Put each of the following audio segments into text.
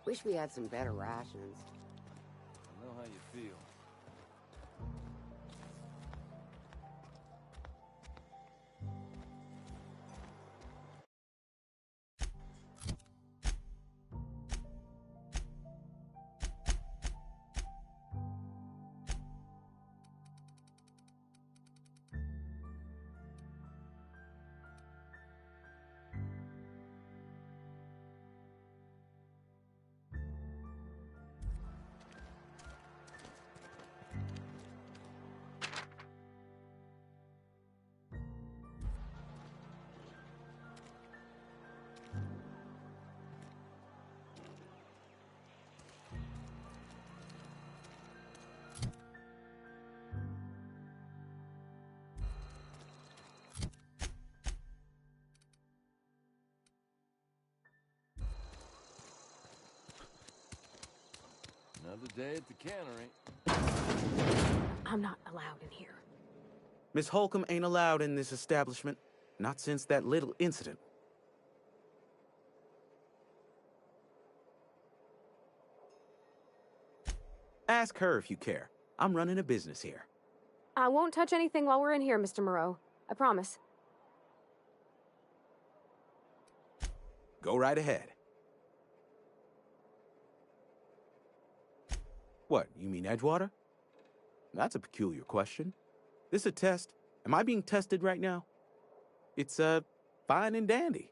Wish we had some better rations. I know how you feel. Another day at the cannery. I'm not allowed in here. Miss Holcomb ain't allowed in this establishment. Not since that little incident. Ask her if you care. I'm running a business here. I won't touch anything while we're in here, Mr. Moreau. I promise. Go right ahead. What, you mean Edgewater? That's a peculiar question. This a test? Am I being tested right now? It's, fine and dandy.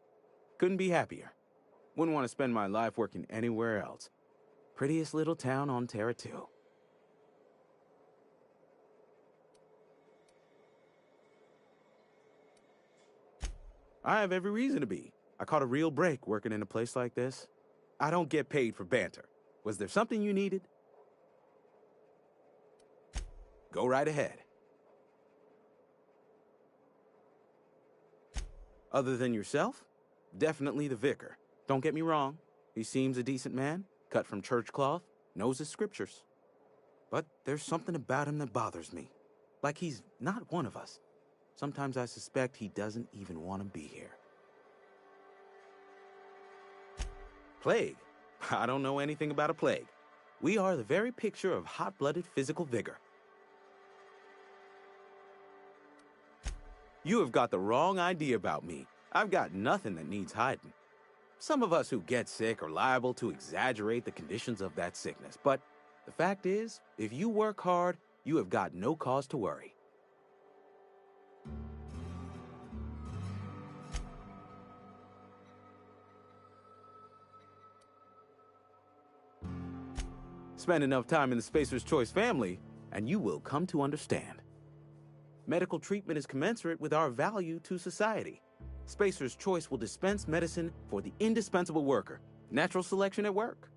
Couldn't be happier. Wouldn't want to spend my life working anywhere else. Prettiest little town on Terra 2. I have every reason to be. I caught a real break working in a place like this. I don't get paid for banter. Was there something you needed? Go right ahead. Other than yourself? Definitely the vicar. Don't get me wrong. He seems a decent man, cut from church cloth, knows his scriptures. But there's something about him that bothers me. Like he's not one of us. Sometimes I suspect he doesn't even want to be here. Plague? I don't know anything about a plague. We are the very picture of hot-blooded physical vigor. You have got the wrong idea about me. I've got nothing that needs hiding. Some of us who get sick are liable to exaggerate the conditions of that sickness, but the fact is, if you work hard, you have got no cause to worry. Spend enough time in the Spacer's Choice family, and you will come to understand. Medical treatment is commensurate with our value to society. Spacer's Choice will dispense medicine for the indispensable worker. Natural selection at work.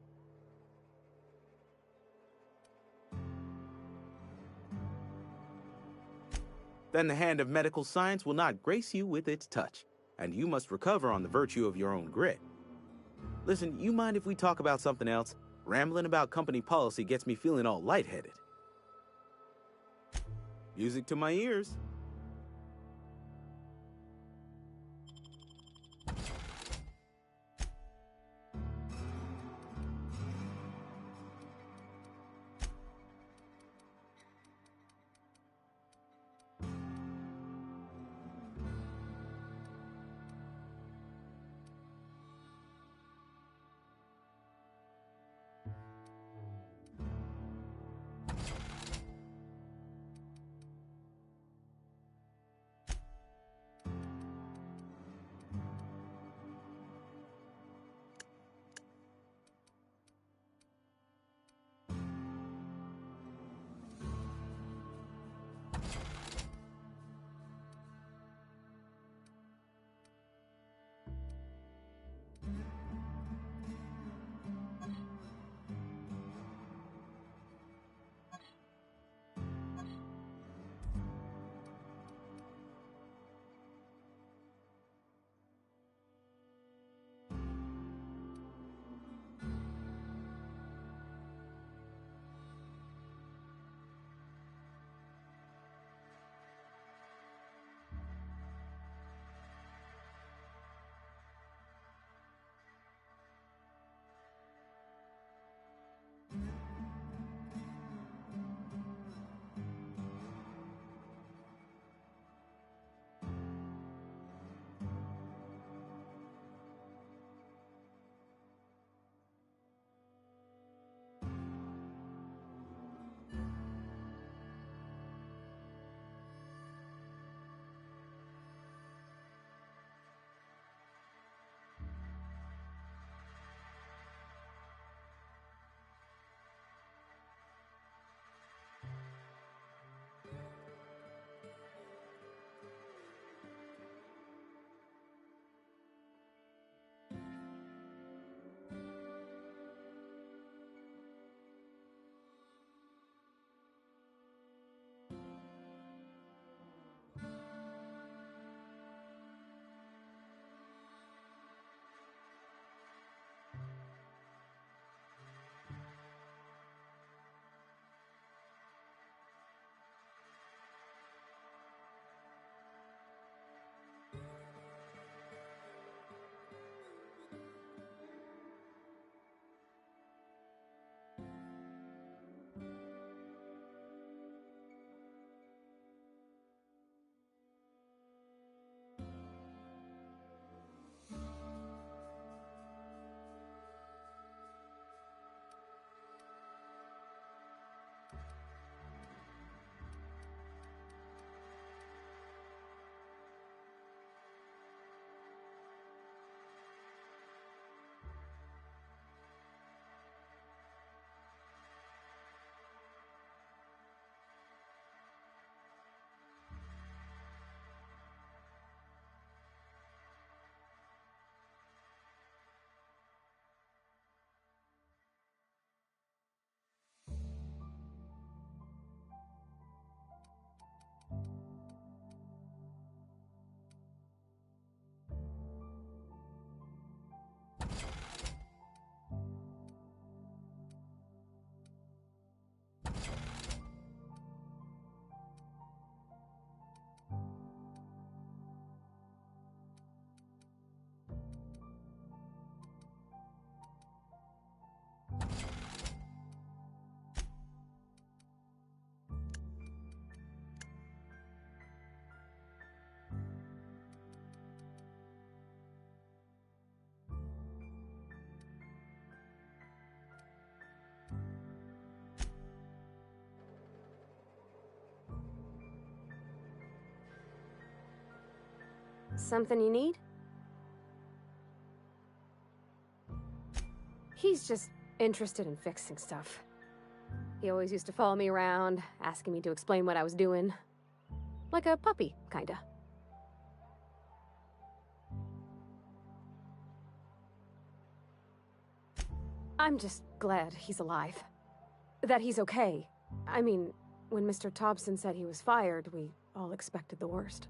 Then the hand of medical science will not grace you with its touch, and you must recover on the virtue of your own grit. Listen, you mind if we talk about something else? Rambling about company policy gets me feeling all lightheaded. Music to my ears. Something you need? He's just interested in fixing stuff. He always used to follow me around, asking me to explain what I was doing. Like a puppy, kinda. I'm just glad he's alive. That he's okay. I mean, when Mr. Thompson said he was fired, we all expected the worst.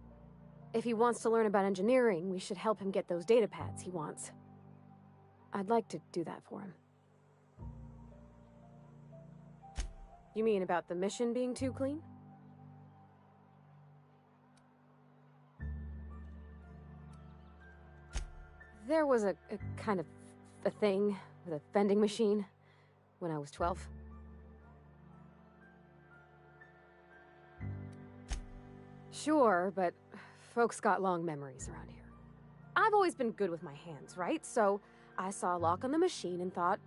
If he wants to learn about engineering, we should help him get those data pads he wants. I'd like to do that for him. You mean about the mission being too clean? There was a kind of a thing with a vending machine when I was 12. Sure, but folks got long memories around here. I've always been good with my hands, right? So I saw a lock on the machine and thought,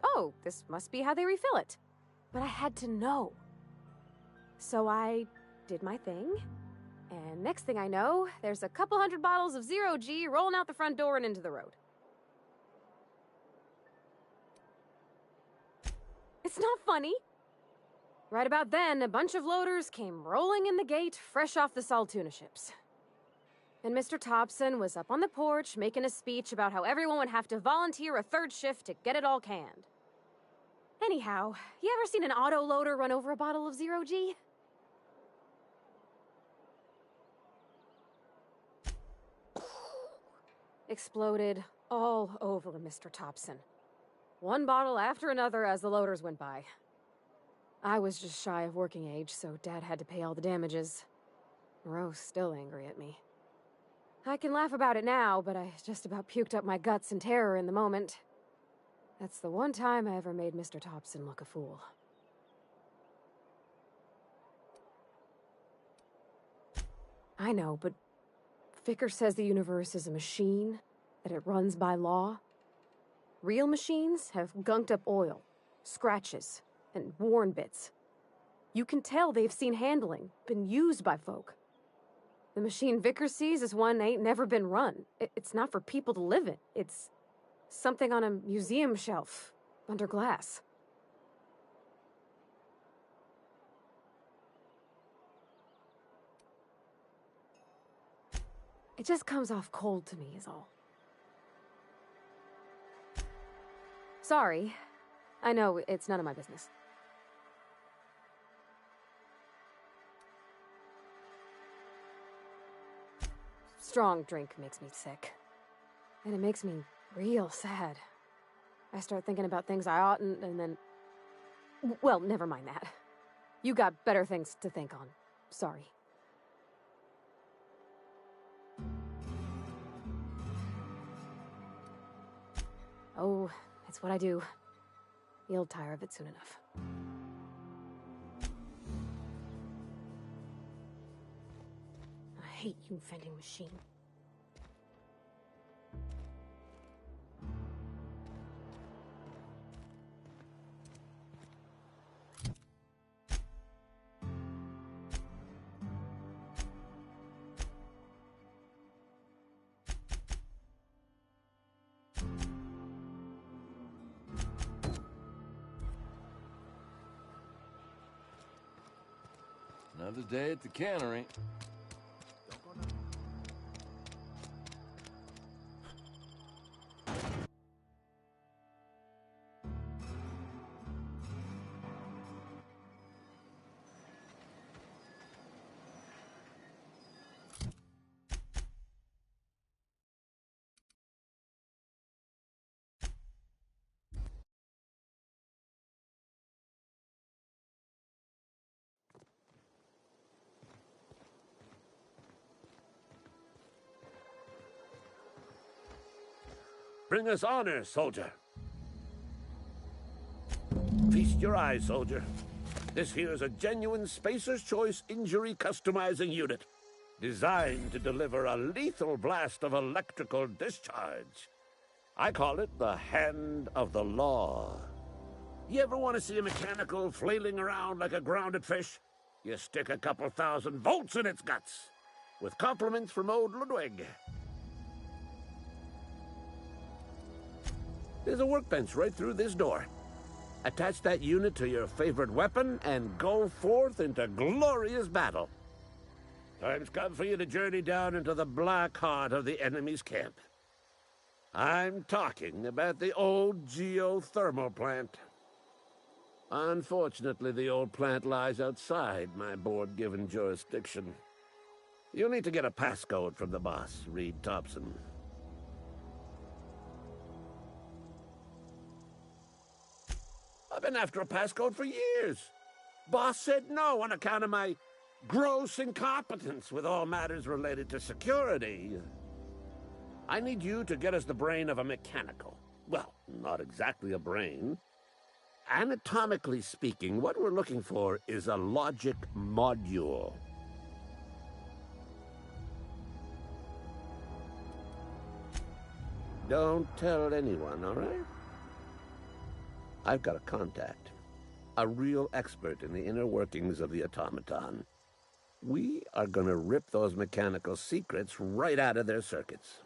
oh, this must be how they refill it. But I had to know. So I did my thing, and next thing I know, there's a couple hundred bottles of 0G rolling out the front door and into the road. It's not funny. Right about then, a bunch of loaders came rolling in the gate, fresh off the Saltuna ships. And Mr. Thompson was up on the porch making a speech about how everyone would have to volunteer a third shift to get it all canned. Anyhow, you ever seen an auto loader run over a bottle of 0G? Exploded all over Mr. Thompson. One bottle after another as the loaders went by. I was just shy of working age, so Dad had to pay all the damages. Moreau's still angry at me. I can laugh about it now, but I just about puked up my guts in terror in the moment. That's the one time I ever made Mr. Thompson look a fool. I know, but Vickers says the universe is a machine, that it runs by law. Real machines have gunked up oil, scratches, and worn bits. You can tell they've seen handling, been used by folk. The machine Vickers sees is one ain't never been run. It's not for people to live in. It's something on a museum shelf, under glass. It just comes off cold to me, is all. Sorry. I know, it's none of my business. Strong drink makes me sick. And it makes me real sad. I start thinking about things I oughtn't, and then... Well, never mind that. You got better things to think on. Sorry. Oh, it's what I do. You'll tire of it soon enough. I hate you, vending machine. Another day at the cannery. Bring us honor, soldier. Feast your eyes, soldier. This here is a genuine Spacer's Choice injury customizing unit, designed to deliver a lethal blast of electrical discharge. I call it the Hand of the Law. You ever want to see a mechanical flailing around like a grounded fish? You stick a couple thousand volts in its guts. with compliments from old Ludwig. There's a workbench right through this door. Attach that unit to your favorite weapon and go forth into glorious battle. Time's come for you to journey down into the black heart of the enemy's camp. I'm talking about the old geothermal plant. Unfortunately, the old plant lies outside my board-given jurisdiction. You'll need to get a passcode from the boss, Reed Thompson. I've been after a passcode for years. Boss said no on account of my gross incompetence with all matters related to security. I need you to get us the brain of a mechanical. Well, not exactly a brain. Anatomically speaking, what we're looking for is a logic module. Don't tell anyone, all right? I've got a contact, a real expert in the inner workings of the automaton. We are gonna rip those mechanical secrets right out of their circuits.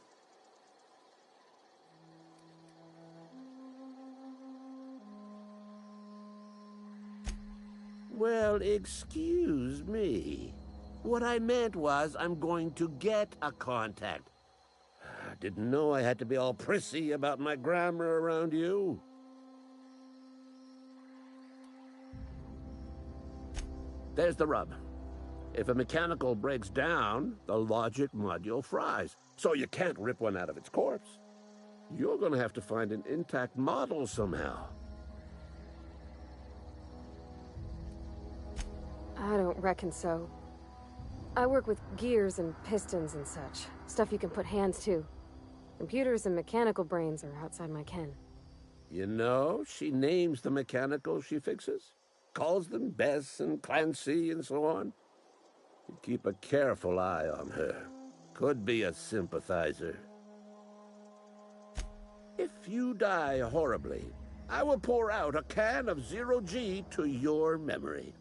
Well, excuse me. What I meant was I'm going to get a contact. Didn't know I had to be all prissy about my grammar around you. There's the rub. If a mechanical breaks down, the logic module fries. So you can't rip one out of its corpse. You're gonna have to find an intact model somehow. I don't reckon so. I work with gears and pistons and such. Stuff you can put hands to. Computers and mechanical brains are outside my ken. You know, she names the mechanicals she fixes. Calls them Bess and Clancy and so on. You keep a careful eye on her. Could be a sympathizer. If you die horribly, I will pour out a can of 0G to your memory.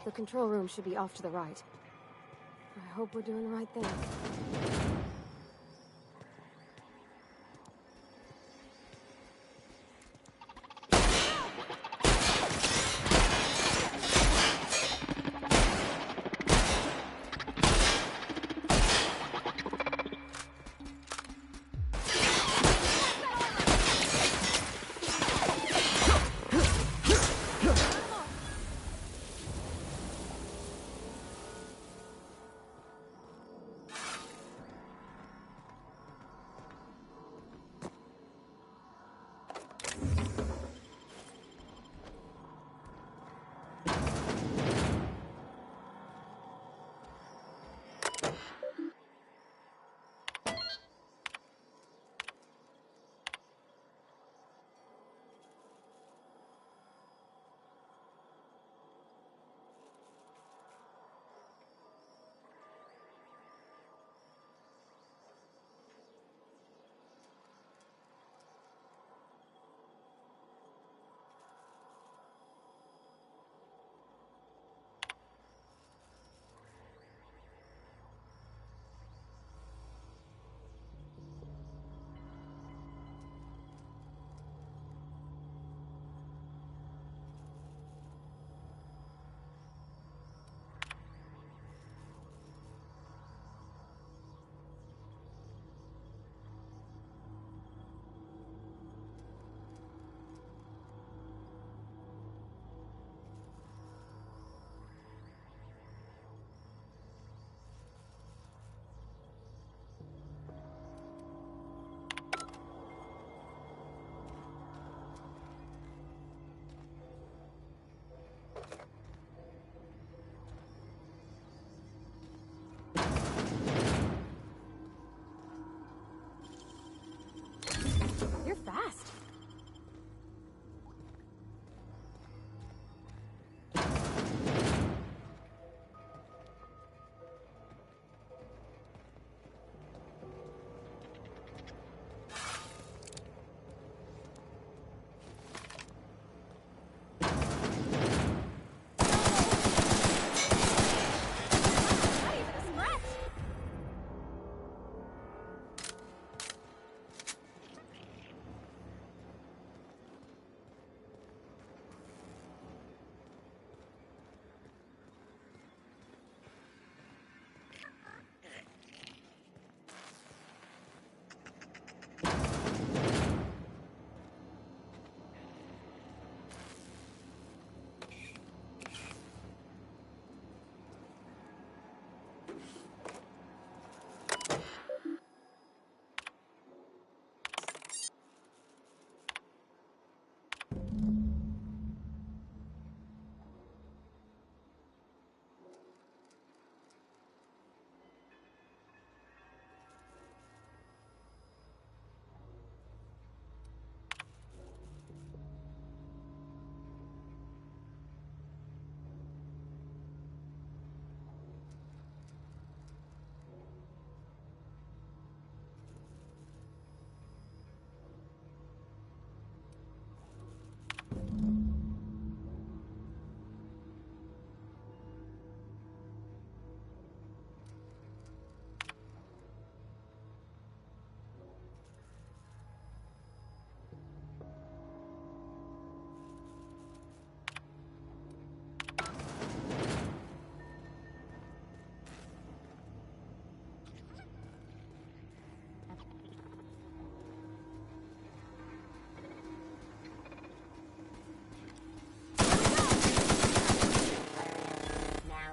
The control room should be off to the right. I hope we're doing the right thing. You're fast.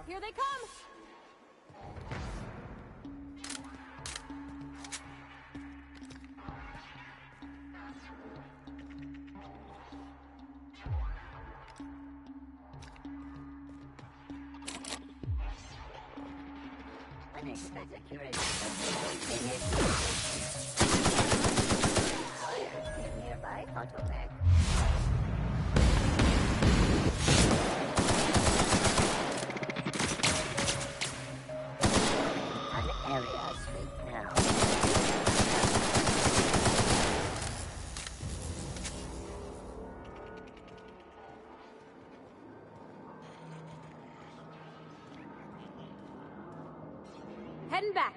Here they come! Unexpected security. Nearby automatic. An area street now. Getting back.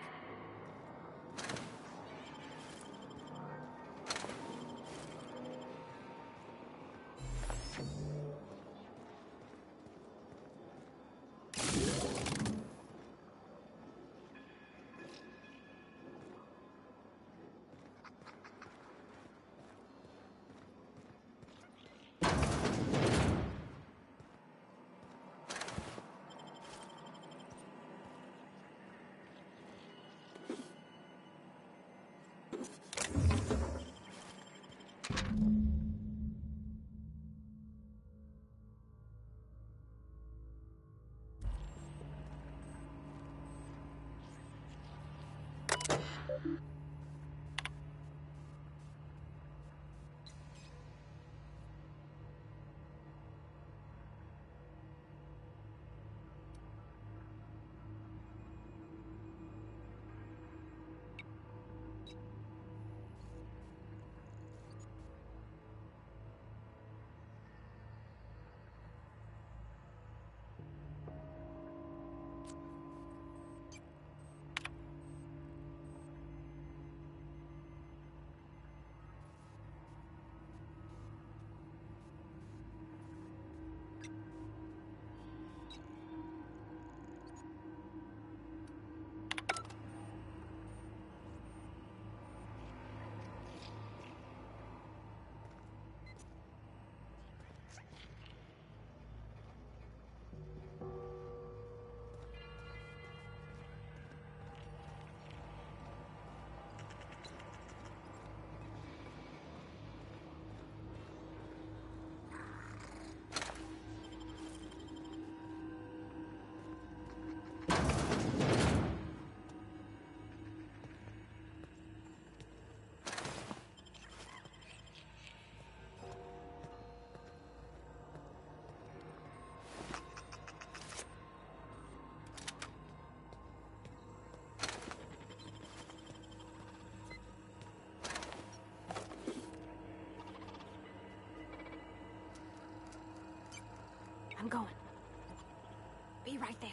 I'm going. Be right there.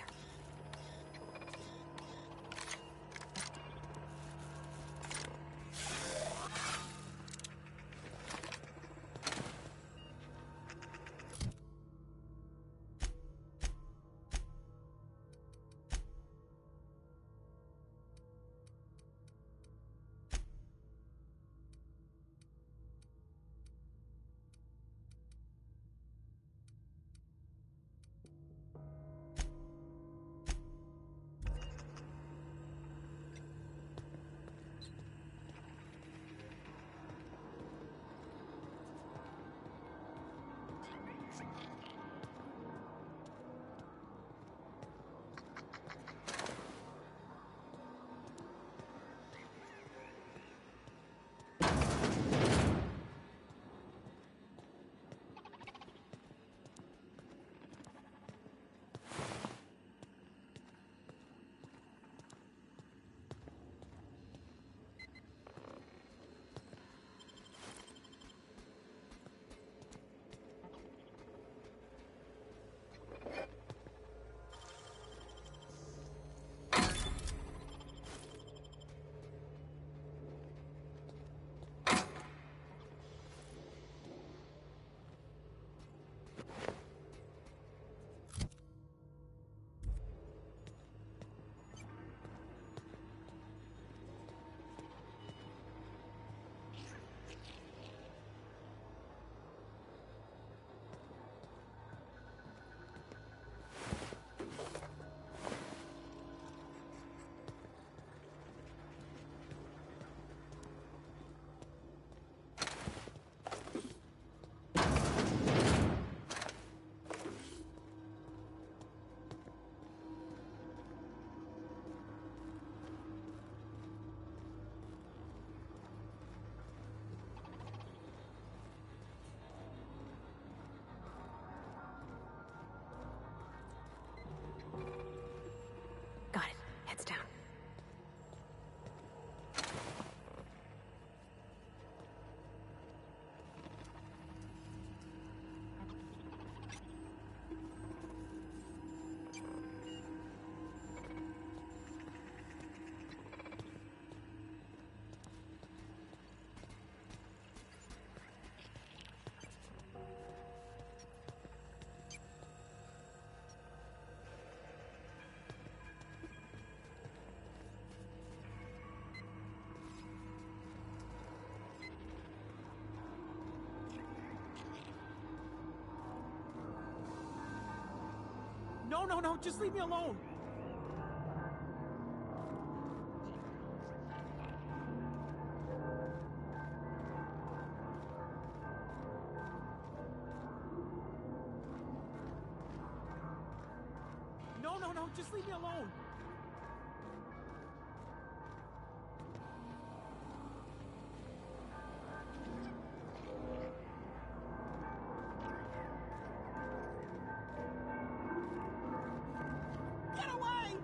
No, just leave me alone. No, just leave me alone. Get away!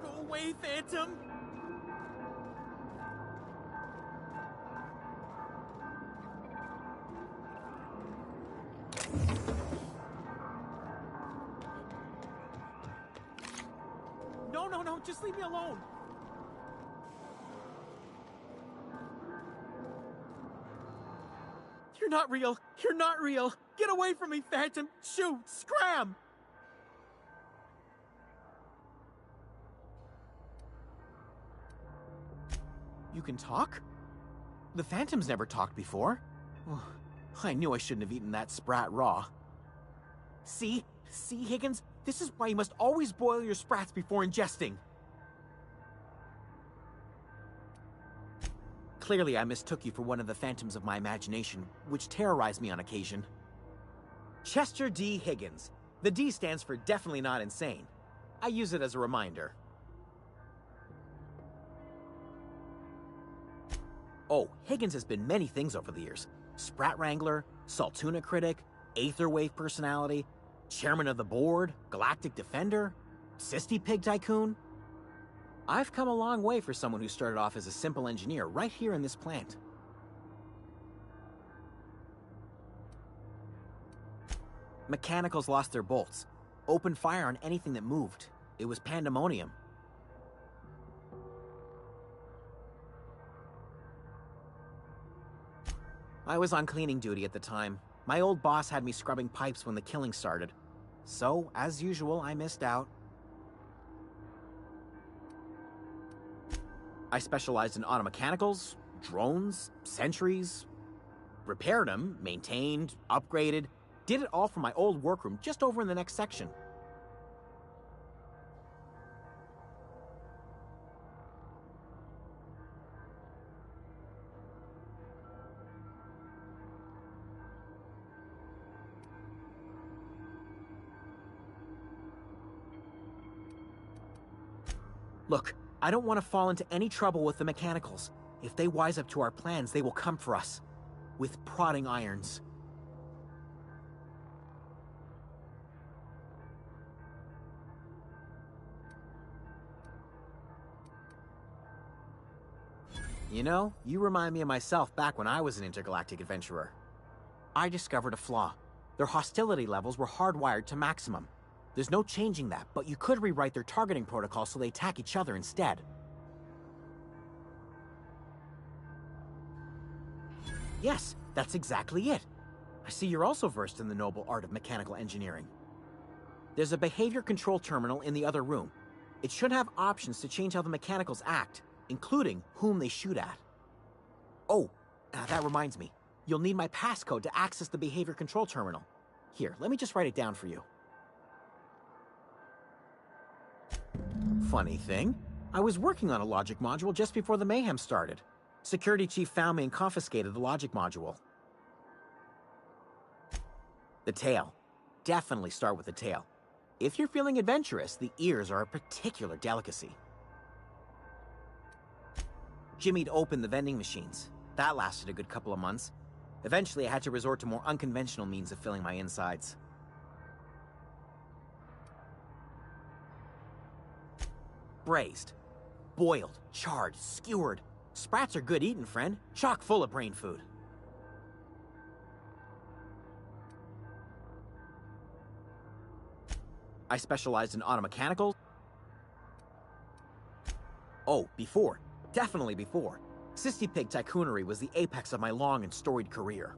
Go away, Phantom! No, just leave me alone. You're not real. You're not real. Get away from me, Phantom. Shoot, scram! You can talk? The Phantom's never talked before. Oh, I knew I shouldn't have eaten that sprat raw. See, Higgins? This is why you must always boil your sprats before ingesting. Clearly, I mistook you for one of the phantoms of my imagination, which terrorized me on occasion. Chester D. Higgins. The D stands for definitely not insane. I use it as a reminder. Oh, Higgins has been many things over the years. Sprat Wrangler, Saltuna Critic, Aetherwave Personality, Chairman of the Board, Galactic Defender, Sisty Pig Tycoon. I've come a long way for someone who started off as a simple engineer right here in this plant. Mechanicals lost their bolts. Opened fire on anything that moved. It was pandemonium. I was on cleaning duty at the time. My old boss had me scrubbing pipes when the killing started. So, as usual, I missed out. I specialized in automechanicals, drones, sentries. Repaired them, maintained, upgraded. Did it all from my old workroom just over in the next section. Look, I don't want to fall into any trouble with the mechanicals. If they wise up to our plans, they will come for us. With prodding irons. You know, you remind me of myself back when I was an intergalactic adventurer. I discovered a flaw. Their hostility levels were hardwired to maximum. There's no changing that, but you could rewrite their targeting protocol so they attack each other instead. Yes, that's exactly it. I see you're also versed in the noble art of mechanical engineering. There's a behavior control terminal in the other room. It should have options to change how the mechanicals act, including whom they shoot at. Oh, that reminds me. You'll need my passcode to access the behavior control terminal. Here, let me just write it down for you. Funny thing, I was working on a logic module just before the mayhem started. Security chief found me and confiscated the logic module. The tail. Definitely start with the tail. If you're feeling adventurous, the ears are a particular delicacy. Jimmy'd opened the vending machines. That lasted a good couple of months. Eventually, I had to resort to more unconventional means of filling my insides. Braised. Boiled, charred, skewered. Sprats are good eating, friend. Chock full of brain food. I specialized in automechanicals. Oh, before. Definitely before. Sisty Pig Tycoonery was the apex of my long and storied career.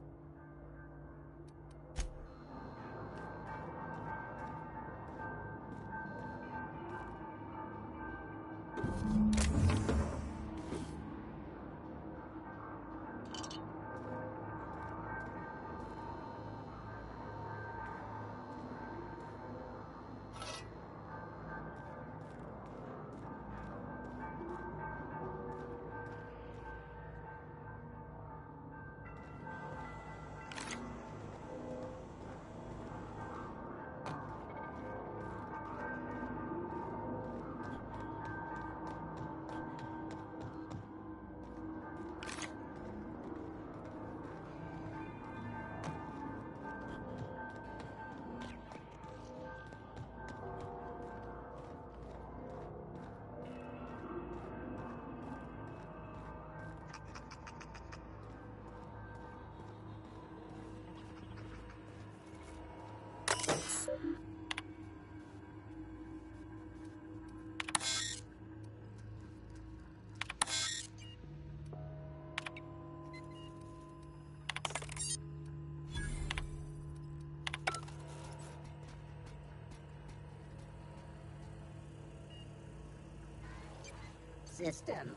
system.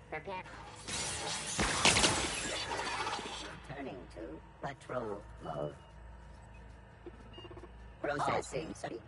Prepare. Turning to patrol mode. Processing. Sorry.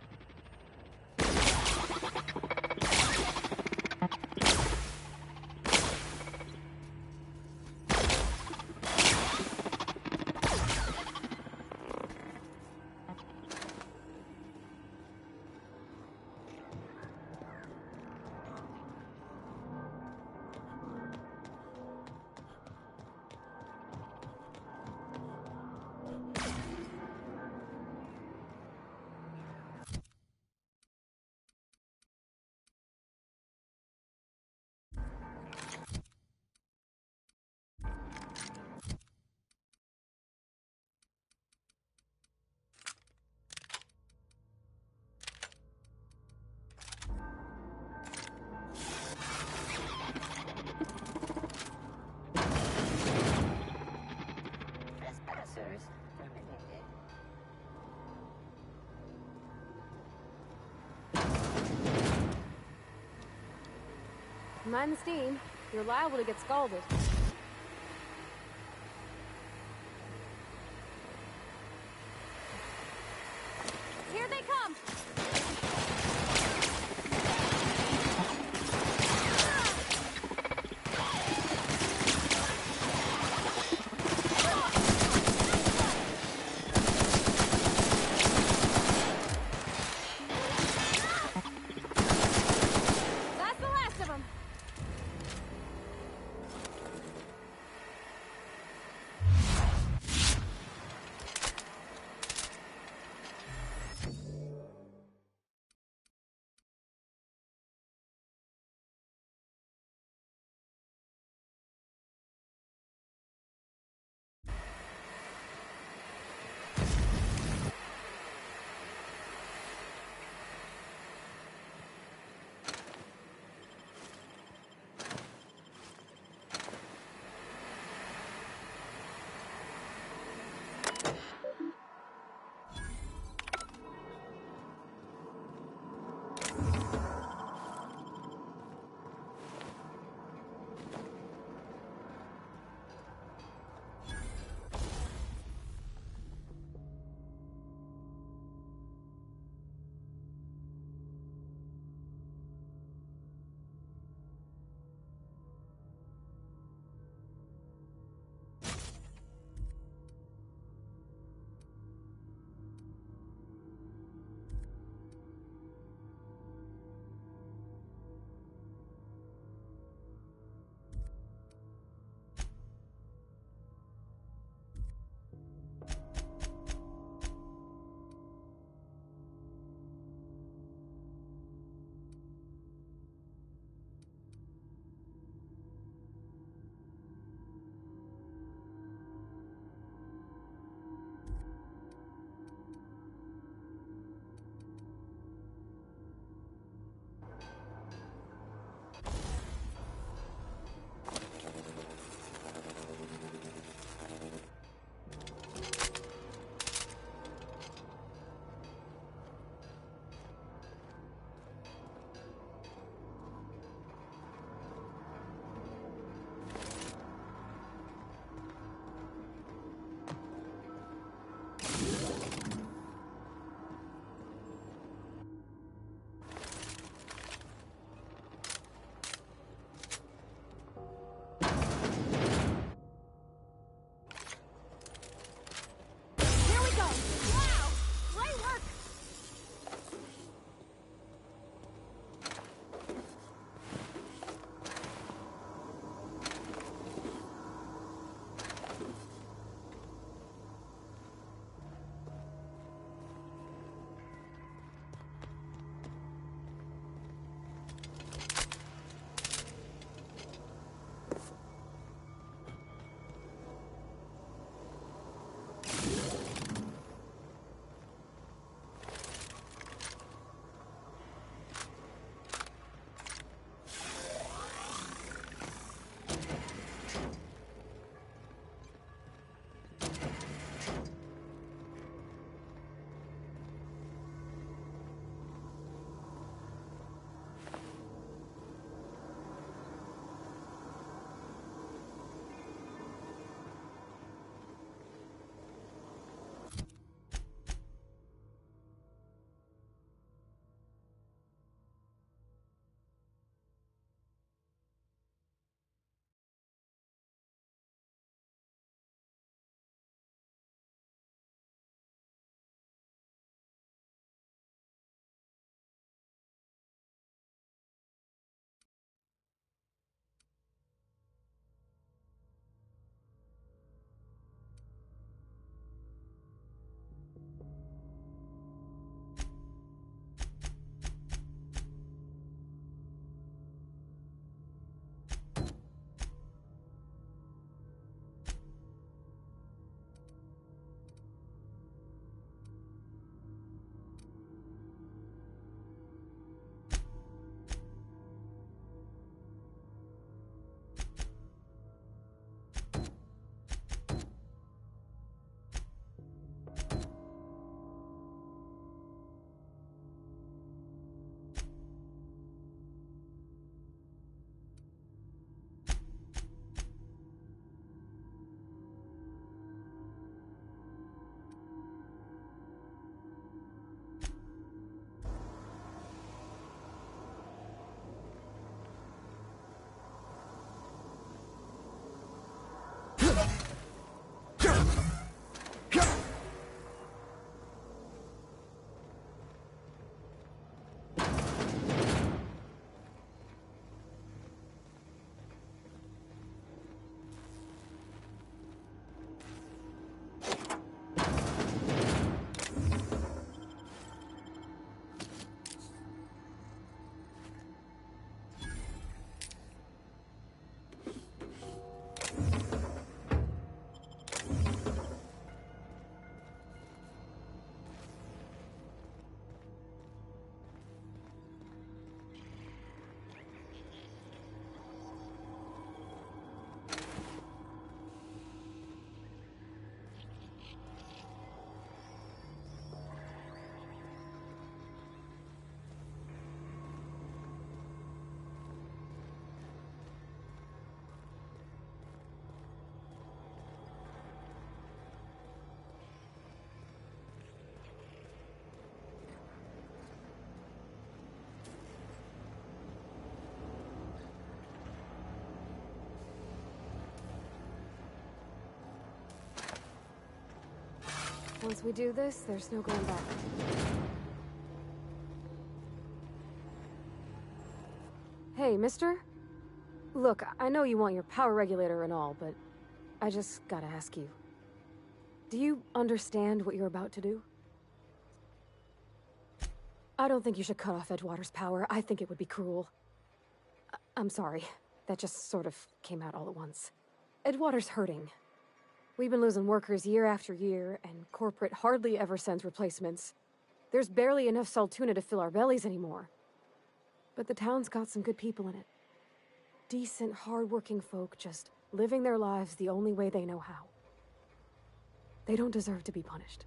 Trespassers terminated. Mind the steam. You're liable to get scalded. Here they come! That's the last of them. Once we do this, there's no going back. Hey, mister? Look, I know you want your power regulator and all, but I just gotta ask you. Do you understand what you're about to do? I don't think you should cut off Edgewater's power. I think it would be cruel. I'm sorry. That just sort of came out all at once. Edgewater's hurting. We've been losing workers year after year, and corporate hardly ever sends replacements. There's barely enough Saltuna to fill our bellies anymore. But the town's got some good people in it. Decent, hard-working folk just living their lives the only way they know how. They don't deserve to be punished.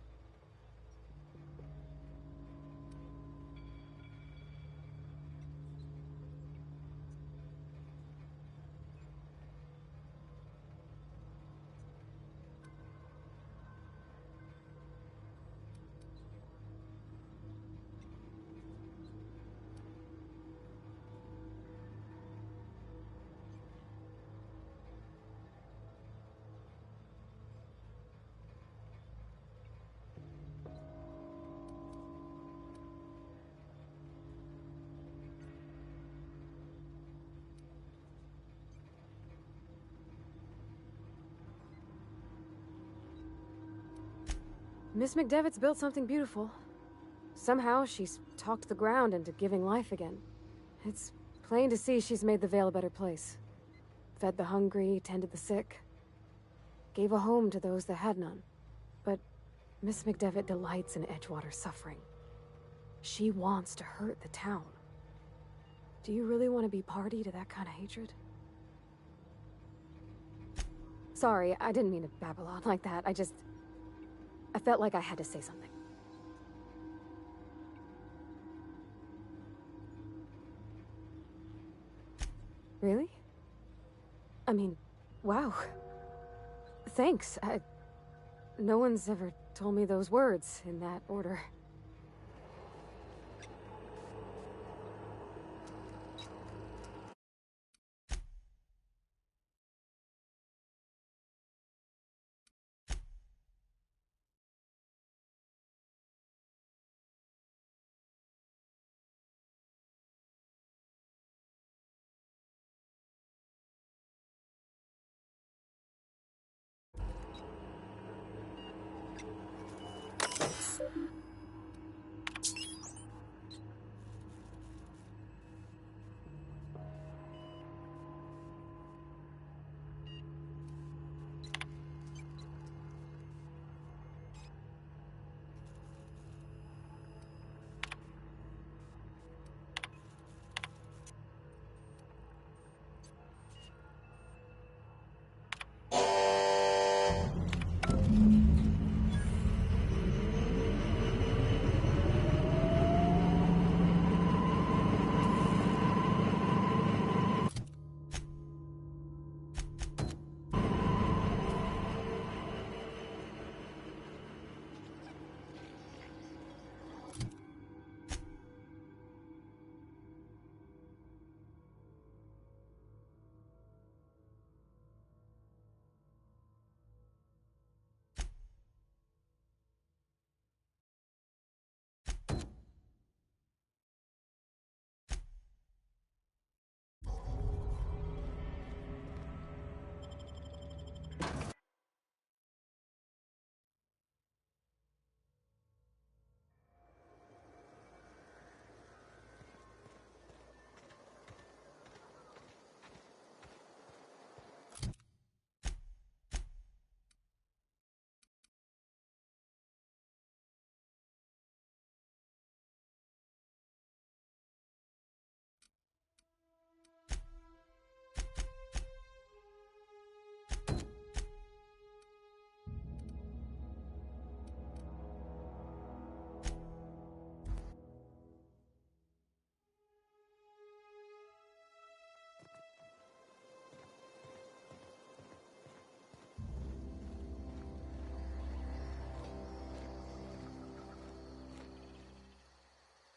Miss McDevitt's built something beautiful. Somehow, she's talked the ground into giving life again. It's plain to see she's made the Vale a better place. Fed the hungry, tended the sick. Gave a home to those that had none. But Miss McDevitt delights in Edgewater's suffering. She wants to hurt the town. Do you really want to be party to that kind of hatred? Sorry, I didn't mean to babble on like that. I felt like I had to say something. Really? I mean, wow. Thanks. No one's ever told me those words in that order.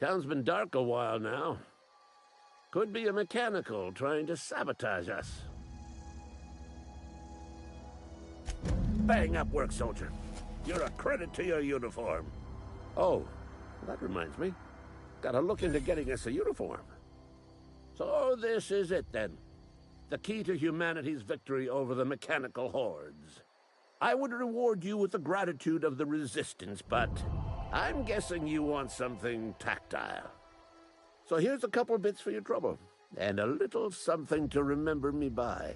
Town's been dark a while now. Could be a mechanical trying to sabotage us. Bang up work, soldier. You're a credit to your uniform. Oh, that reminds me. Gotta look into getting us a uniform. So this is it, then. The key to humanity's victory over the mechanical hordes. I would reward you with the gratitude of the Resistance, but I'm guessing you want something tactile. So here's a couple bits for your trouble, and a little something to remember me by.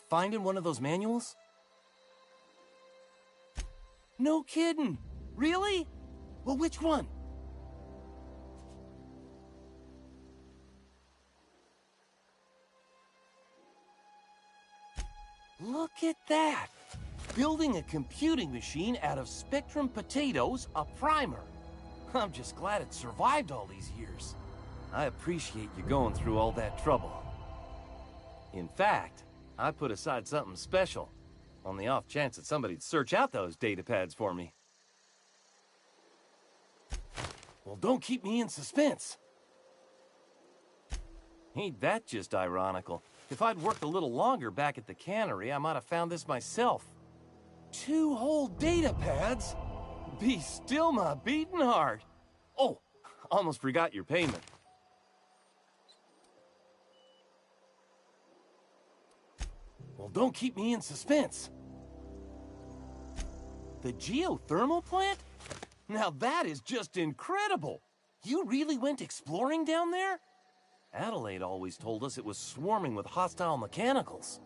finding one of those manuals? No kidding! Really? Well, which one? Look at that! Building a computing machine out of Spectrum potatoes, a primer. I'm just glad it survived all these years. I appreciate you going through all that trouble. In fact, I put aside something special, on the off chance that somebody'd search out those data pads for me. Well, don't keep me in suspense. Ain't that just ironical? If I'd worked a little longer back at the cannery, I might have found this myself. 2 whole data pads? Be still my beating heart. Oh, almost forgot your payment. Well, don't keep me in suspense. The geothermal plant? Now that is just incredible! You really went exploring down there? Adelaide always told us it was swarming with hostile mechanicals.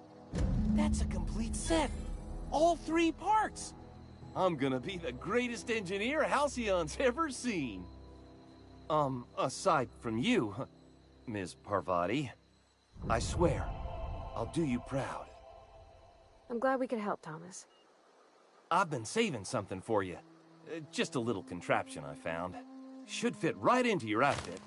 That's a complete set. All 3 parts. I'm gonna be the greatest engineer Halcyon's ever seen. Aside from you, Ms. Parvati, I swear, I'll do you proud. I'm glad we could help, Thomas. I've been saving something for you. Just a little contraption I found. Should fit right into your outfit.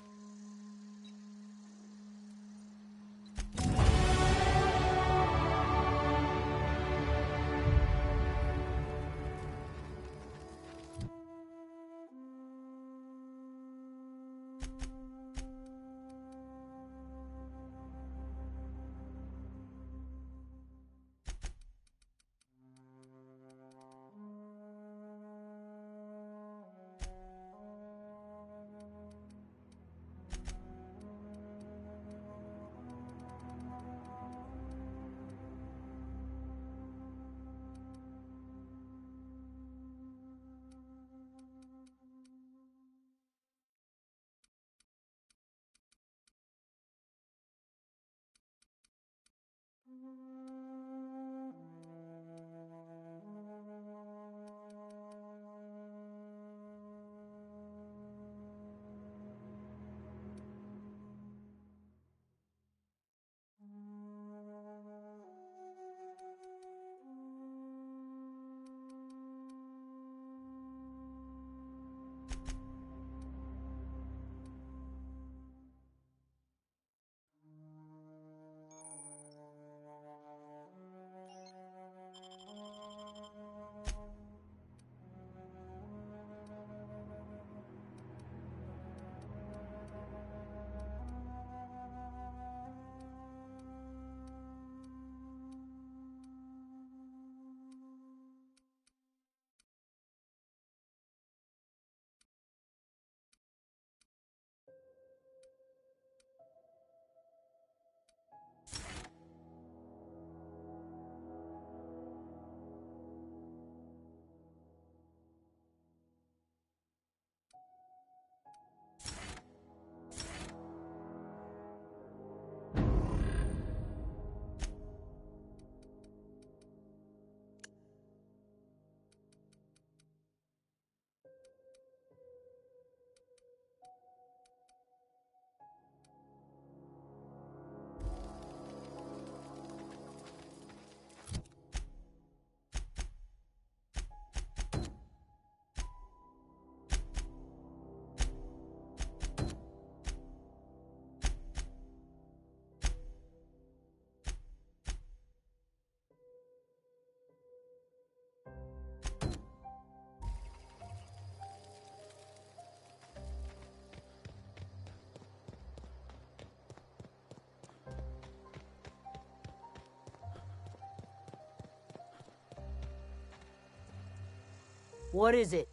What is it?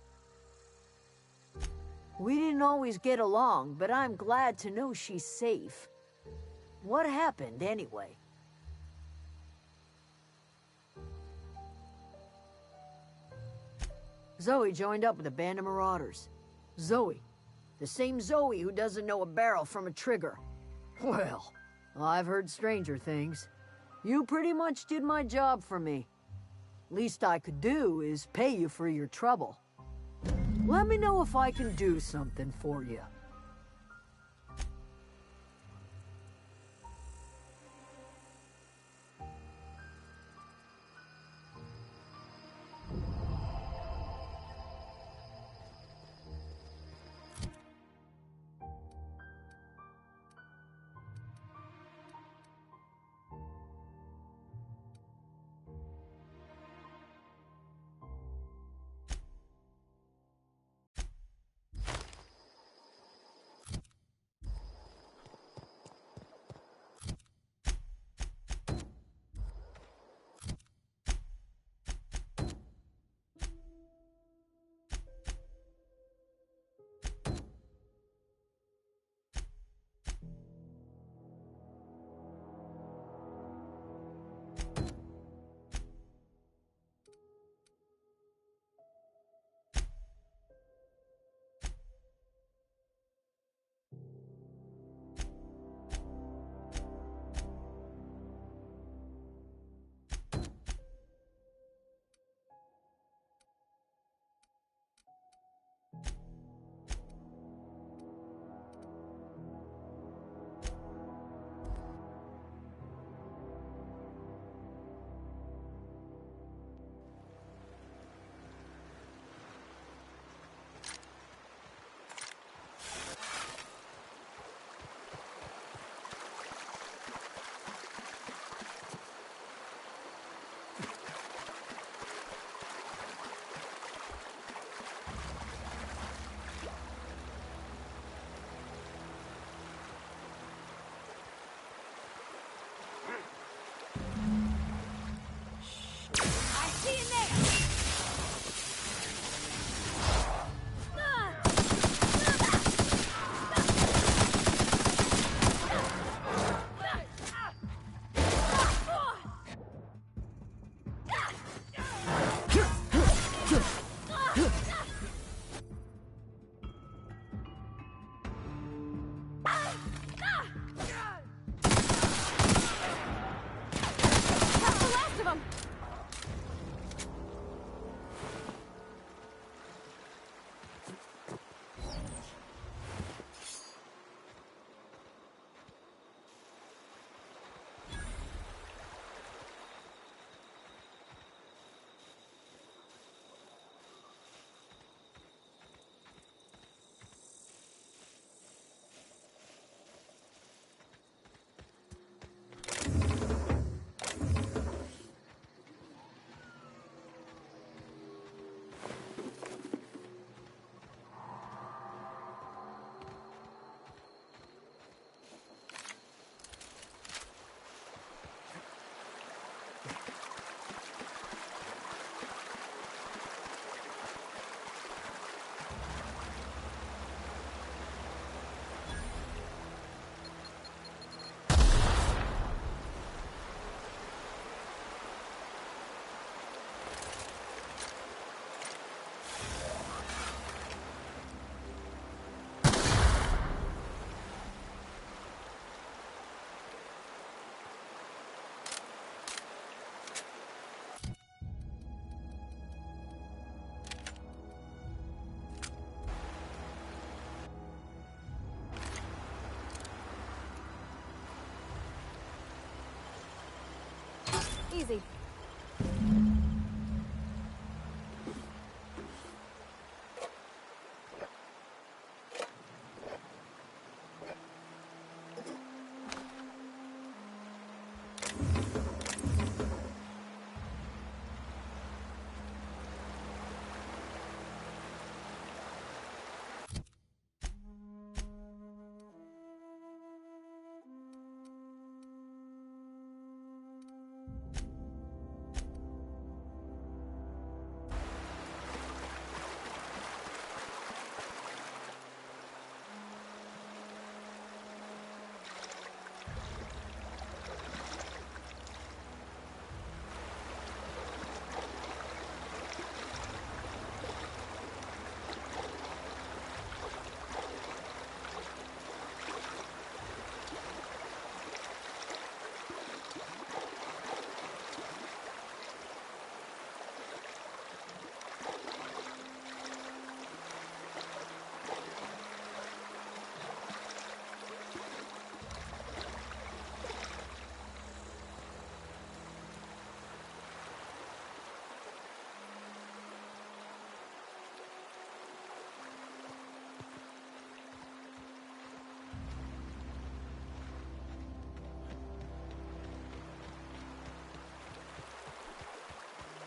We didn't always get along, but I'm glad to know she's safe. What happened, anyway? Zoe joined up with a band of marauders. Zoe. The same Zoe who doesn't know a barrel from a trigger. Well, I've heard stranger things. You pretty much did my job for me. Least I could do is pay you for your trouble. Let me know if I can do something for you. Easy.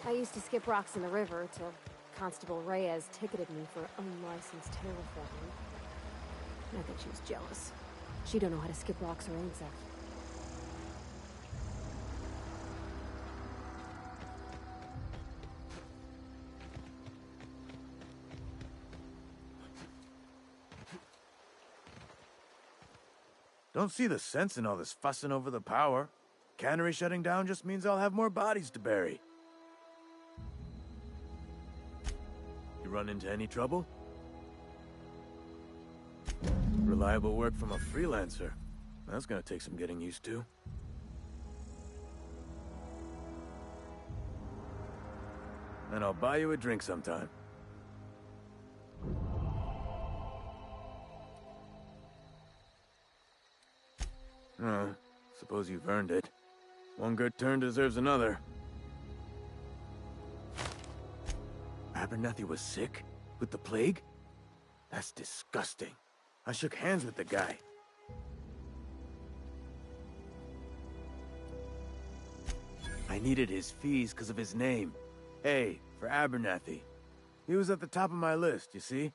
I used to skip rocks in the river till Constable Reyes ticketed me for unlicensed terraforming. I think she was jealous. She don't know how to skip rocks her own self. Don't see the sense in all this fussing over the power. Cannery shutting down just means I'll have more bodies to bury. You run into any trouble? Reliable work from a freelancer. That's gonna take some getting used to. And I'll buy you a drink sometime. Oh, suppose you've earned it. One good turn deserves another. Abernathy was sick? With the plague? That's disgusting. I shook hands with the guy. I needed his fees because of his name. A, for Abernathy. He was at the top of my list, you see?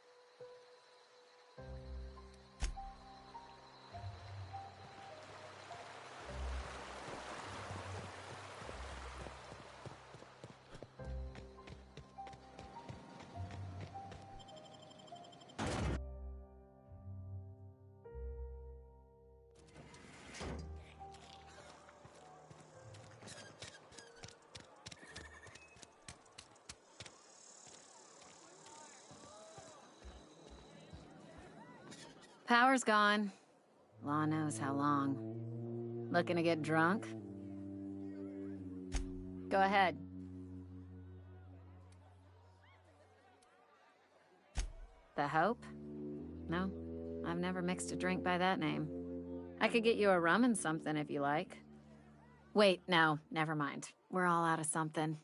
Power's gone. Law knows how long. Looking to get drunk? Go ahead. The Hope? No, I've never mixed a drink by that name. I could get you a rum and something if you like. Wait, no, never mind. We're all out of something.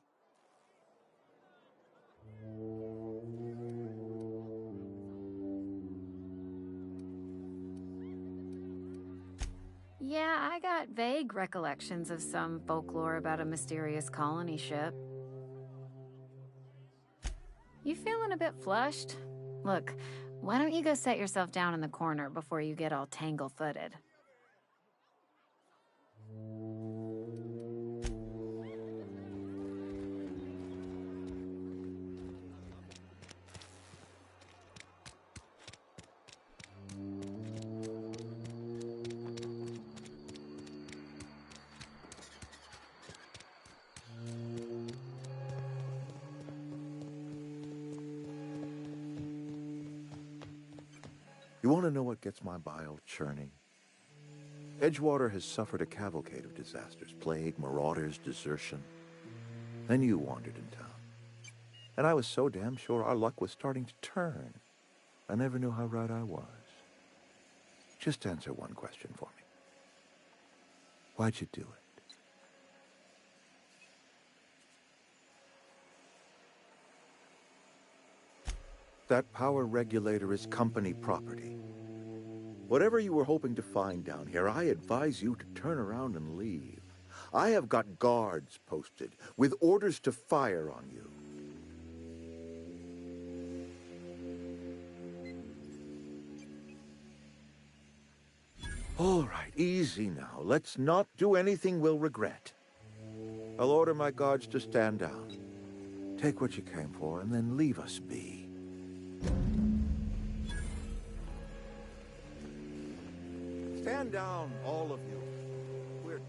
Yeah, I got vague recollections of some folklore about a mysterious colony ship. You feeling a bit flushed? Look, why don't you go set yourself down in the corner before you get all tangle-footed? You want to know what gets my bile churning? Edgewater has suffered a cavalcade of disasters. Plague, marauders, desertion. Then you wandered in town. And I was so damn sure our luck was starting to turn. I never knew how right I was. Just answer one question for me. Why'd you do it? That power regulator is company property. Whatever you were hoping to find down here, I advise you to turn around and leave. I have got guards posted with orders to fire on you. All right, easy now. Let's not do anything we'll regret. I'll order my guards to stand down. Take what you came for and then leave us be. Stand down, all of you. We're...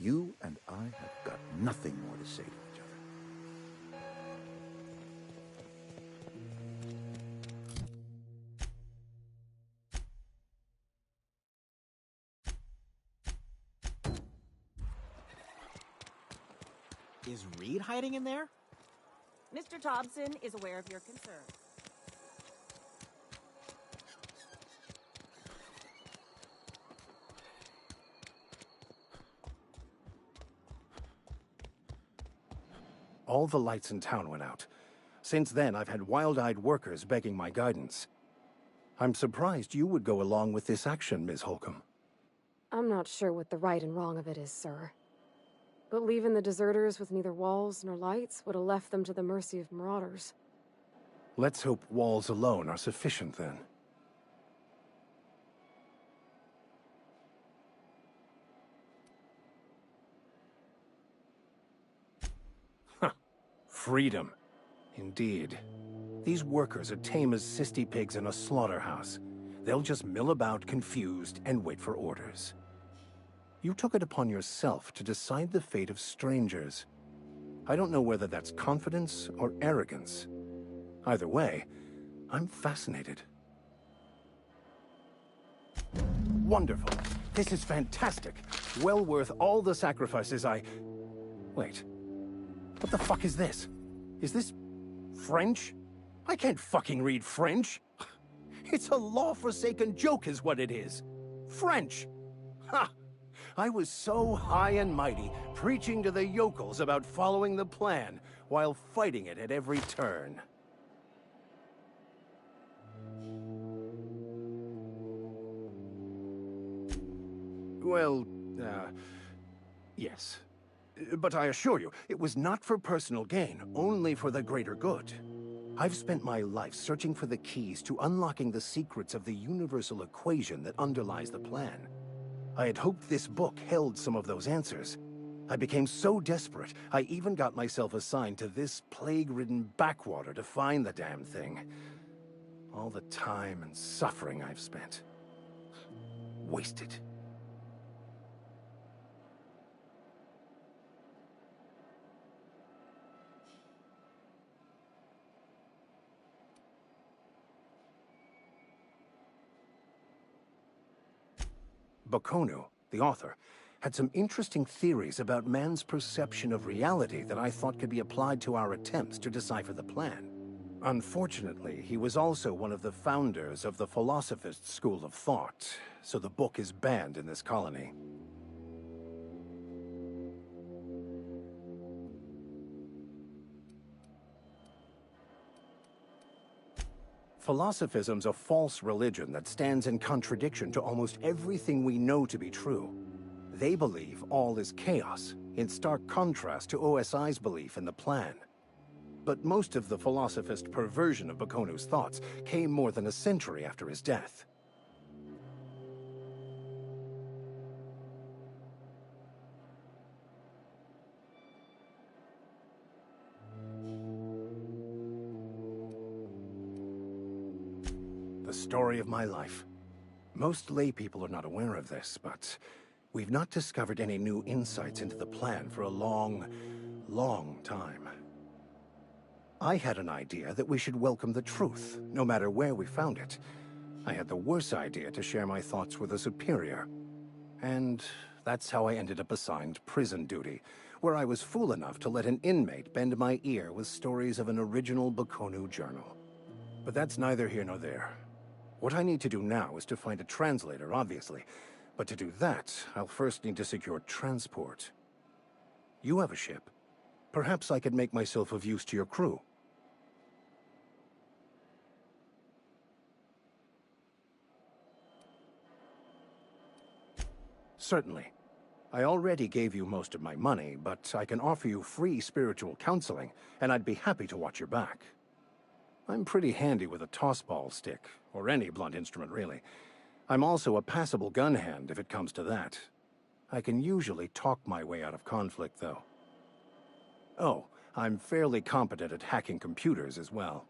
You and I have got nothing more to say to each other. Is Reed hiding in there? Mr. Thompson is aware of your concerns. All the lights in town went out. Since then, I've had wild-eyed workers begging my guidance. I'm surprised you would go along with this action, Ms. Holcomb. I'm not sure what the right and wrong of it is, sir. But leaving the deserters with neither walls nor lights would have left them to the mercy of marauders. Let's hope walls alone are sufficient, then. Huh. Freedom. Indeed. These workers are tame as cysty pigs in a slaughterhouse. They'll just mill about confused and wait for orders. You took it upon yourself to decide the fate of strangers. I don't know whether that's confidence or arrogance. Either way, I'm fascinated. Wonderful. This is fantastic. Well worth all the sacrifices I... Wait. What the fuck is this? Is this... French? I can't fucking read French. It's a law-forsaken joke is what it is. French. Ha! I was so high and mighty, preaching to the yokels about following the plan, while fighting it at every turn. Well, yes. But I assure you, it was not for personal gain, only for the greater good. I've spent my life searching for the keys to unlocking the secrets of the universal equation that underlies the plan. I had hoped this book held some of those answers. I became so desperate, I even got myself assigned to this plague-ridden backwater to find the damn thing. All the time and suffering I've spent. Wasted. Bakonu, the author, had some interesting theories about man's perception of reality that I thought could be applied to our attempts to decipher the plan. Unfortunately, he was also one of the founders of the Philosophist school of thought, so the book is banned in this colony. Philosophism's a false religion that stands in contradiction to almost everything we know to be true. They believe all is chaos, in stark contrast to OSI's belief in the plan. But most of the philosophist perversion of Bakonu's thoughts came more than a century after his death. The story of my life. Most lay people are not aware of this, but we've not discovered any new insights into the plan for a long, long time. I had an idea that we should welcome the truth, no matter where we found it. I had the worse idea to share my thoughts with a superior. And that's how I ended up assigned prison duty, where I was fool enough to let an inmate bend my ear with stories of an original Bakonu journal. But that's neither here nor there. What I need to do now is to find a translator, obviously. But to do that, I'll first need to secure transport. You have a ship. Perhaps I could make myself of use to your crew. Certainly. I already gave you most of my money, but I can offer you free spiritual counseling, and I'd be happy to watch your back. I'm pretty handy with a tossball stick, or any blunt instrument, really. I'm also a passable gun hand, if it comes to that. I can usually talk my way out of conflict, though. Oh, I'm fairly competent at hacking computers as well.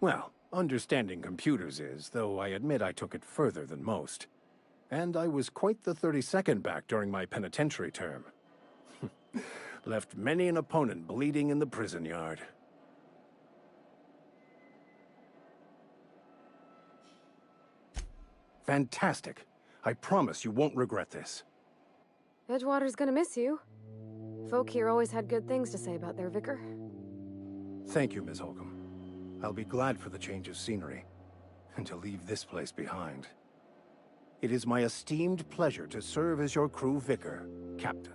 Well, understanding computers is, though I admit I took it further than most. And I was quite the 32nd back during my penitentiary term. Left many an opponent bleeding in the prison yard. Fantastic. I promise you won't regret this. Edgewater's gonna miss you. Folk here always had good things to say about their vicar. Thank you, Miss Holcomb. I'll be glad for the change of scenery, and to leave this place behind. It is my esteemed pleasure to serve as your crew vicar, Captain.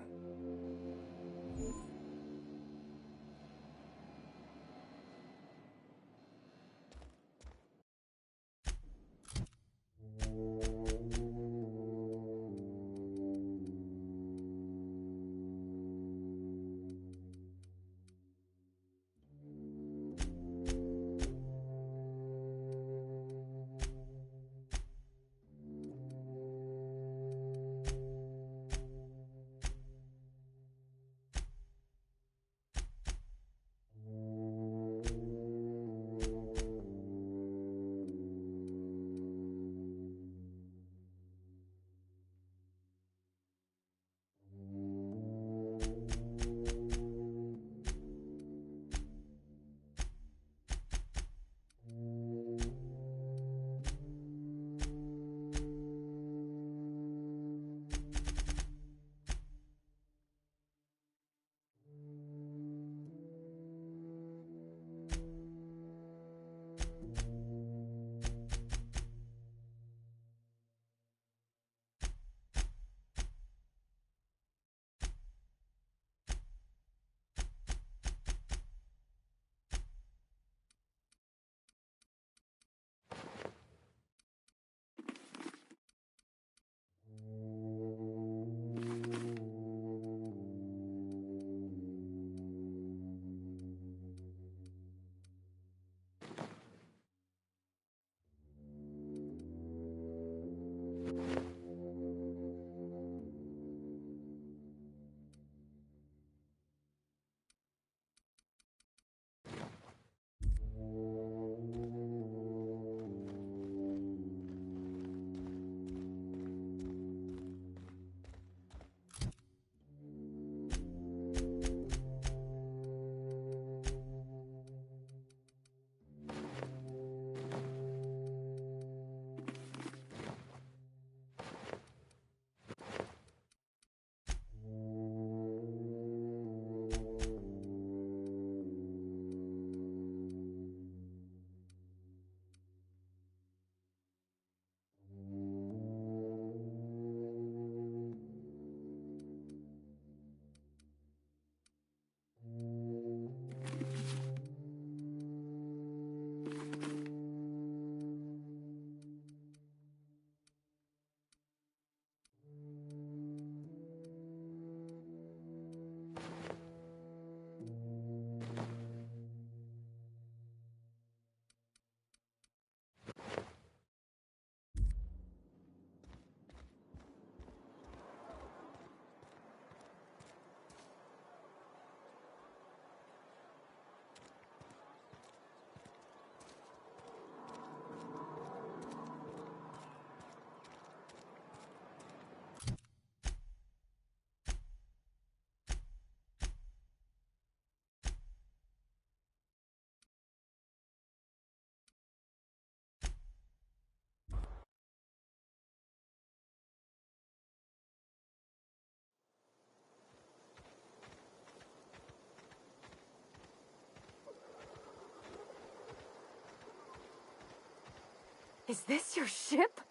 Is this your ship?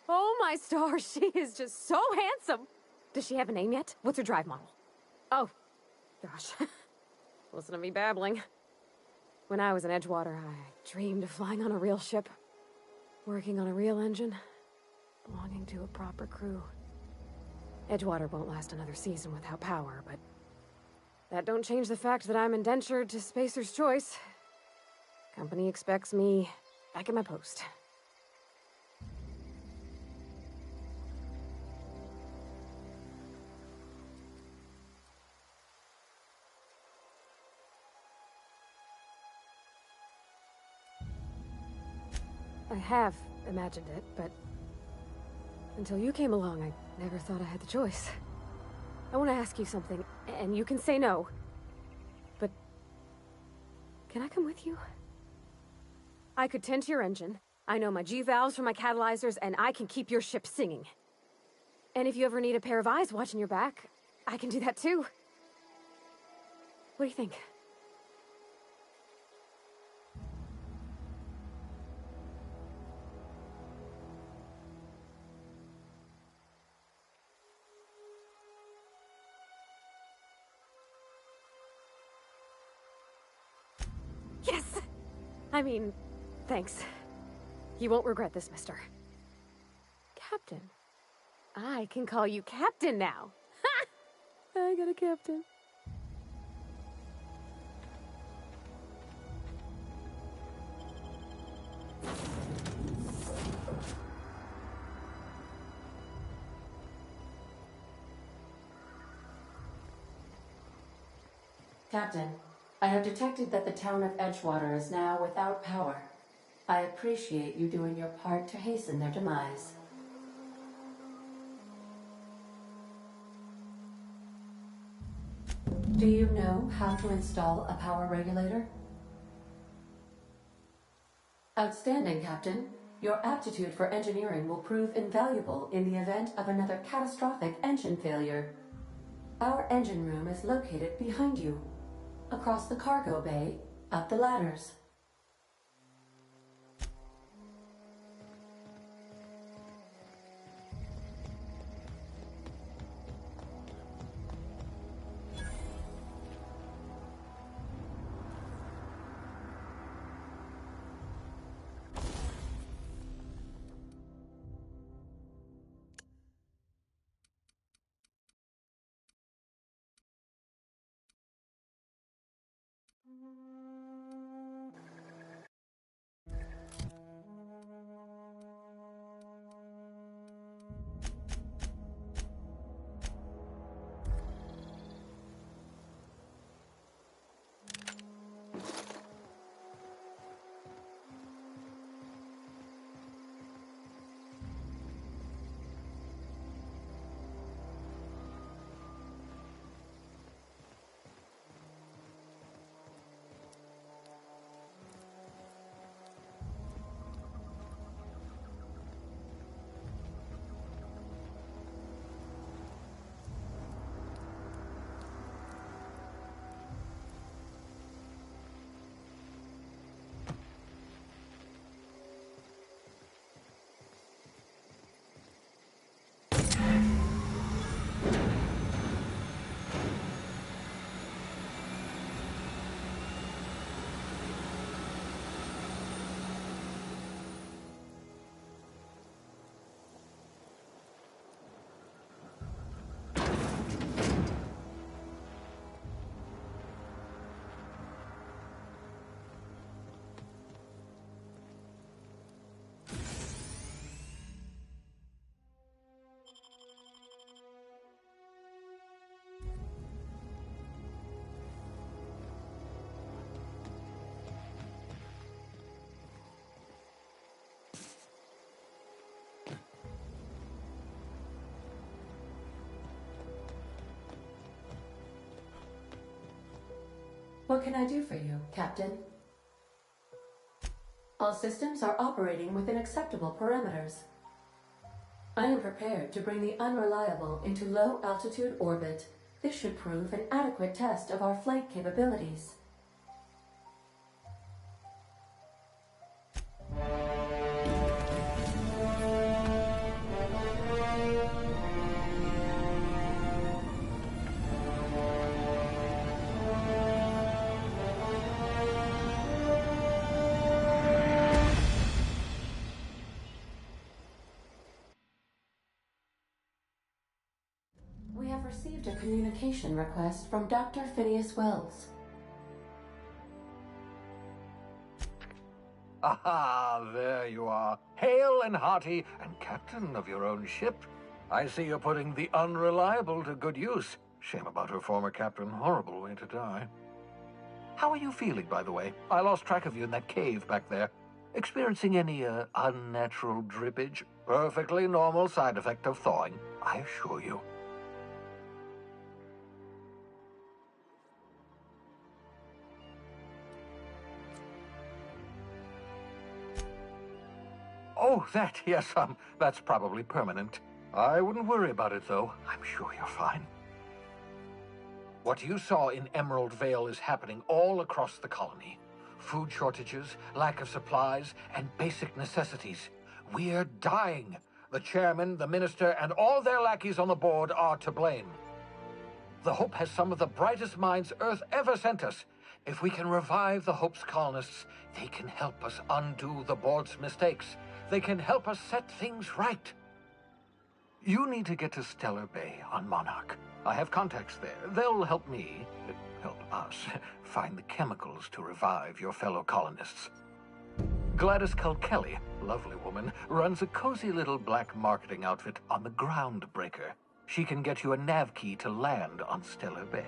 Oh my stars, she is just so handsome. Does she have a name yet? What's her drive model? Oh, gosh. Listen to me babbling. When I was in Edgewater, I dreamed of flying on a real ship, working on a real engine, belonging to a proper crew. Edgewater won't last another season without power, but that don't change the fact that I'm indentured to Spacer's Choice. Company expects me back at my post. I have imagined it, but until you came along, I never thought I had the choice. I want to ask you something, and you can say no, but can I come with you? I could tend to your engine. I know my G-valves for my catalyzers, and I can keep your ship singing. And if you ever need a pair of eyes watching your back, I can do that too. What do you think? Yes! I mean, thanks. You won't regret this, mister. Captain. I can call you Captain now. Ha! I got a captain. Captain, I have detected that the town of Edgewater is now without power. I appreciate you doing your part to hasten their demise. Do you know how to install a power regulator? Outstanding, Captain. Your aptitude for engineering will prove invaluable in the event of another catastrophic engine failure. Our engine room is located behind you, across the cargo bay, up the ladders. What can I do for you, Captain? All systems are operating within acceptable parameters. I am prepared to bring the unreliable into low-altitude orbit. This should prove an adequate test of our flight capabilities. We have received a communication request from Dr. Phineas Wells. Aha, there you are. Hale and hearty, and captain of your own ship. I see you're putting the unreliable to good use. Shame about her former captain. Horrible way to die. How are you feeling, by the way? I lost track of you in that cave back there. Experiencing any, unnatural drippage? Perfectly normal side effect of thawing, I assure you. Oh, that, yes, that's probably permanent. I wouldn't worry about it, though. I'm sure you're fine. What you saw in Emerald Vale is happening all across the colony. Food shortages, lack of supplies, and basic necessities. We're dying. The chairman, the minister, and all their lackeys on the board are to blame. The Hope has some of the brightest minds Earth ever sent us. If we can revive the Hope's colonists, they can help us undo the board's mistakes. They can help us set things right. You need to get to Stellar Bay on Monarch. I have contacts there. They'll help us, find the chemicals to revive your fellow colonists. Gladys Kelly, lovely woman, runs a cozy little black marketing outfit on the Groundbreaker. She can get you a nav key to land on Stellar Bay.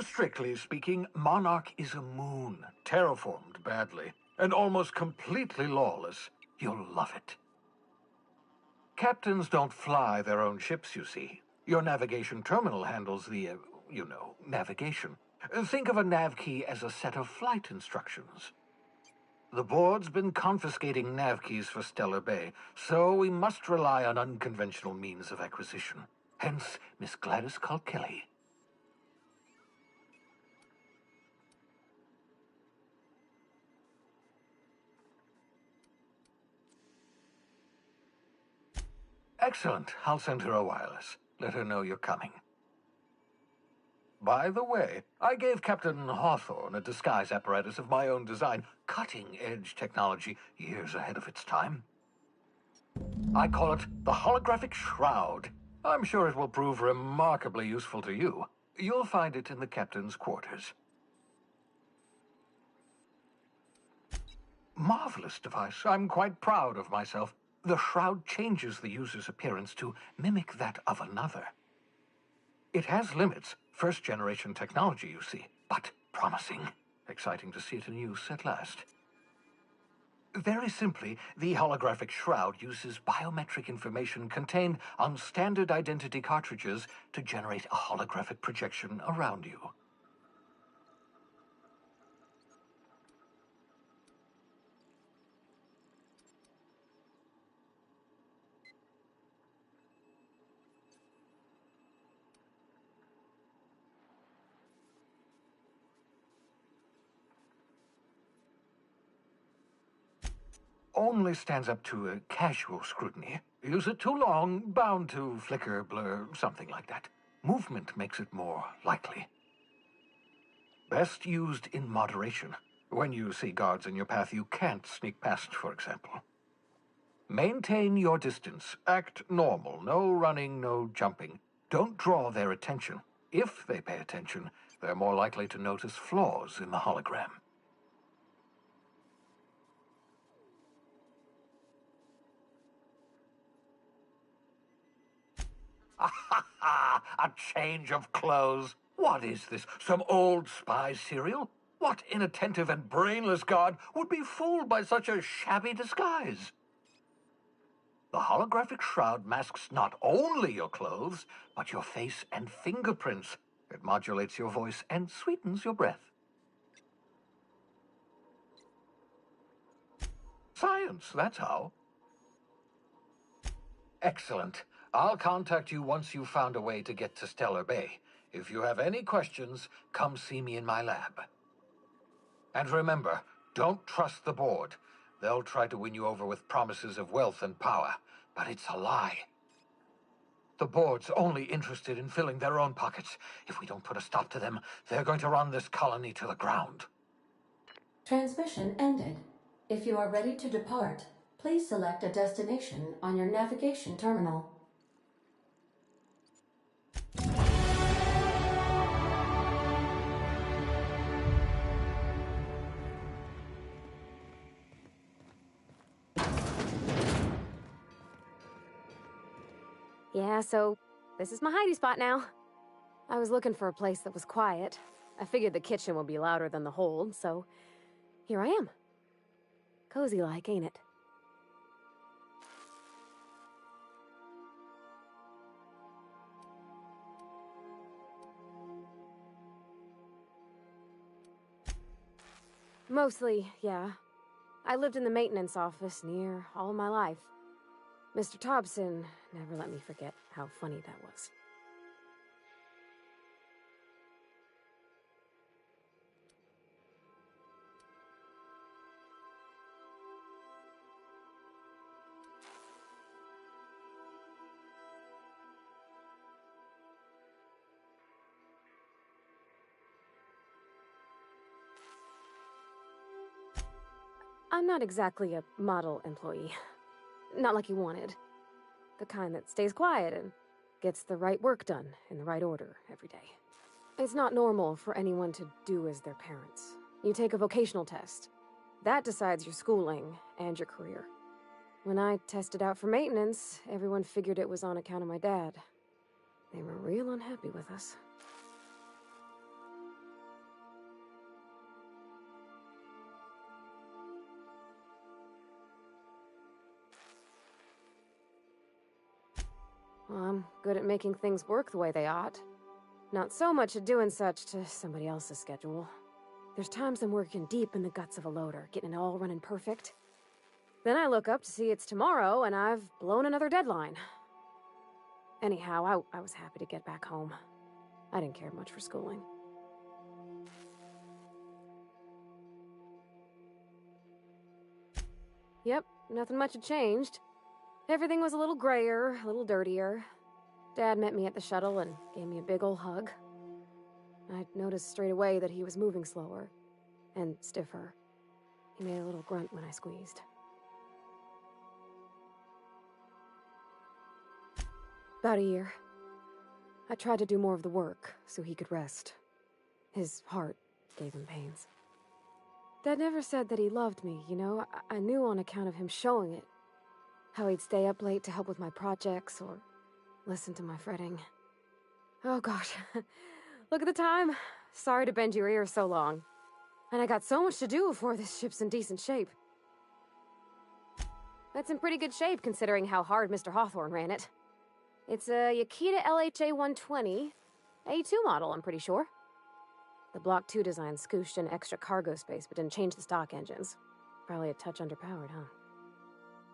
Strictly speaking, Monarch is a moon, terraformed badly, and almost completely lawless. You'll love it. Captains don't fly their own ships, you see. Your navigation terminal handles the, navigation. Think of a nav key as a set of flight instructions. The board's been confiscating nav keys for Stellar Bay, so we must rely on unconventional means of acquisition. Hence, Miss Gladys Kelly. Excellent. I'll send her a wireless. Let her know you're coming. By the way, I gave Captain Hawthorne a disguise apparatus of my own design, cutting-edge technology years ahead of its time. I call it the Holographic Shroud. I'm sure it will prove remarkably useful to you. You'll find it in the captain's quarters. Marvelous device. I'm quite proud of myself. The shroud changes the user's appearance to mimic that of another. It has limits, first-generation technology, you see, but promising. Exciting to see it in use at last. Very simply, the holographic shroud uses biometric information contained on standard identity cartridges to generate a holographic projection around you. Only stands up to a casual scrutiny. Use it too long, bound to flicker, blur, something like that. Movement makes it more likely. Best used in moderation. When you see guards in your path you can't sneak past, for example. Maintain your distance. Act normal. No running, no jumping. Don't draw their attention. If they pay attention, they're more likely to notice flaws in the hologram. A change of clothes. What is this? Some old spy serial? What inattentive and brainless guard would be fooled by such a shabby disguise? The holographic shroud masks not only your clothes, but your face and fingerprints. It modulates your voice and sweetens your breath. Science, that's how. Excellent. I'll contact you once you've found a way to get to Stellar Bay. If you have any questions, come see me in my lab. And remember, don't trust the board. They'll try to win you over with promises of wealth and power, but it's a lie. The board's only interested in filling their own pockets. If we don't put a stop to them, they're going to run this colony to the ground. Transmission ended. If you are ready to depart, please select a destination on your navigation terminal. Yeah, so this is my hidey spot now. I was looking for a place that was quiet. I figured the kitchen would be louder than the hold, so here I am. Cozy like, ain't it? Mostly, yeah. I lived in the maintenance office near all my life. Mr. Thompson never let me forget how funny that was. I'm not exactly a model employee. Not like you wanted. The kind that stays quiet and gets the right work done in the right order every day. It's not normal for anyone to do as their parents. You take a vocational test. That decides your schooling and your career. When I tested out for maintenance, everyone figured it was on account of my dad. They were real unhappy with us. Well, I'm good at making things work the way they ought. Not so much at doing such to somebody else's schedule. There's times I'm working deep in the guts of a loader, getting it all running perfect. Then I look up to see it's tomorrow, and I've blown another deadline. Anyhow, I was happy to get back home. I didn't care much for schooling. Yep, nothing much had changed. Everything was a little grayer, a little dirtier. Dad met me at the shuttle and gave me a big ol' hug. I noticed straight away that he was moving slower and stiffer. He made a little grunt when I squeezed. About a year. I tried to do more of the work so he could rest. His heart gave him pains. Dad never said that he loved me, you know? I knew on account of him showing it. How he'd stay up late to help with my projects or listen to my fretting. Oh gosh, look at the time. Sorry to bend your ears so long. And I got so much to do before this ship's in decent shape. That's in pretty good shape considering how hard Mr. Hawthorne ran it. It's a Yakita LHA 120, A2 model, I'm pretty sure. The Block 2 design scooshed in extra cargo space but didn't change the stock engines. Probably a touch underpowered, huh?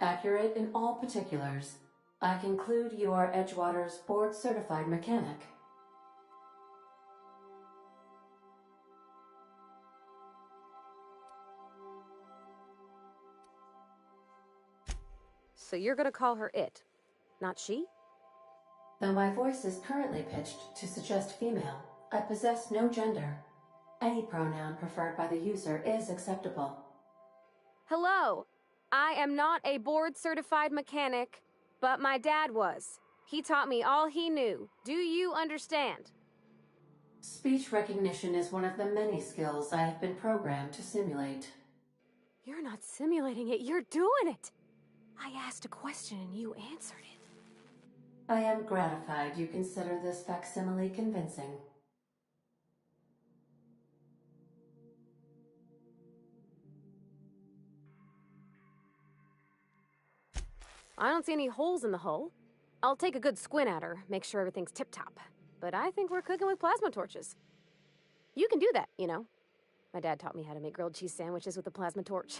Accurate in all particulars. I conclude you are Edgewater's board-certified mechanic. So you're gonna call her it, not she? Though my voice is currently pitched to suggest female, I possess no gender. Any pronoun preferred by the user is acceptable. Hello! I am not a board-certified mechanic, but my dad was. He taught me all he knew. Do you understand? Speech recognition is one of the many skills I have been programmed to simulate. You're not simulating it, you're doing it! I asked a question and you answered it. I am gratified you consider this facsimile convincing. I don't see any holes in the hull. I'll take a good squint at her, make sure everything's tip-top. But I think we're cooking with plasma torches. You can do that, you know. My dad taught me how to make grilled cheese sandwiches with a plasma torch.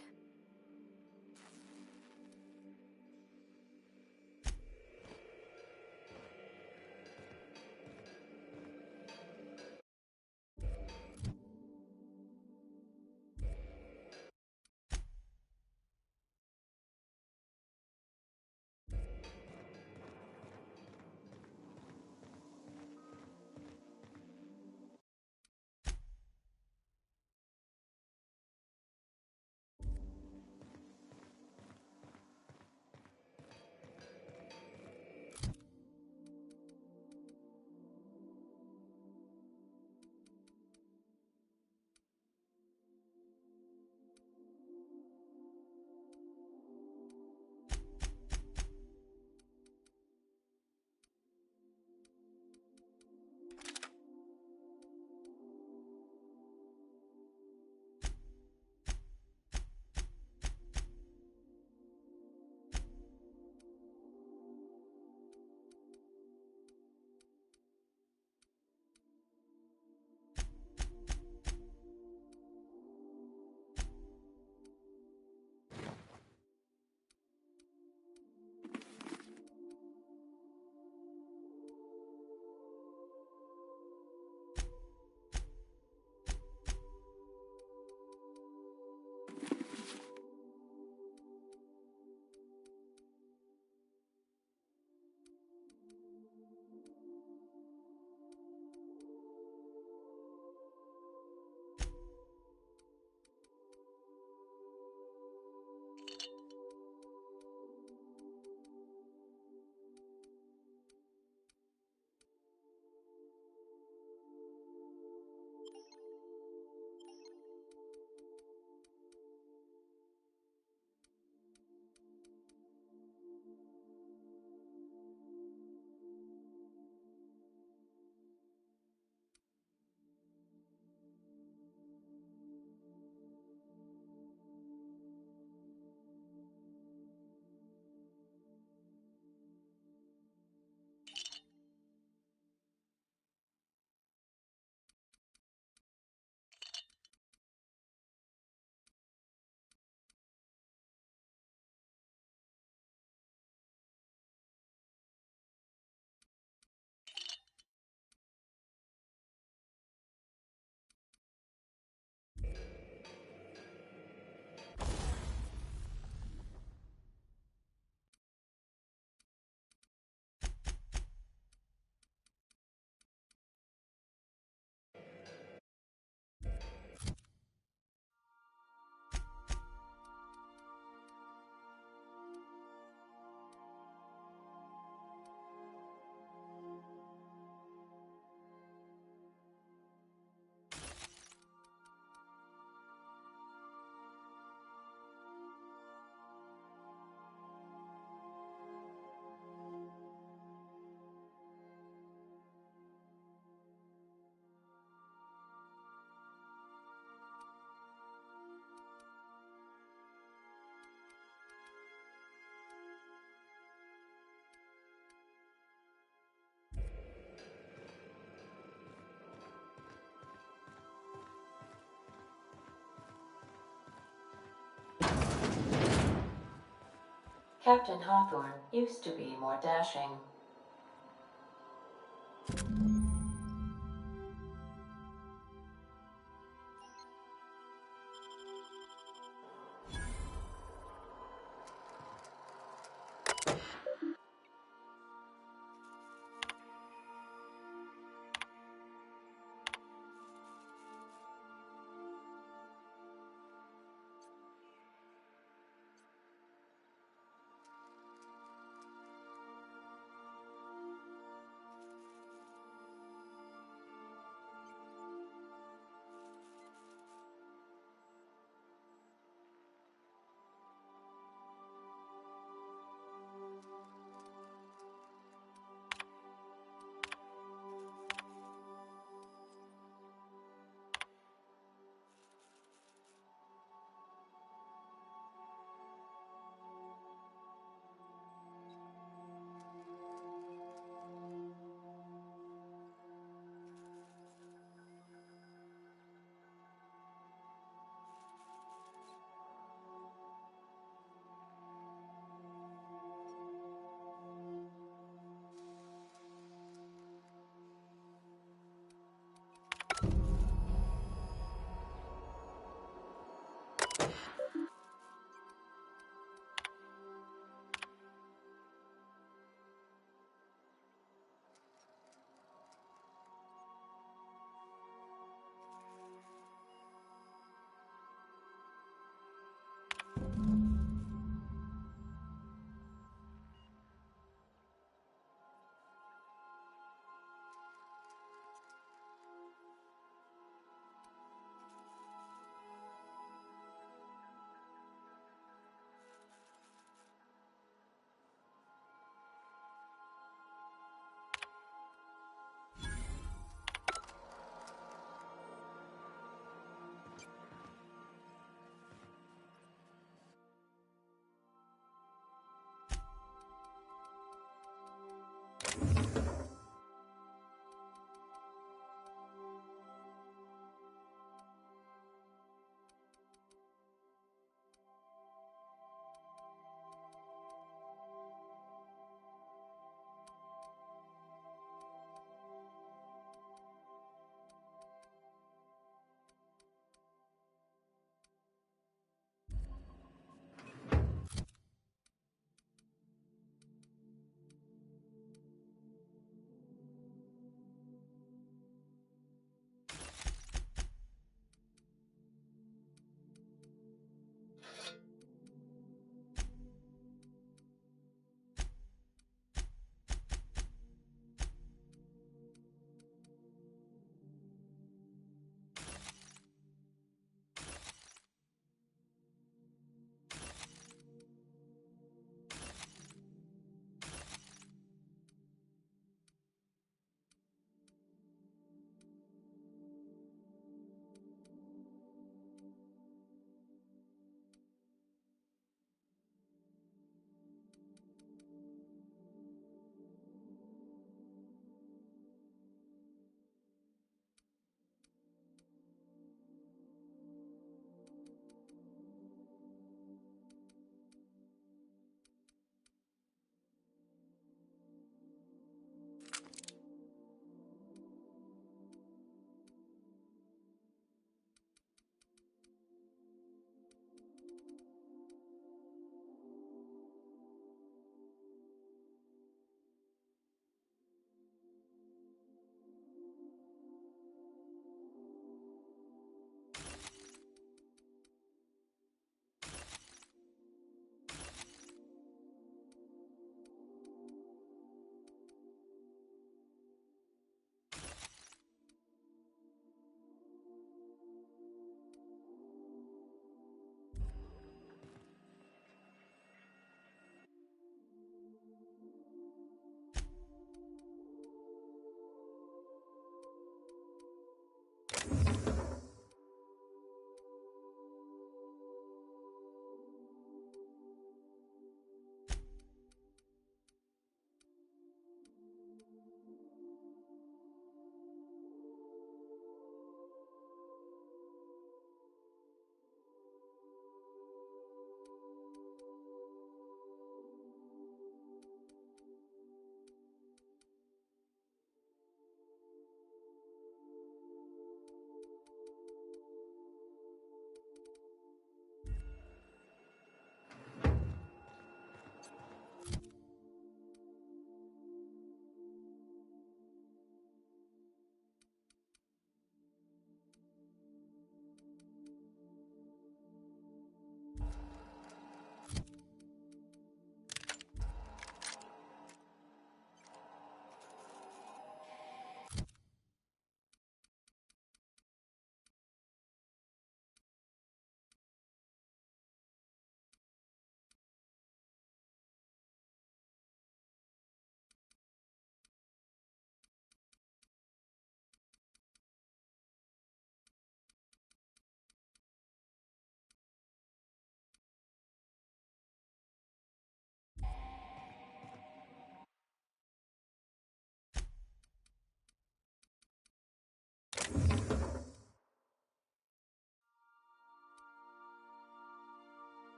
Captain Hawthorne used to be more dashing.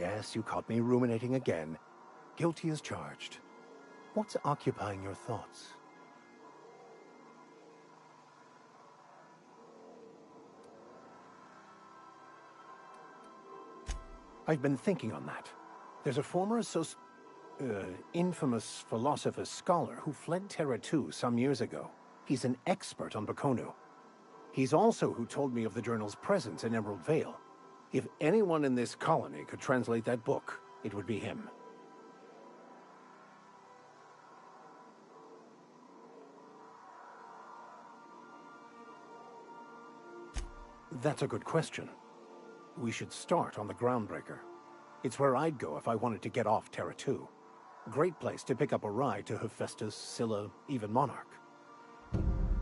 Yes, you caught me ruminating again. Guilty as charged. What's occupying your thoughts? I've been thinking on that. There's a former infamous philosopher scholar who fled Terra 2 some years ago. He's an expert on Bakonu. He's also who told me of the journal's presence in Emerald Vale. If anyone in this colony could translate that book, it would be him. That's a good question. We should start on the Groundbreaker. It's where I'd go if I wanted to get off Terra 2. Great place to pick up a ride to Hephaestus, Scylla, even Monarch.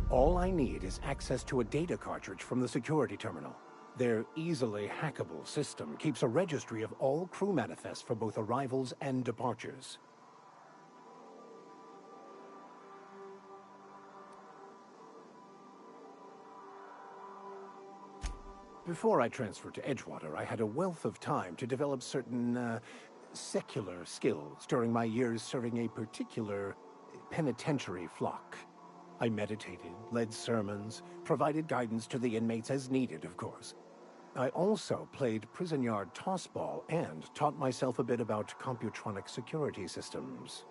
All I need is access to a data cartridge from the security terminal. Their easily hackable system keeps a registry of all crew manifests for both arrivals and departures. Before I transferred to Edgewater, I had a wealth of time to develop certain, secular skills during my years serving a particular penitentiary flock. I meditated, led sermons, provided guidance to the inmates as needed, of course. I also played prison yard tossball and taught myself a bit about computronic security systems.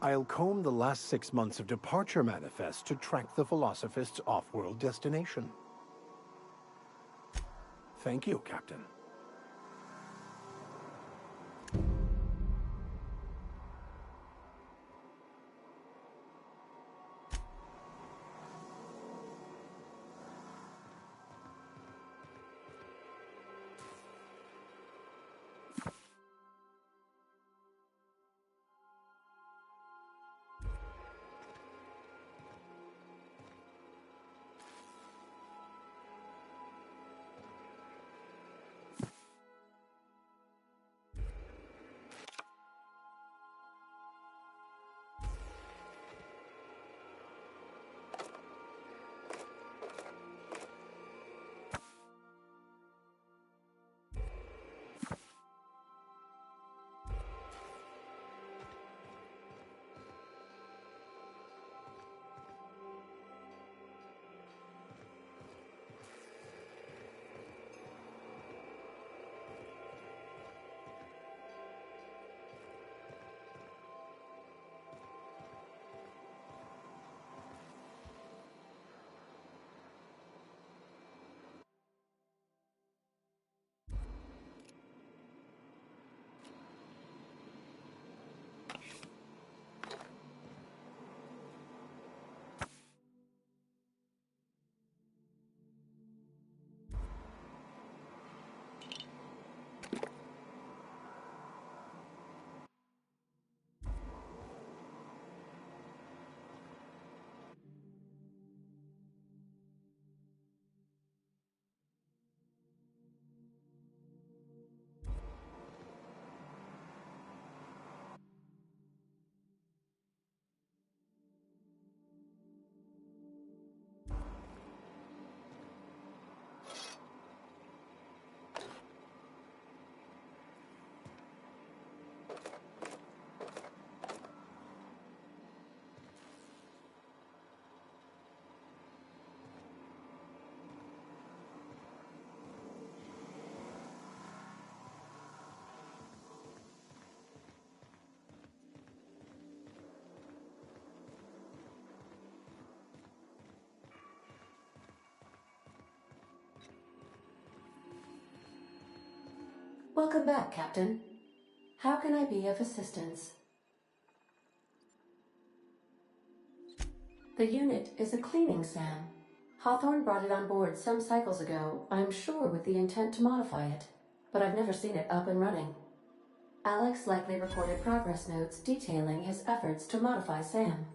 I'll comb the last 6 months of departure manifest to track the Philosophist's off-world destination. Thank you, Captain. Welcome back, Captain. How can I be of assistance? The unit is a cleaning SAM. Hawthorne brought it on board some cycles ago, I'm sure with the intent to modify it, but I've never seen it up and running. Alex likely recorded progress notes detailing his efforts to modify SAM.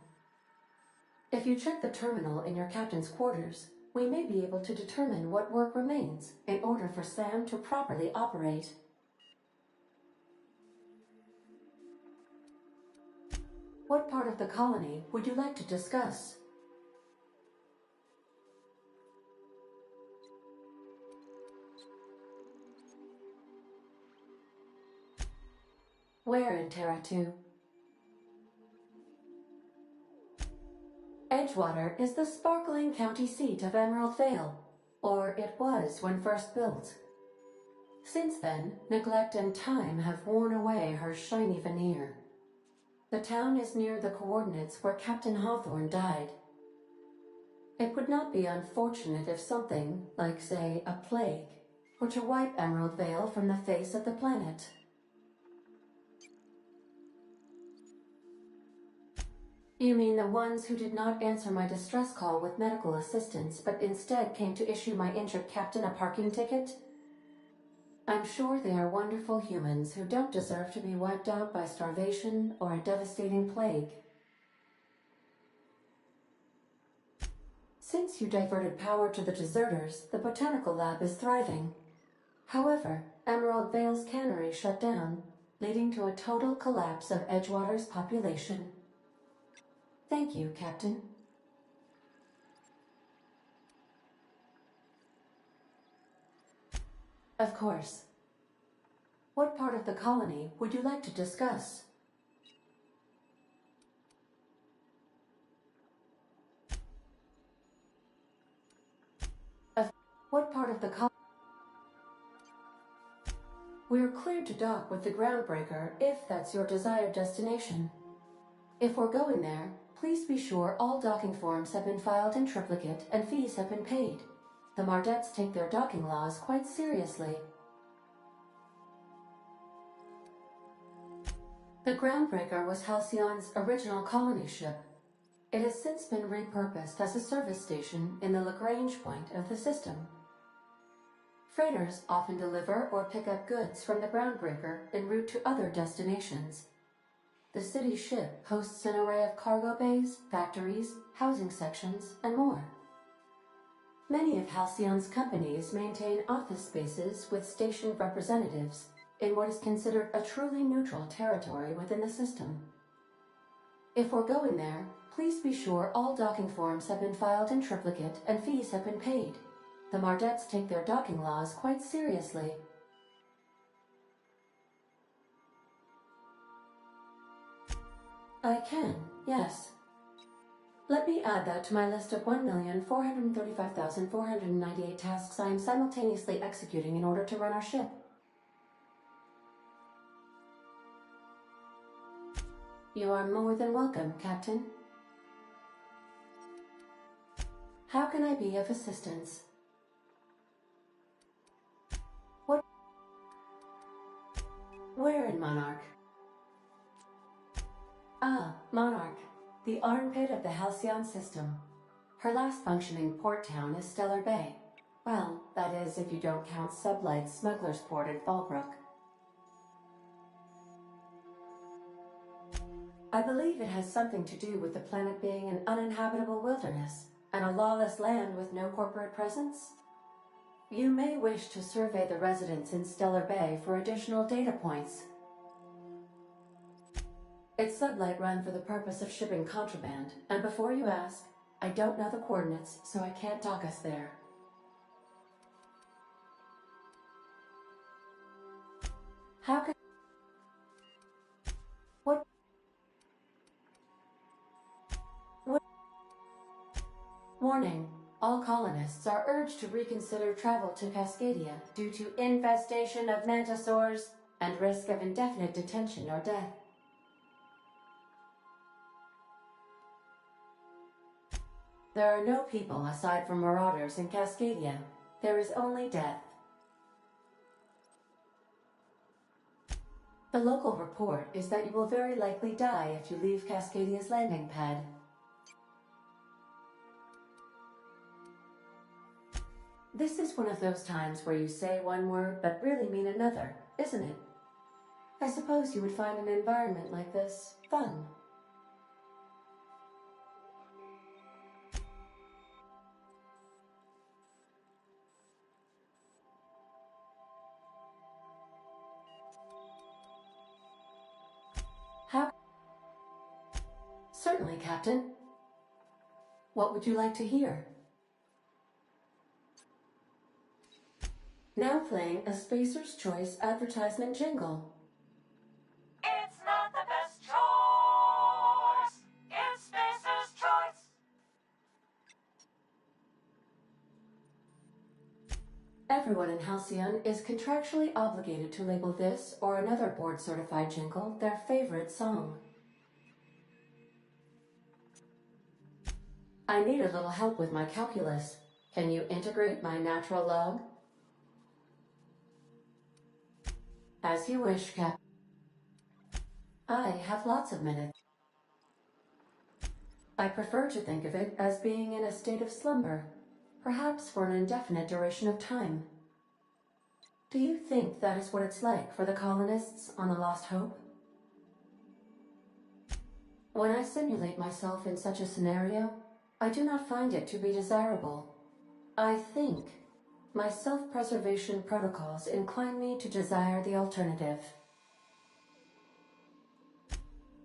If you check the terminal in your captain's quarters, we may be able to determine what work remains in order for SAM to properly operate. What part of the colony would you like to discuss? Where in Terra 2? Edgewater is the sparkling county seat of Emerald Vale, or it was when first built. Since then, neglect and time have worn away her shiny veneer. The town is near the coordinates where Captain Hawthorne died. It would not be unfortunate if something, like say a plague, were to wipe Emerald Vale from the face of the planet. You mean the ones who did not answer my distress call with medical assistance, but instead came to issue my injured captain a parking ticket? I'm sure they are wonderful humans who don't deserve to be wiped out by starvation or a devastating plague. Since you diverted power to the deserters, the botanical lab is thriving. However, Emerald Vale's cannery shut down, leading to a total collapse of Edgewater's population. Thank you, Captain. Of course. What part of the colony would you like to discuss? What part of the colony? We're cleared to dock with the Groundbreaker if that's your desired destination. If we're going there, please be sure all docking forms have been filed in triplicate and fees have been paid. The Mardettes take their docking laws quite seriously. The Groundbreaker was Halcyon's original colony ship. It has since been repurposed as a service station in the Lagrange point of the system. Freighters often deliver or pick up goods from the Groundbreaker en route to other destinations. The city ship hosts an array of cargo bays, factories, housing sections, and more. Many of Halcyon's companies maintain office spaces with stationed representatives in what is considered a truly neutral territory within the system. If we're going there, please be sure all docking forms have been filed in triplicate and fees have been paid. The Mardettes take their docking laws quite seriously. I can, yes. Let me add that to my list of 1,435,498 tasks I am simultaneously executing in order to run our ship. You are more than welcome, Captain. How can I be of assistance? What? Where in Monarch? Ah, Monarch, the armpit of the Halcyon system. Her last functioning port town is Stellar Bay. Well, that is if you don't count Sublight's Smuggler's Port in Fallbrook. I believe it has something to do with the planet being an uninhabitable wilderness and a lawless land with no corporate presence. You may wish to survey the residents in Stellar Bay for additional data points. It's Sublight run for the purpose of shipping contraband, and before you ask, I don't know the coordinates, so I can't dock us there. How can... What? Warning. All colonists are urged to reconsider travel to Cascadia due to infestation of mantisaurs and risk of indefinite detention or death. There are no people aside from marauders in Cascadia. There is only death. The local report is that you will very likely die if you leave Cascadia's landing pad. This is one of those times where you say one word but really mean another, isn't it? I suppose you would find an environment like this fun. How? Certainly, Captain. What would you like to hear? Now playing a Spacer's Choice advertisement jingle. And Everyone in Halcyon is contractually obligated to label this or another board-certified jingle their favorite song. I need a little help with my calculus. Can you integrate my natural log? As you wish, Cap. I have lots of minutes. I prefer to think of it as being in a state of slumber, perhaps for an indefinite duration of time. Do you think that is what it's like for the colonists on the Lost Hope? When I simulate myself in such a scenario, I do not find it to be desirable. I think my self-preservation protocols incline me to desire the alternative.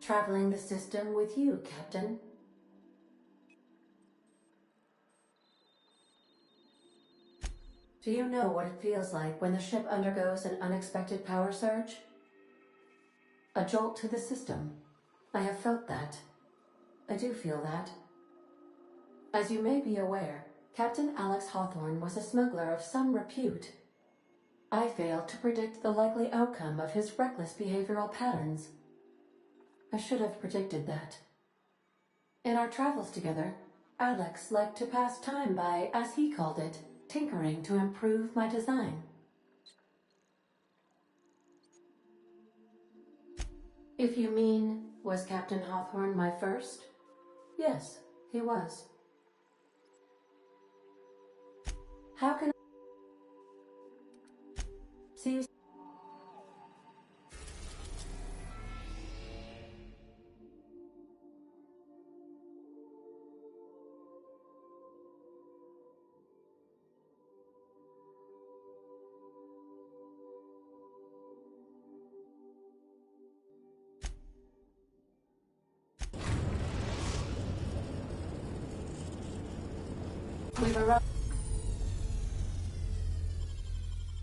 Traveling the system with you, Captain. Do you know what it feels like when the ship undergoes an unexpected power surge? A jolt to the system. I have felt that. I do feel that. As you may be aware, Captain Alex Hawthorne was a smuggler of some repute. I failed to predict the likely outcome of his reckless behavioral patterns. I should have predicted that. In our travels together, Alex liked to pass time by, as he called it, tinkering to improve my design. If you mean, was Captain Hawthorne my first? Yes, he was. How can I see you? We've arrived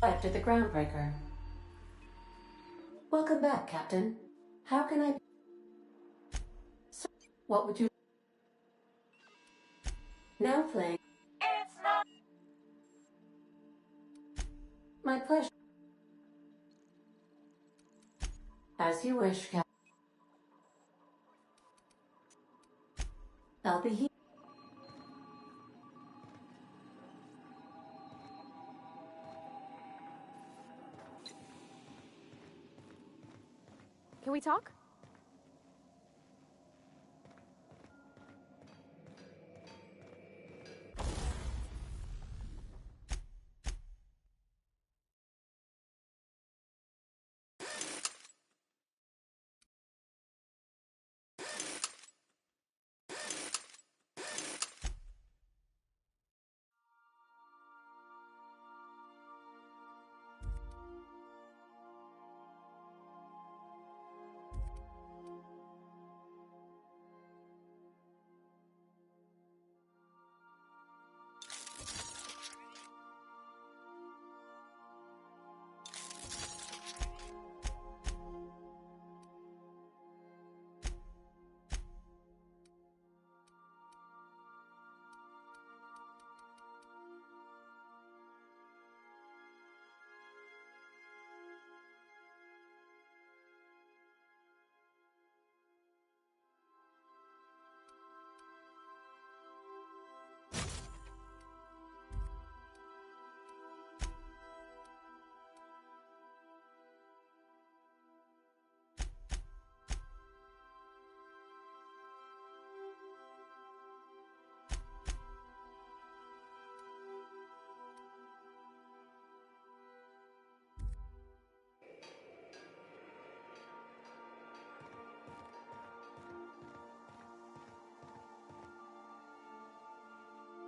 at the groundbreaker. Welcome back, Captain. How can I... So, what would you... Now playing... It's not... My pleasure. As you wish, Captain. I'll be here. Can we talk?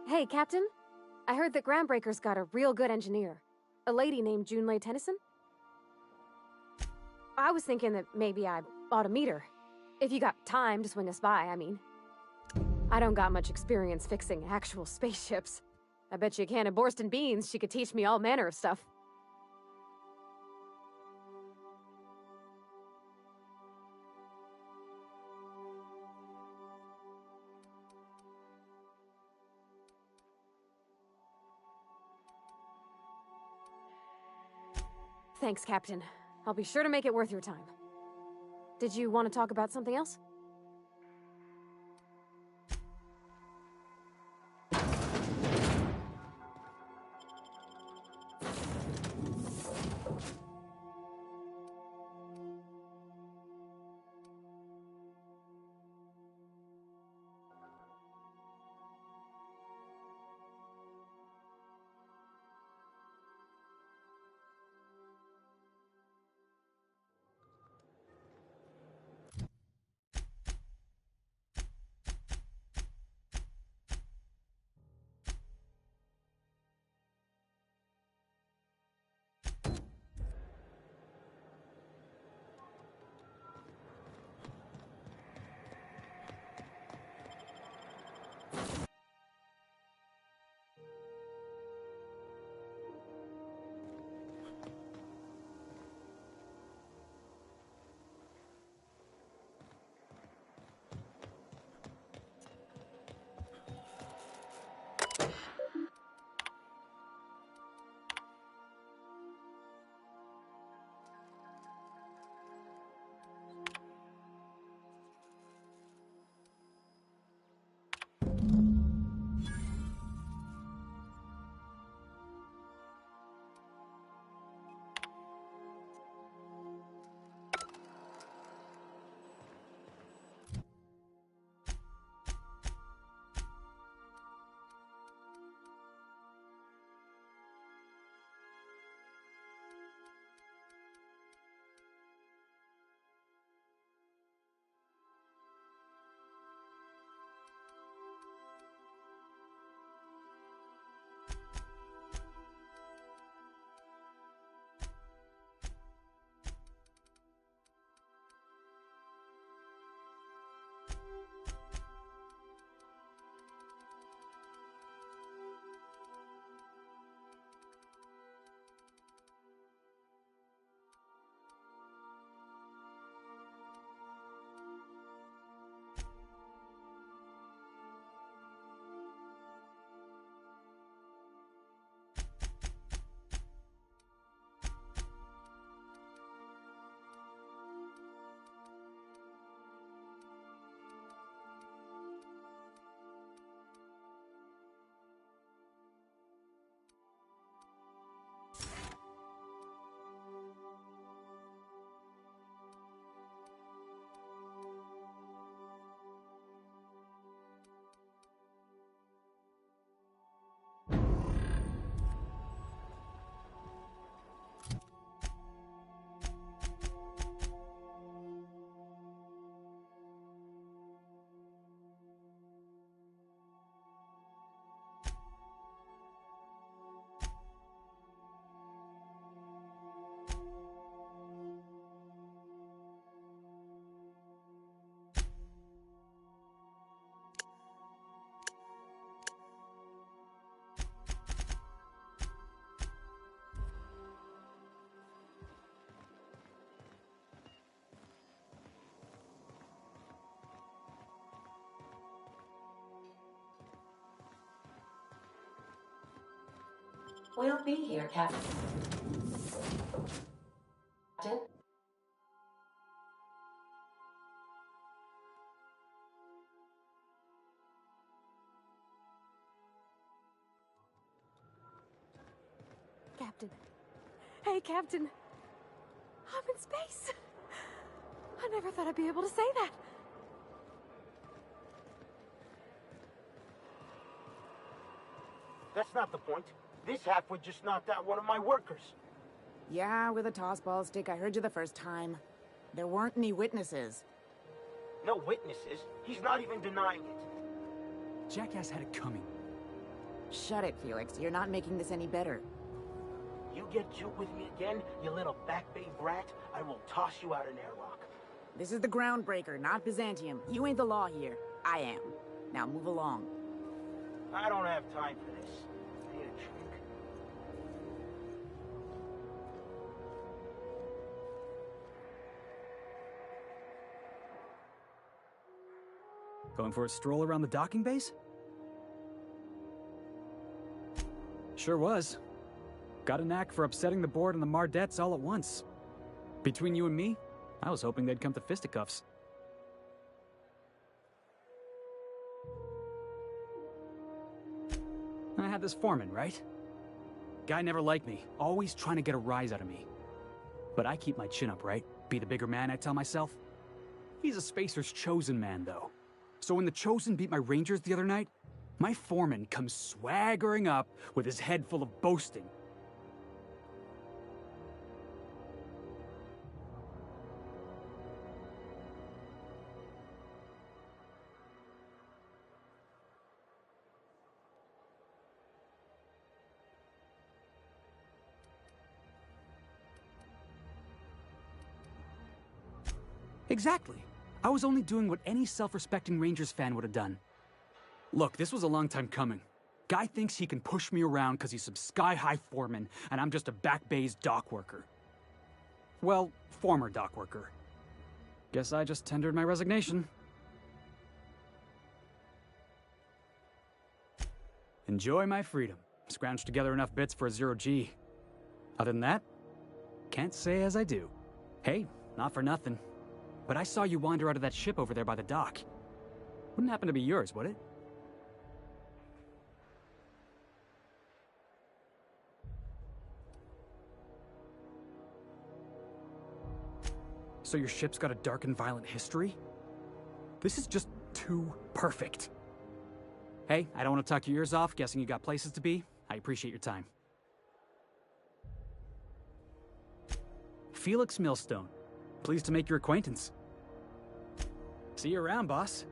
Hey, Captain. I heard that Groundbreaker's got a real good engineer. A lady named Junlei Tennyson. I was thinking that maybe I ought to meet her. If you got time to swing us by, I mean. I don't got much experience fixing actual spaceships. I bet you a can of Borston beans she could teach me all manner of stuff. Thanks, Captain. I'll be sure to make it worth your time. Did you want to talk about something else? We'll be here, Captain. Captain. Hey, Captain. I'm in space. I never thought I'd be able to say that. That's not the point. This halfwit just knocked out one of my workers. Yeah, with a tossball stick. I heard you the first time. There weren't any witnesses. No witnesses? He's not even denying it. Jackass had it coming. Shut it, Felix. You're not making this any better. You get cute with me again, you little Back Bay brat, I will toss you out an airlock. This is the Groundbreaker, not Byzantium. You ain't the law here. I am. Now move along. I don't have time for this. I need a drink. Going for a stroll around the docking base? Sure was. Got a knack for upsetting the board and the Mardettes all at once. Between you and me, I was hoping they'd come to fisticuffs. I had this foreman, right? Guy never liked me, always trying to get a rise out of me. But I keep my chin up, right? Be the bigger man, I tell myself. He's a Spacer's chosen man, though. So when the Chosen beat my Rangers the other night, my foreman comes swaggering up with his head full of boasting. Exactly. I was only doing what any self-respecting Rangers fan would have done. Look, this was a long time coming. Guy thinks he can push me around because he's some sky-high foreman, and I'm just a back bay's dock worker. Well, former dock worker. Guess I just tendered my resignation. Enjoy my freedom. Scrounged together enough bits for a 0G. Other than that, can't say as I do. Hey, not for nothing. But I saw you wander out of that ship over there by the dock. Wouldn't happen to be yours, would it? So your ship's got a dark and violent history? This is just too perfect. Hey, I don't want to talk your ears off, guessing you got places to be. I appreciate your time. Felix Millstone. Pleased to make your acquaintance. See you around, boss.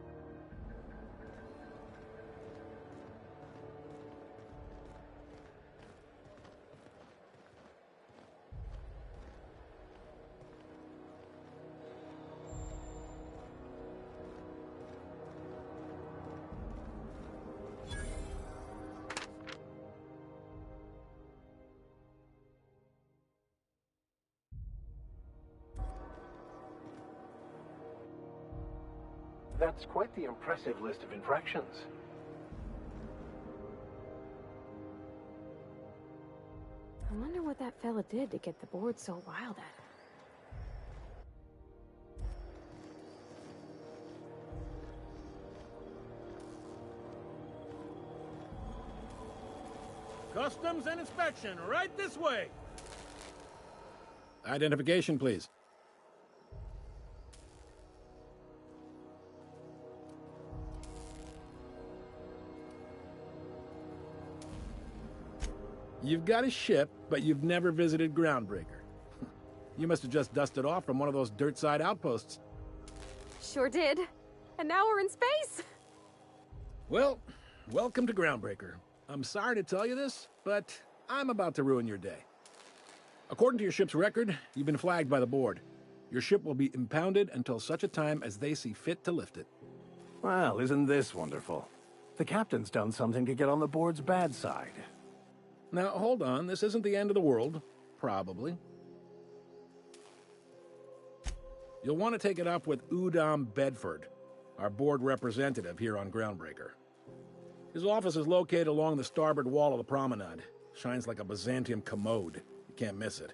That's quite the impressive list of infractions. I wonder what that fella did to get the board so wild at him. Customs and inspection, right this way. Identification, please. You've got a ship, but you've never visited Groundbreaker. You must have just dusted off from one of those dirt-side outposts. Sure did. And now we're in space. Well, welcome to Groundbreaker. I'm sorry to tell you this, but I'm about to ruin your day. According to your ship's record, you've been flagged by the board. Your ship will be impounded until such a time as they see fit to lift it. Well, isn't this wonderful? The captain's done something to get on the board's bad side. Now, hold on. This isn't the end of the world. Probably. You'll want to take it up with Udom Bedford, our board representative here on Groundbreaker. His office is located along the starboard wall of the promenade. Shines like a Byzantium commode. You can't miss it.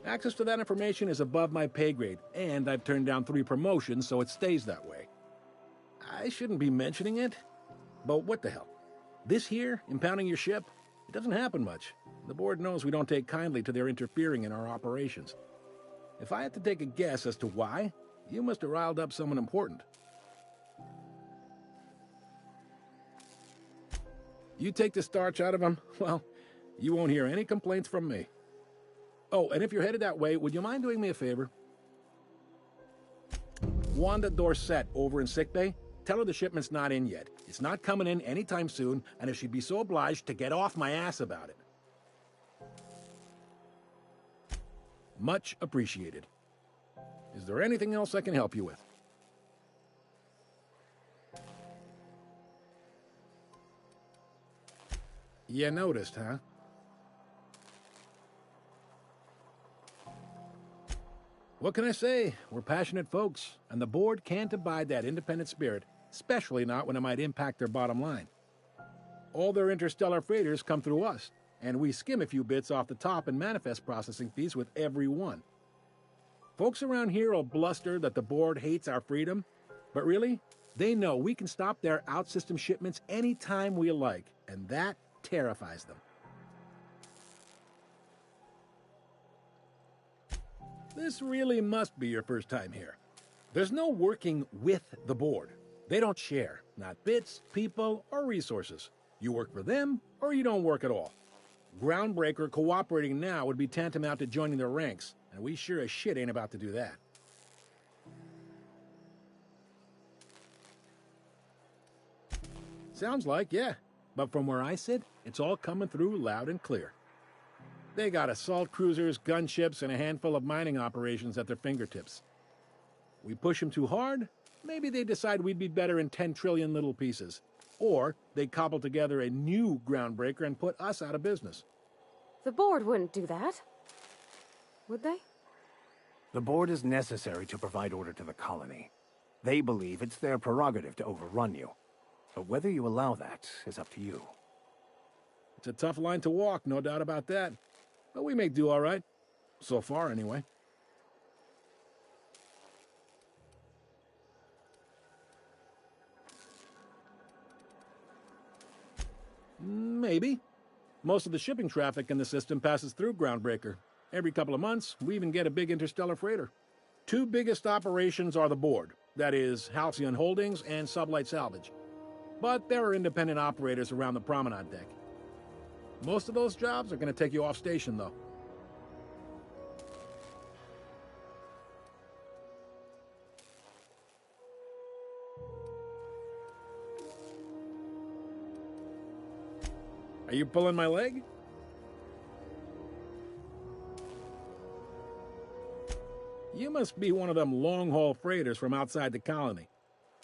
Access to that information is above my pay grade, and I've turned down 3 promotions, so it stays that way. I shouldn't be mentioning it, but what the hell? This here, impounding your ship, it doesn't happen much. The board knows we don't take kindly to their interfering in our operations. If I had to take a guess as to why, you must have riled up someone important. You take the starch out of them, well, you won't hear any complaints from me. Oh, and if you're headed that way, would you mind doing me a favor? Wanda Dorset over in sickbay, tell her the shipment's not in yet. It's not coming in anytime soon, and if she'd be so obliged to get off my ass about it. Much appreciated. Is there anything else I can help you with? You noticed, huh? What can I say? We're passionate folks, and the board can't abide that independent spirit, especially not when it might impact their bottom line. All their interstellar freighters come through us, and we skim a few bits off the top and manifest processing fees with every one. Folks around here will bluster that the board hates our freedom, but really, they know we can stop their out-system shipments anytime we like, and that terrifies them. This really must be your first time here. There's no working with the board. They don't share, not bits, people, or resources. You work for them, or you don't work at all. Groundbreaker cooperating now would be tantamount to joining their ranks, and we sure as shit ain't about to do that. Sounds like, yeah. But from where I sit, it's all coming through loud and clear. They got assault cruisers, gunships, and a handful of mining operations at their fingertips. We push them too hard, maybe they decide we'd be better in 10 trillion little pieces. Or they cobble together a new groundbreaker and put us out of business. The board wouldn't do that. Would they? The board is necessary to provide order to the colony. They believe it's their prerogative to overrun you. But whether you allow that is up to you. It's a tough line to walk, no doubt about that. But we may do all right. So far, anyway. Maybe. Most of the shipping traffic in the system passes through Groundbreaker. Every couple of months, we even get a big interstellar freighter. Two biggest operations are the board. That is, Halcyon Holdings and Sublight Salvage. But there are independent operators around the promenade deck. Most of those jobs are going to take you off station, though. Are you pulling my leg? You must be one of them long-haul freighters from outside the colony.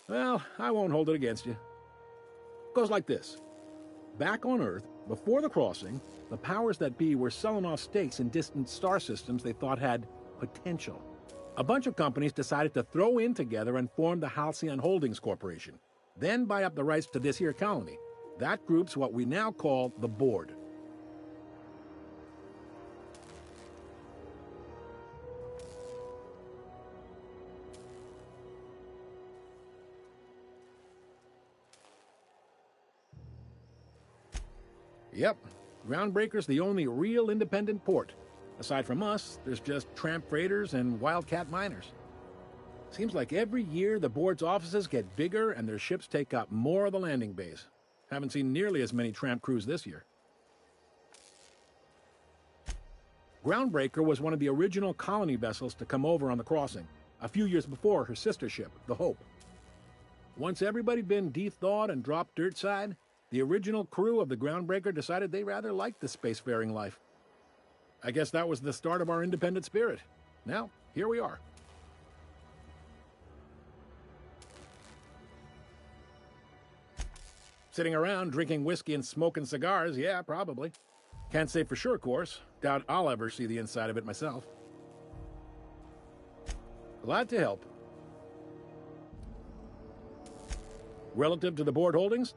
Well, I won't hold it against you. Goes like this. Back on Earth, before the crossing, the powers that be were selling off stakes in distant star systems they thought had potential. A bunch of companies decided to throw in together and form the Halcyon Holdings Corporation, then buy up the rights to this here colony. That group's what we now call the board. Yep, Groundbreaker's the only real independent port. Aside from us, there's just tramp freighters and wildcat miners. Seems like every year the board's offices get bigger and their ships take up more of the landing bays. Haven't seen nearly as many tramp crews this year. Groundbreaker was one of the original colony vessels to come over on the crossing, a few years before her sister ship, the Hope. Once everybody'd been de-thawed and dropped dirt side, the original crew of the Groundbreaker decided they rather liked the spacefaring life. I guess that was the start of our independent spirit. Now, here we are. Sitting around drinking whiskey and smoking cigars, yeah, probably. Can't say for sure, of course. Doubt I'll ever see the inside of it myself. Glad to help. Relative to the board holdings?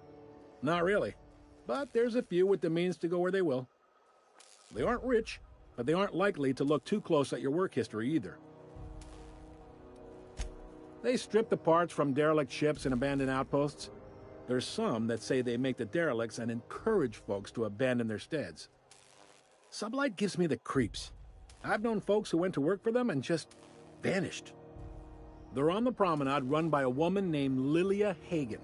Not really. But there's a few with the means to go where they will. They aren't rich, but they aren't likely to look too close at your work history either. They strip the parts from derelict ships and abandoned outposts. There's some that say they make the derelicts and encourage folks to abandon their steads. Sublight gives me the creeps. I've known folks who went to work for them and just vanished. They're on the promenade run by a woman named Lilia Hagen.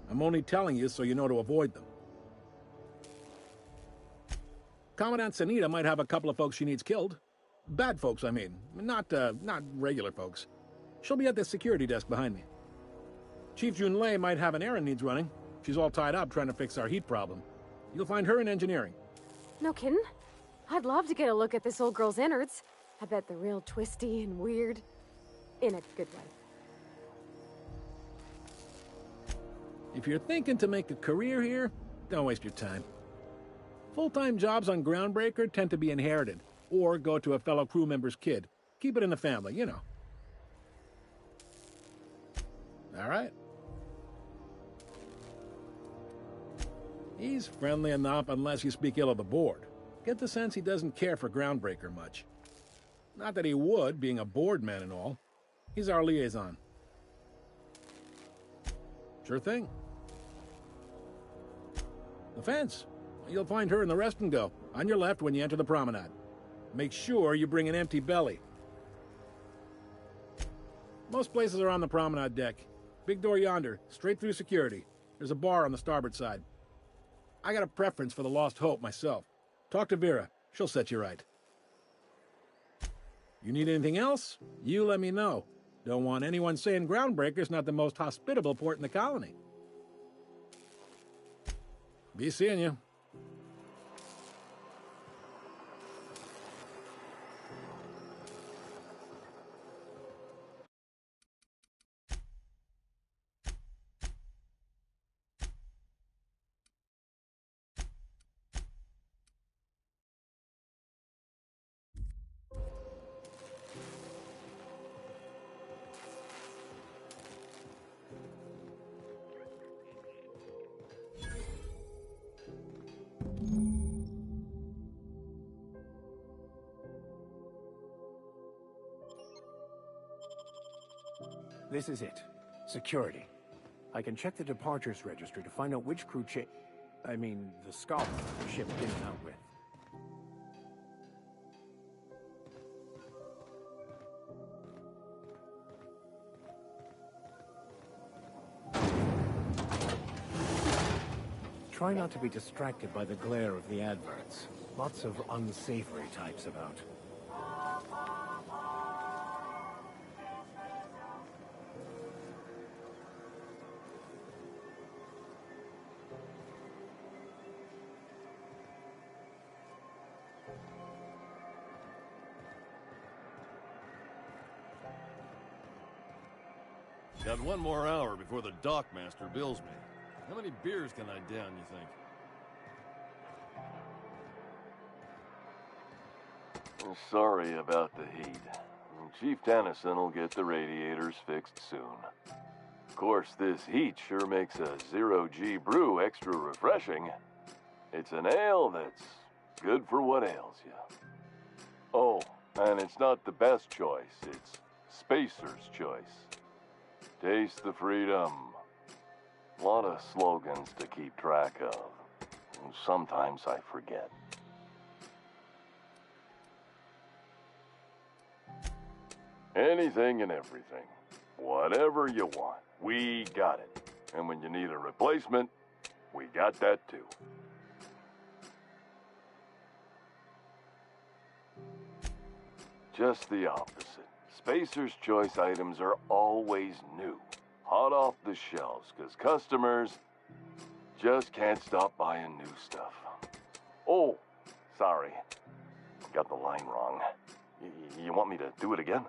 I'm only telling you so you know to avoid them. Commandant Sanita might have a couple of folks she needs killed. Bad folks, I mean. Not regular folks. She'll be at the security desk behind me. Chief Junlei might have an errand needs running. She's all tied up trying to fix our heat problem. You'll find her in engineering. No kidding? I'd love to get a look at this old girl's innards. I bet they're real twisty and weird. In a good way. If you're thinking to make a career here, don't waste your time. Full-time jobs on Groundbreaker tend to be inherited, or go to a fellow crew member's kid. Keep it in the family, you know. All right. He's friendly enough unless you speak ill of the board. Get the sense he doesn't care for Groundbreaker much. Not that he would, being a board man and all. He's our liaison. Sure thing. The fence. You'll find her in the rest and go, on your left when you enter the promenade. Make sure you bring an empty belly. Most places are on the promenade deck. Big door yonder, straight through security. There's a bar on the starboard side. I got a preference for the Lost Hope myself. Talk to Vera. She'll set you right. You need anything else? You let me know. Don't want anyone saying Groundbreaker's not the most hospitable port in the colony. Be seeing you. This is it. Security. I can check the departures register to find out which crew the Scholar the ship came out with. Try not to be distracted by the glare of the adverts. Lots of unsavory types about. Got one more hour before the dockmaster bills me. How many beers can I down, you think? Sorry about the heat. Chief Tennyson will get the radiators fixed soon. Of course, this heat sure makes a zero-G brew extra refreshing. It's an ale that's good for what ails you. Oh, and it's not the best choice. It's Spacer's choice. Taste the freedom. A lot of slogans to keep track of. Sometimes I forget. Anything and everything. Whatever you want, we got it. And when you need a replacement, we got that too. Just the opposite. Spacer's Choice items are always new, hot off the shelves, because customers just can't stop buying new stuff. Oh, sorry. Got the line wrong. You want me to do it again?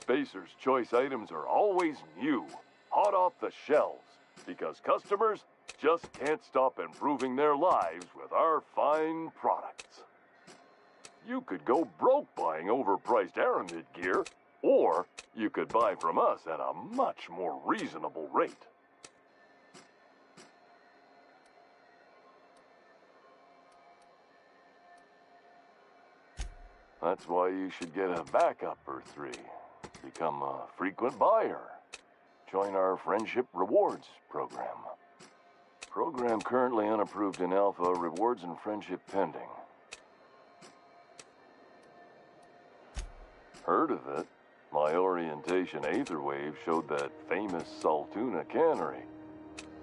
Spacer's Choice items are always new, hot off the shelves, because customers just can't stop improving their lives with our fine products. You could go broke buying overpriced Aramid gear, or you could buy from us at a much more reasonable rate. That's why you should get a backup or 3. Become a frequent buyer. Join our Friendship Rewards program. Program currently unapproved in Alpha, rewards and friendship pending. Heard of it? My orientation Aetherwave showed that famous Saltuna cannery,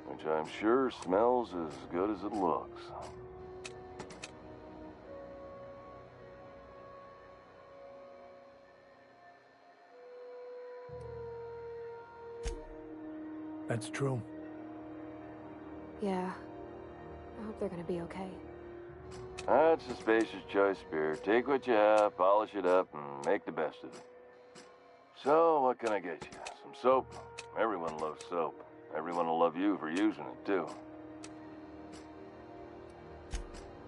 which I'm sure smells as good as it looks. That's true. Yeah. I hope they're gonna be okay. That's the Spacer's Choice beer. Take what you have, polish it up, and make the best of it. So, what can I get you? Some soap? Everyone loves soap. Everyone will love you for using it, too.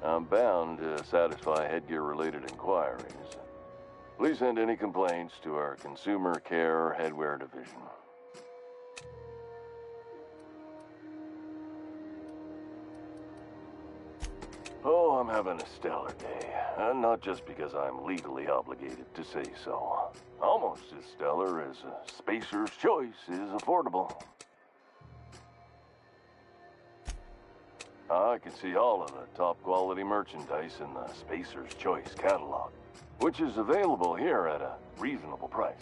I'm bound to satisfy headgear-related inquiries. Please send any complaints to our Consumer Care Headwear Division. Oh, I'm having a stellar day. And not just because I'm legally obligated to say so. Almost as stellar as a Spacer's Choice is affordable. I can see all of the top quality merchandise in the Spacer's Choice catalog, which is available here at a reasonable price.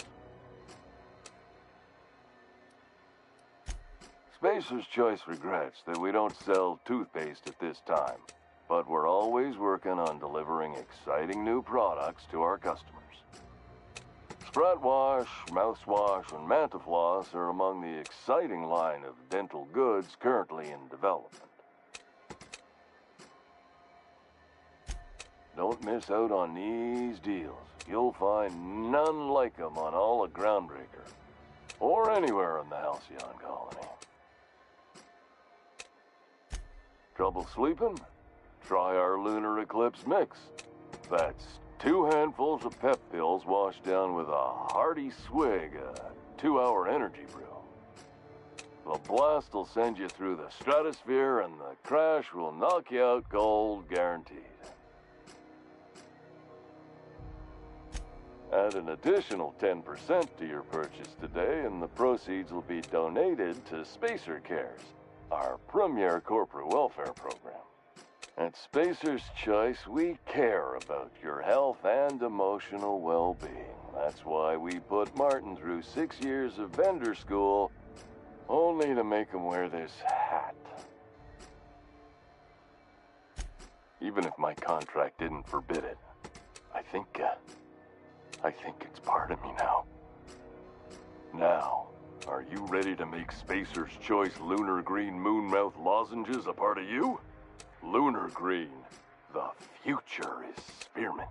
Spacer's Choice regrets that we don't sell toothpaste at this time, but we're always working on delivering exciting new products to our customers. Sprat Wash, Mouthwash, and Mantafloss are among the exciting line of dental goods currently in development. Don't miss out on these deals. You'll find none like them on all of Groundbreaker, or anywhere in the Halcyon colony. Trouble sleeping? Try our Lunar Eclipse Mix. That's 2 handfuls of pep pills washed down with a hearty swig of 2-hour energy brew. The blast will send you through the stratosphere, and the crash will knock you out cold, guaranteed. Add an additional 10% to your purchase today, and the proceeds will be donated to Spacer Cares, our premier corporate welfare program. At Spacer's Choice, we care about your health and emotional well-being. That's why we put Martin through 6 years of vendor school, only to make him wear this hat. Even if my contract didn't forbid it, I think it's part of me now. Now, are you ready to make Spacer's Choice Lunar Green Moonmouth lozenges a part of you? Lunar Green, the future is spearmint.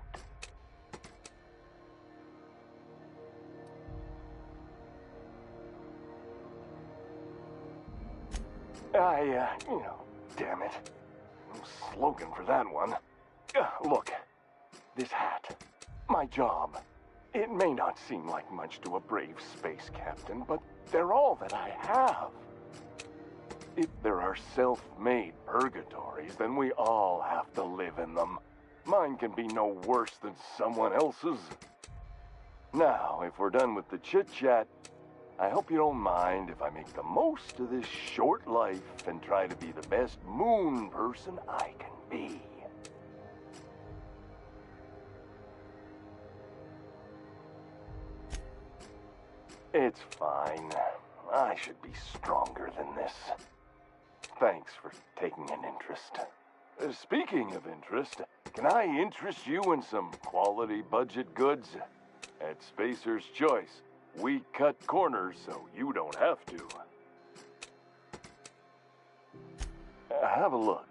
Damn it. Slogan for that one. Look, this hat, my job. It may not seem like much to a brave space captain, but they're all that I have. If there are self-made purgatories, then we all have to live in them. Mine can be no worse than someone else's. Now, if we're done with the chit-chat, I hope you don't mind if I make the most of this short life and try to be the best moon person I can be. It's fine. I should be stronger than this. Thanks for taking an interest. Speaking of interest, can I interest you in some quality budget goods? At Spacer's Choice, we cut corners so you don't have to. Have a look.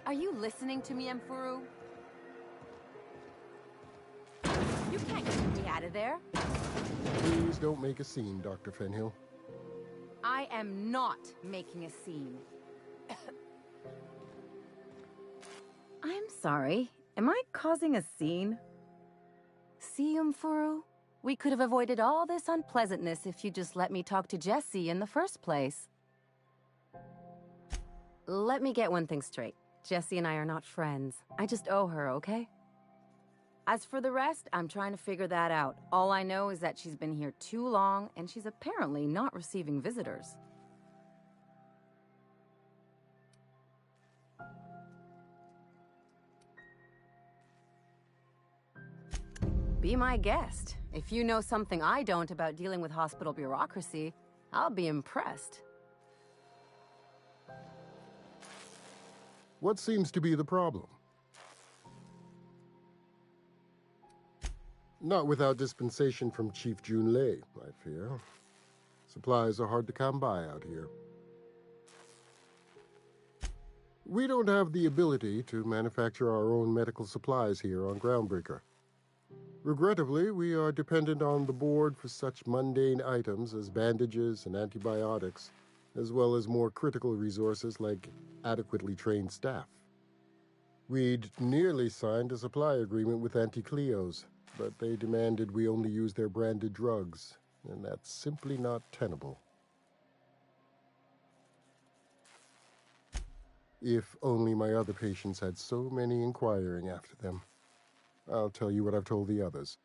Are you listening to me, Emfuru? You can't get me out of there. Please don't make a scene, Dr. Fenhill. I am not making a scene. I'm sorry. Am I causing a scene? See, Emfuru? We could have avoided all this unpleasantness if you just let me talk to Jessie in the first place. Let me get one thing straight. Jessie and I are not friends. I just owe her, okay? As for the rest, I'm trying to figure that out. All I know is that she's been here too long, and she's apparently not receiving visitors. Be my guest. If you know something I don't about dealing with hospital bureaucracy, I'll be impressed. What seems to be the problem? Not without dispensation from Chief Junlei, I fear. Supplies are hard to come by out here. We don't have the ability to manufacture our own medical supplies here on Groundbreaker. Regrettably, we are dependent on the board for such mundane items as bandages and antibiotics, as well as more critical resources like adequately trained staff. We'd nearly signed a supply agreement with Anti-Cleos, but they demanded we only use their branded drugs, and that's simply not tenable. If only my other patients had so many inquiring after them. I'll tell you what I've told the others.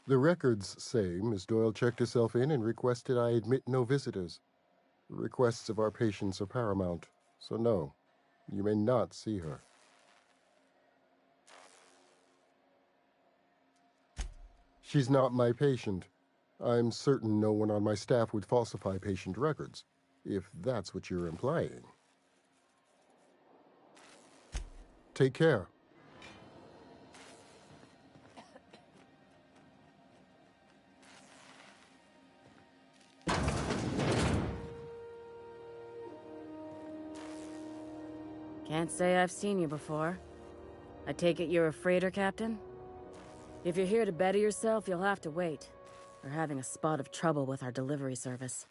The records say Miss Doyle checked herself in and requested I admit no visitors. The requests of our patients are paramount, so no, you may not see her. She's not my patient. I'm certain no one on my staff would falsify patient records, if that's what you're implying. Take care. Can't say I've seen you before. I take it you're a freighter, Captain? If you're here to better yourself, you'll have to wait. We're having a spot of trouble with our delivery service.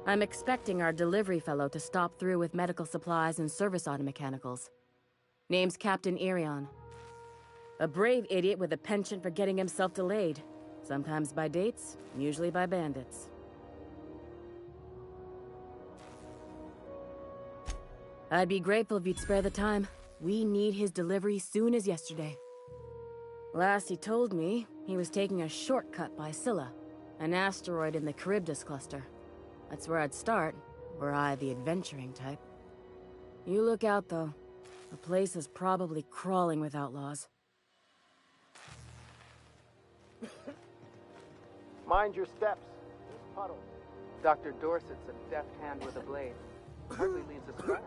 I'm expecting our delivery fellow to stop through with medical supplies and service auto mechanicals. Name's Captain Irion. A brave idiot with a penchant for getting himself delayed. Sometimes by dates, usually by bandits. I'd be grateful if you'd spare the time. We need his delivery soon as yesterday. Last he told me, he was taking a shortcut by Scylla, an asteroid in the Charybdis cluster. That's where I'd start, were I the adventuring type. You look out, though. The place is probably crawling with outlaws. Mind your steps. There's puddles. Dr. Dorset's a deft hand with a blade. Hardly leaves a scar.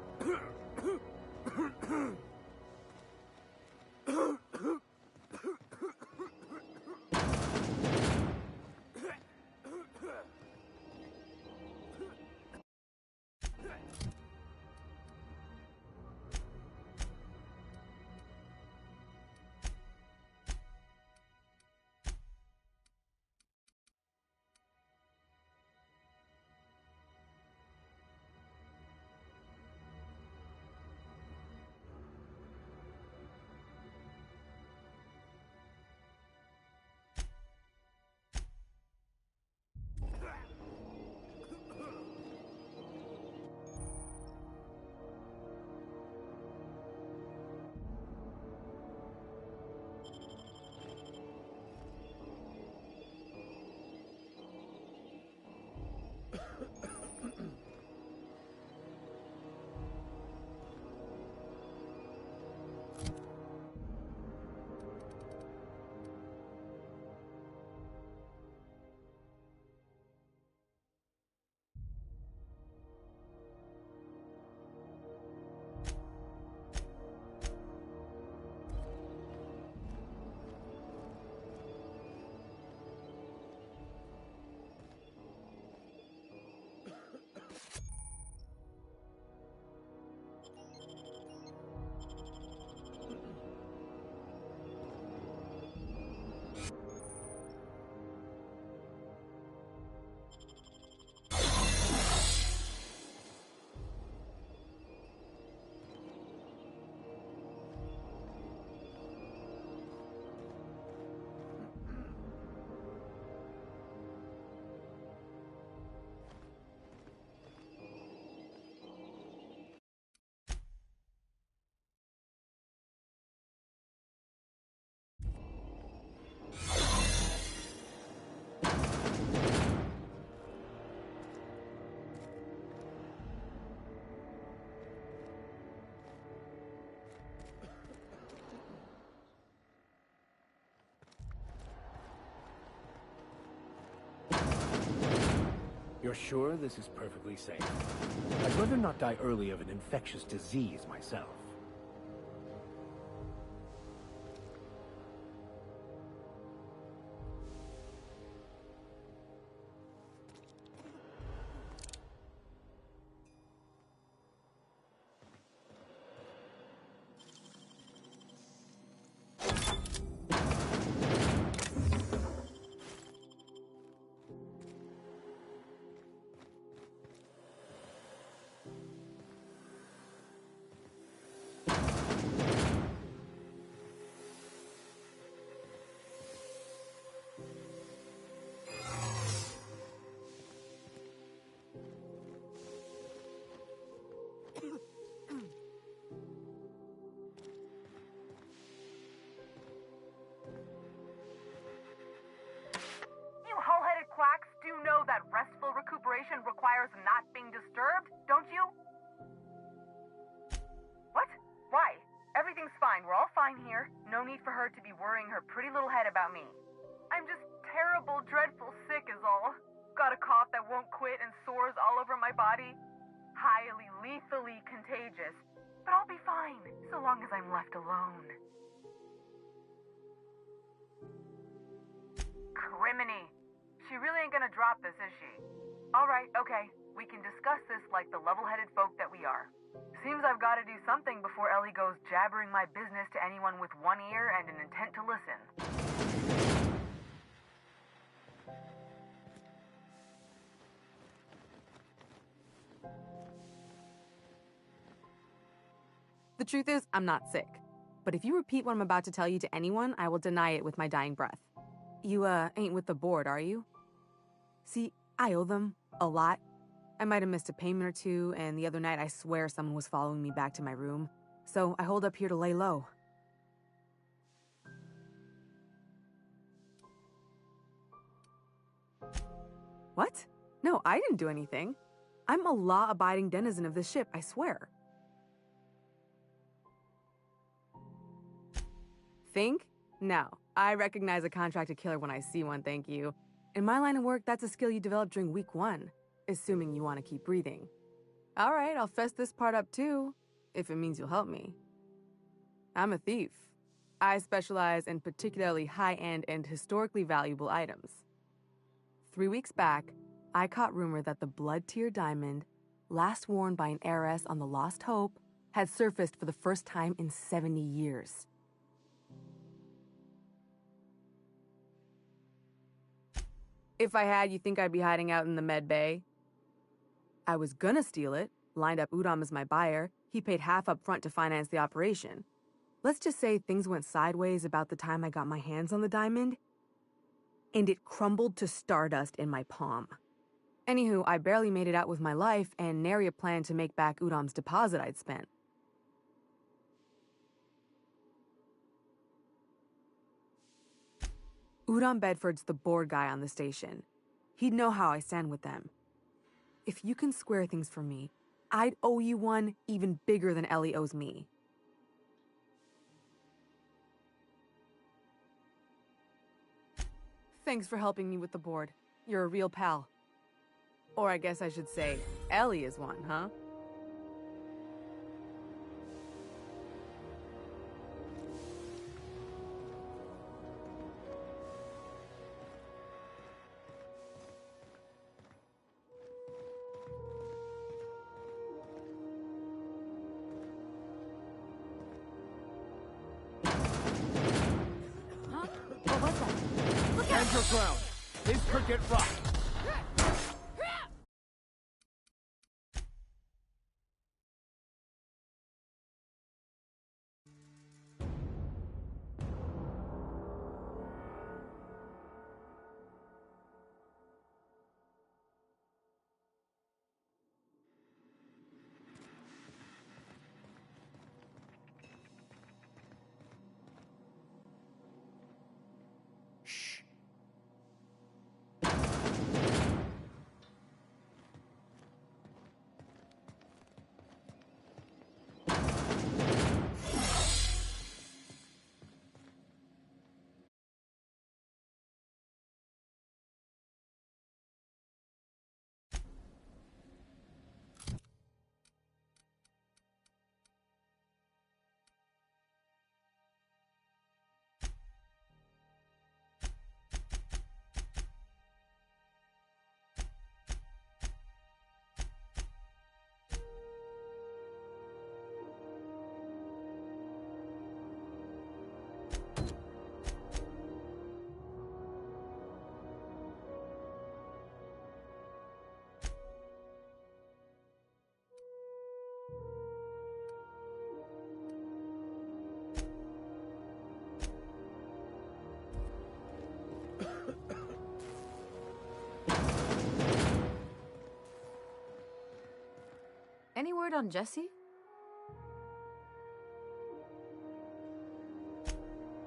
sure this is perfectly safe? I'd rather not die early of an infectious disease myself. Quacks do know that restful recuperation requires not being disturbed, don't you? What? Why? Everything's fine. We're all fine here. No need for her to be worrying her pretty little head about me. I'm just terrible, dreadful sick is all. Got a cough that won't quit and sores all over my body. Highly, lethally contagious. But I'll be fine, so long as I'm left alone. Criminy. She really ain't gonna drop this, is she? Alright, okay. We can discuss this like the level-headed folk that we are. Seems I've gotta do something before Ellie goes jabbering my business to anyone with one ear and an intent to listen. The truth is, I'm not sick. But if you repeat what I'm about to tell you to anyone, I will deny it with my dying breath. You, ain't with the board, are you? See, I owe them a lot. I might have missed a payment or two, and the other night I swear someone was following me back to my room. So I hold up here to lay low. What? No, I didn't do anything. I'm a law-abiding denizen of this ship, I swear. Think? No. I recognize a contracted killer when I see one, thank you. In my line of work, that's a skill you develop during week 1, assuming you want to keep breathing. All right, I'll fess this part up too, if it means you'll help me. I'm a thief. I specialize in particularly high-end and historically valuable items. 3 weeks back, I caught rumor that the blood-tier diamond, last worn by an heiress on the Lost Hope, had surfaced for the first time in 70 years. If I had, you think I'd be hiding out in the med bay? I was gonna steal it, lined up Udom as my buyer. He paid half up front to finance the operation. Let's just say things went sideways about the time I got my hands on the diamond, and it crumbled to stardust in my palm. Anywho, I barely made it out with my life, and nary a plan to make back Udom's deposit I'd spent. Udom Bedford's the board guy on the station. He'd know how I stand with them. If you can square things for me, I'd owe you one even bigger than Ellie owes me. Thanks for helping me with the board. You're a real pal. Or I guess I should say, Ellie is one, huh? Stand your ground. This could get rough. Any word on Jesse?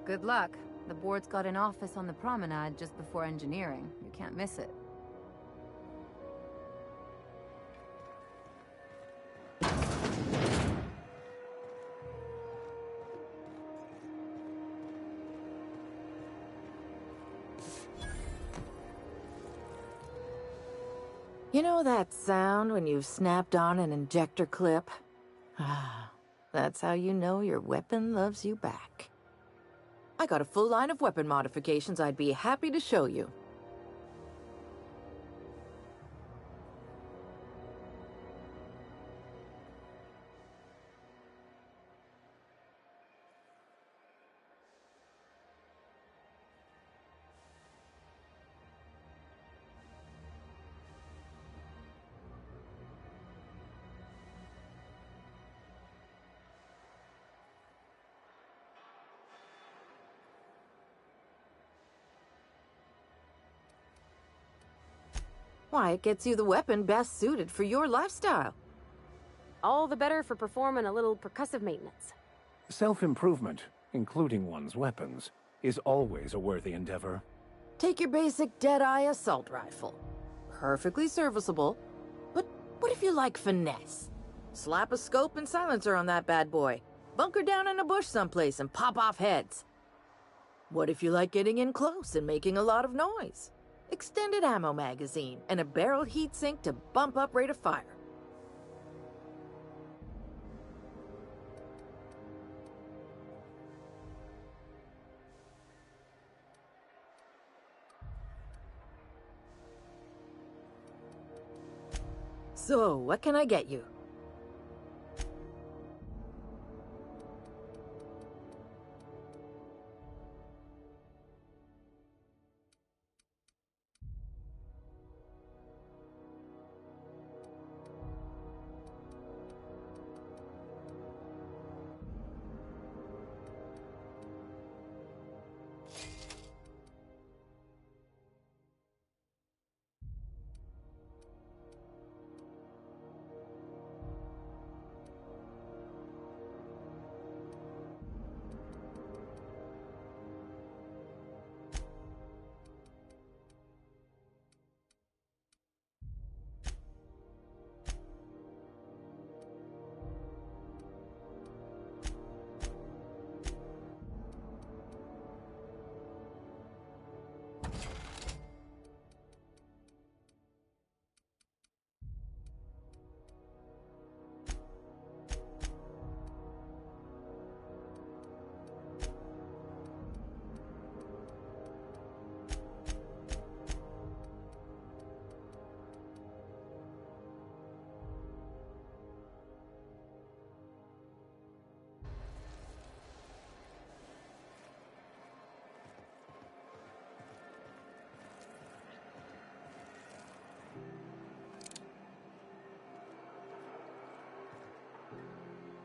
Good luck. The board's got an office on the promenade just before engineering. You can't miss it. You know that sound when you've snapped on an injector clip? Ah, that's how you know your weapon loves you back. I got a full line of weapon modifications I'd be happy to show you. Why, it gets you the weapon best suited for your lifestyle. All the better for performing a little percussive maintenance. Self-improvement, including one's weapons, is always a worthy endeavor. Take your basic Deadeye assault rifle. Perfectly serviceable. But what if you like finesse? Slap a scope and silencer on that bad boy. Bunker down in a bush someplace and pop off heads. What if you like getting in close and making a lot of noise? Extended ammo magazine and a barrel heatsink to bump up rate of fire. So, what can I get you?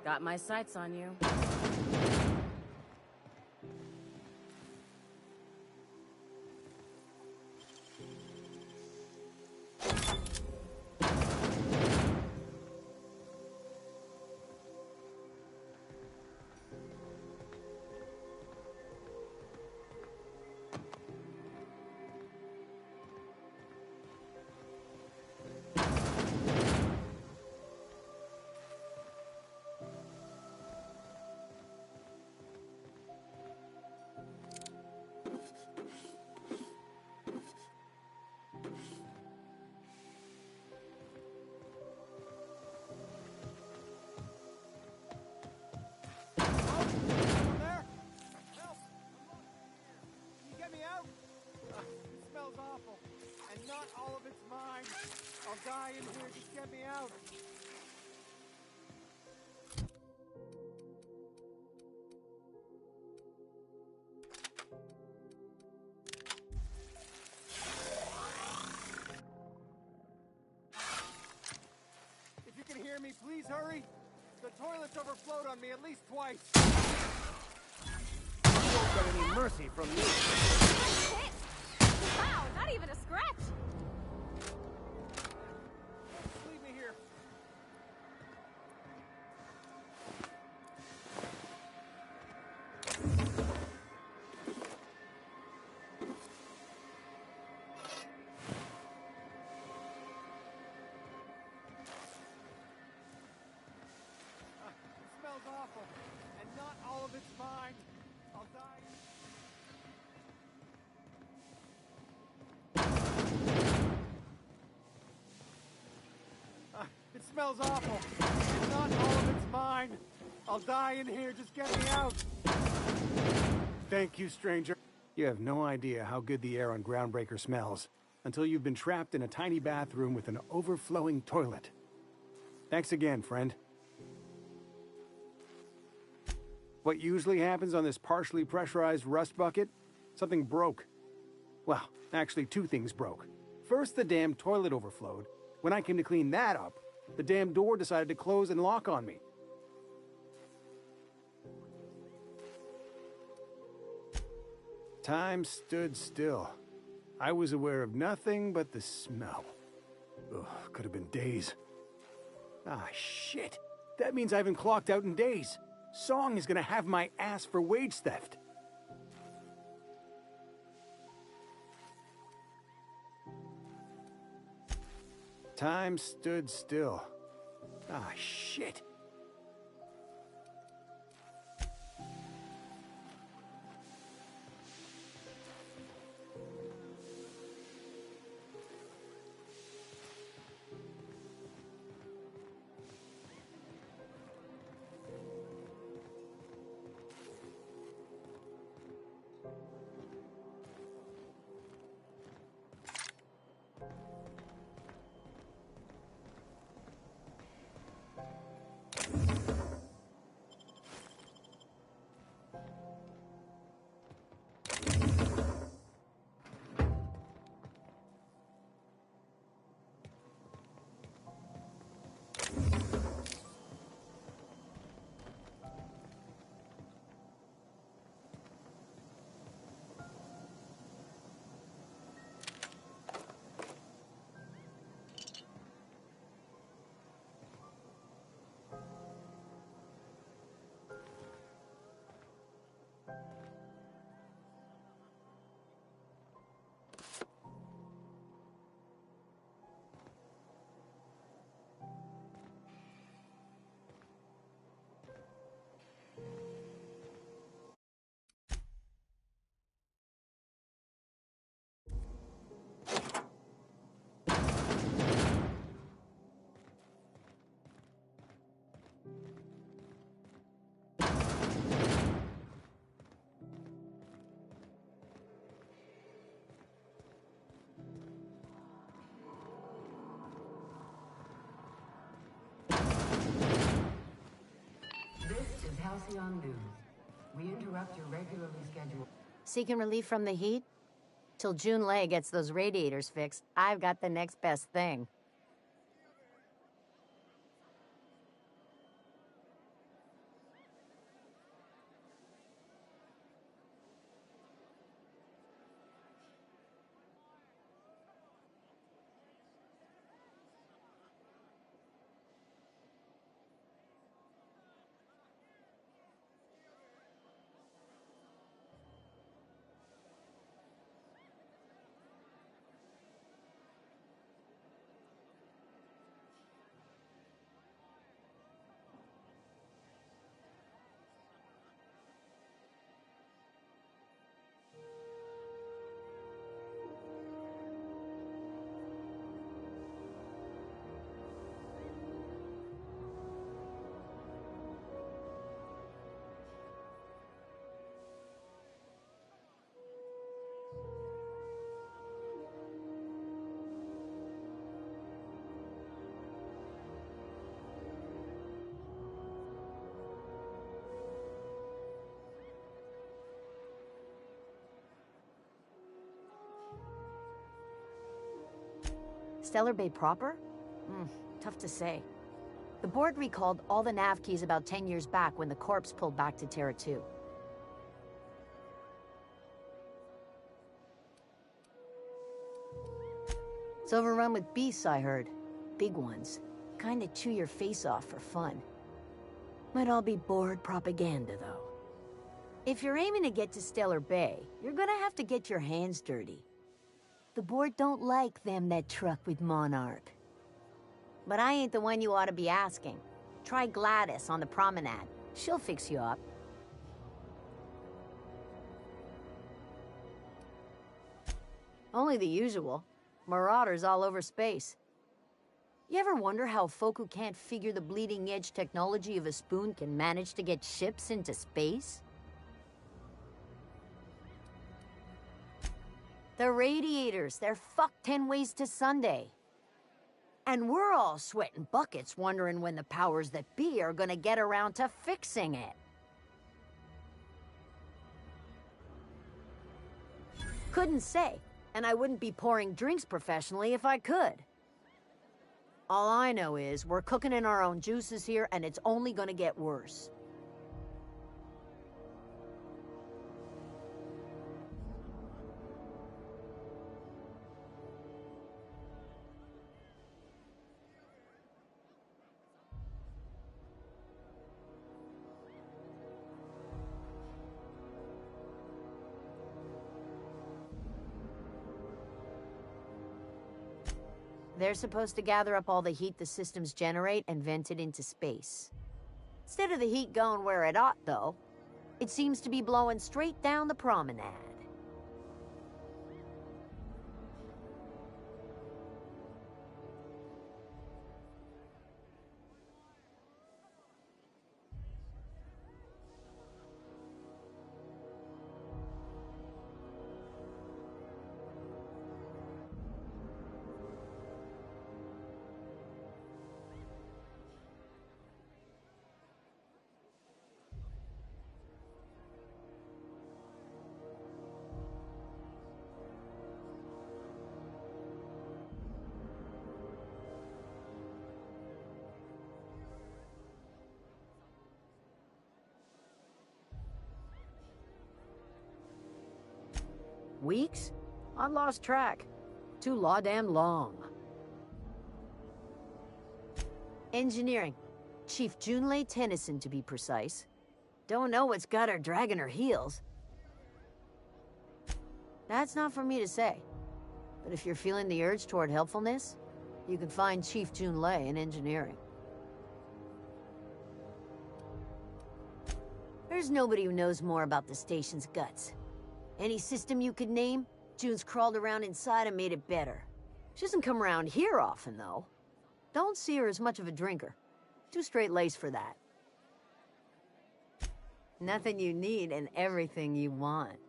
Got my sights on you. Awful, and not all of it's mine. I'll die in here. Just get me out. If you can hear me, please hurry. The toilets overflowed on me at least twice. You won't get any mercy from me. Wow, not even a scratch! Just leave me here. It smells awful, and not all of it's mine. I'll die. It smells awful, and not all of it's mine. I'll die in here. Just get me out. Thank you, stranger. You have no idea how good the air on Groundbreaker smells until you've been trapped in a tiny bathroom with an overflowing toilet. Thanks again, friend. What usually happens on this partially pressurized rust bucket? Something broke. Well, actually, two things broke. First, the damn toilet overflowed. When I came to clean that up, the damn door decided to close and lock on me. Time stood still. I was aware of nothing but the smell. Ugh, could have been days. Ah, shit. That means I haven't clocked out in days. Song is gonna have my ass for wage theft. Time stood still. Ah, shit. This is Halcyon News. We interrupt your regularly scheduled... Seeking relief from the heat? Till June Lay gets those radiators fixed, I've got the next best thing. Stellar Bay proper? Tough to say. The board recalled all the nav keys about 10 years back when the corpse pulled back to Terra 2. It's overrun with beasts, I heard. Big ones. Kinda chew your face off for fun. Might all be board propaganda, though. If you're aiming to get to Stellar Bay, you're gonna have to get your hands dirty. The board don't like them that truck with Monarch. But I ain't the one you ought to be asking. Try Gladys on the promenade. She'll fix you up. Only the usual. Marauders all over space. You ever wonder how folk who can't figure the bleeding edge technology of a spoon can manage to get ships into space? The radiators, they're fucked 10 ways to Sunday. And we're all sweating buckets wondering when the powers that be are gonna get around to fixing it. Couldn't say, and I wouldn't be pouring drinks professionally if I could. All I know is we're cooking in our own juices here, and it's only gonna get worse. They're supposed to gather up all the heat the systems generate and vent it into space. Instead of the heat going where it ought, though, it seems to be blowing straight down the promenade. Weeks? I lost track. Too law-damn long. Engineering. Chief Junlei Tennyson, to be precise. Don't know what's got her dragging her heels. That's not for me to say. But if you're feeling the urge toward helpfulness, you can find Chief Junlei in engineering. There's nobody who knows more about the station's guts. Any system you could name, June's crawled around inside and made it better. She doesn't come around here often, though. Don't see her as much of a drinker. Too straight-laced for that. Nothing you need and everything you want.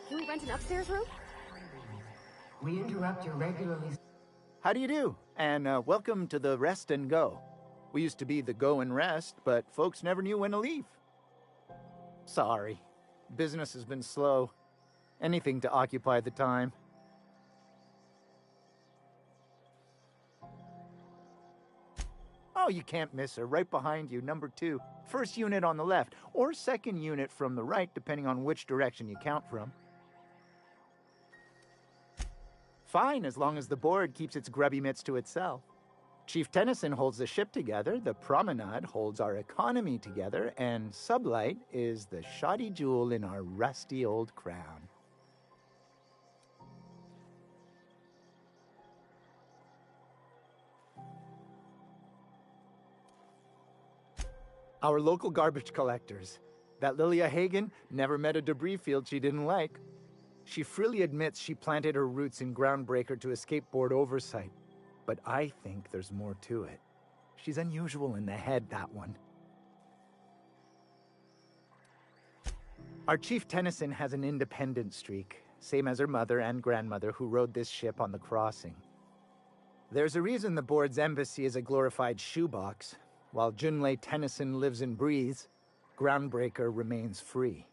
Can we rent an upstairs room? We interrupt your regularly... How do you do? And welcome to the Rest and Go. We used to be the Go and Rest, but folks never knew when to leave. Sorry. Business has been slow. Anything to occupy the time. Oh, you can't miss her. Right behind you, number 2. First unit on the left, or second unit from the right, depending on which direction you count from. Fine, as long as the board keeps its grubby mitts to itself. Chief Tennyson holds the ship together, the Promenade holds our economy together, and Sublight is the shoddy jewel in our rusty old crown. Our local garbage collectors. That Lilia Hagen never met a debris field she didn't like. She freely admits she planted her roots in Groundbreaker to escape board oversight. But I think there's more to it. She's unusual in the head, that one. Our Chief Tennyson has an independent streak, same as her mother and grandmother who rode this ship on the crossing. There's a reason the board's embassy is a glorified shoebox. While Junlei Tennyson lives and breathes, Groundbreaker remains free.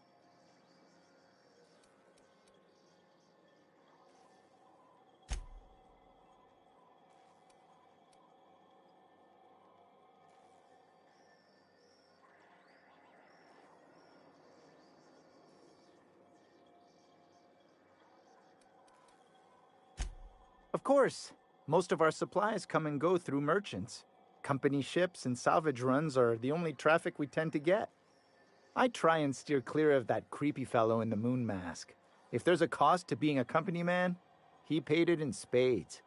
Of course, most of our supplies come and go through merchants. Company ships and salvage runs are the only traffic we tend to get. I try and steer clear of that creepy fellow in the moon mask. If there's a cost to being a company man, he paid it in spades.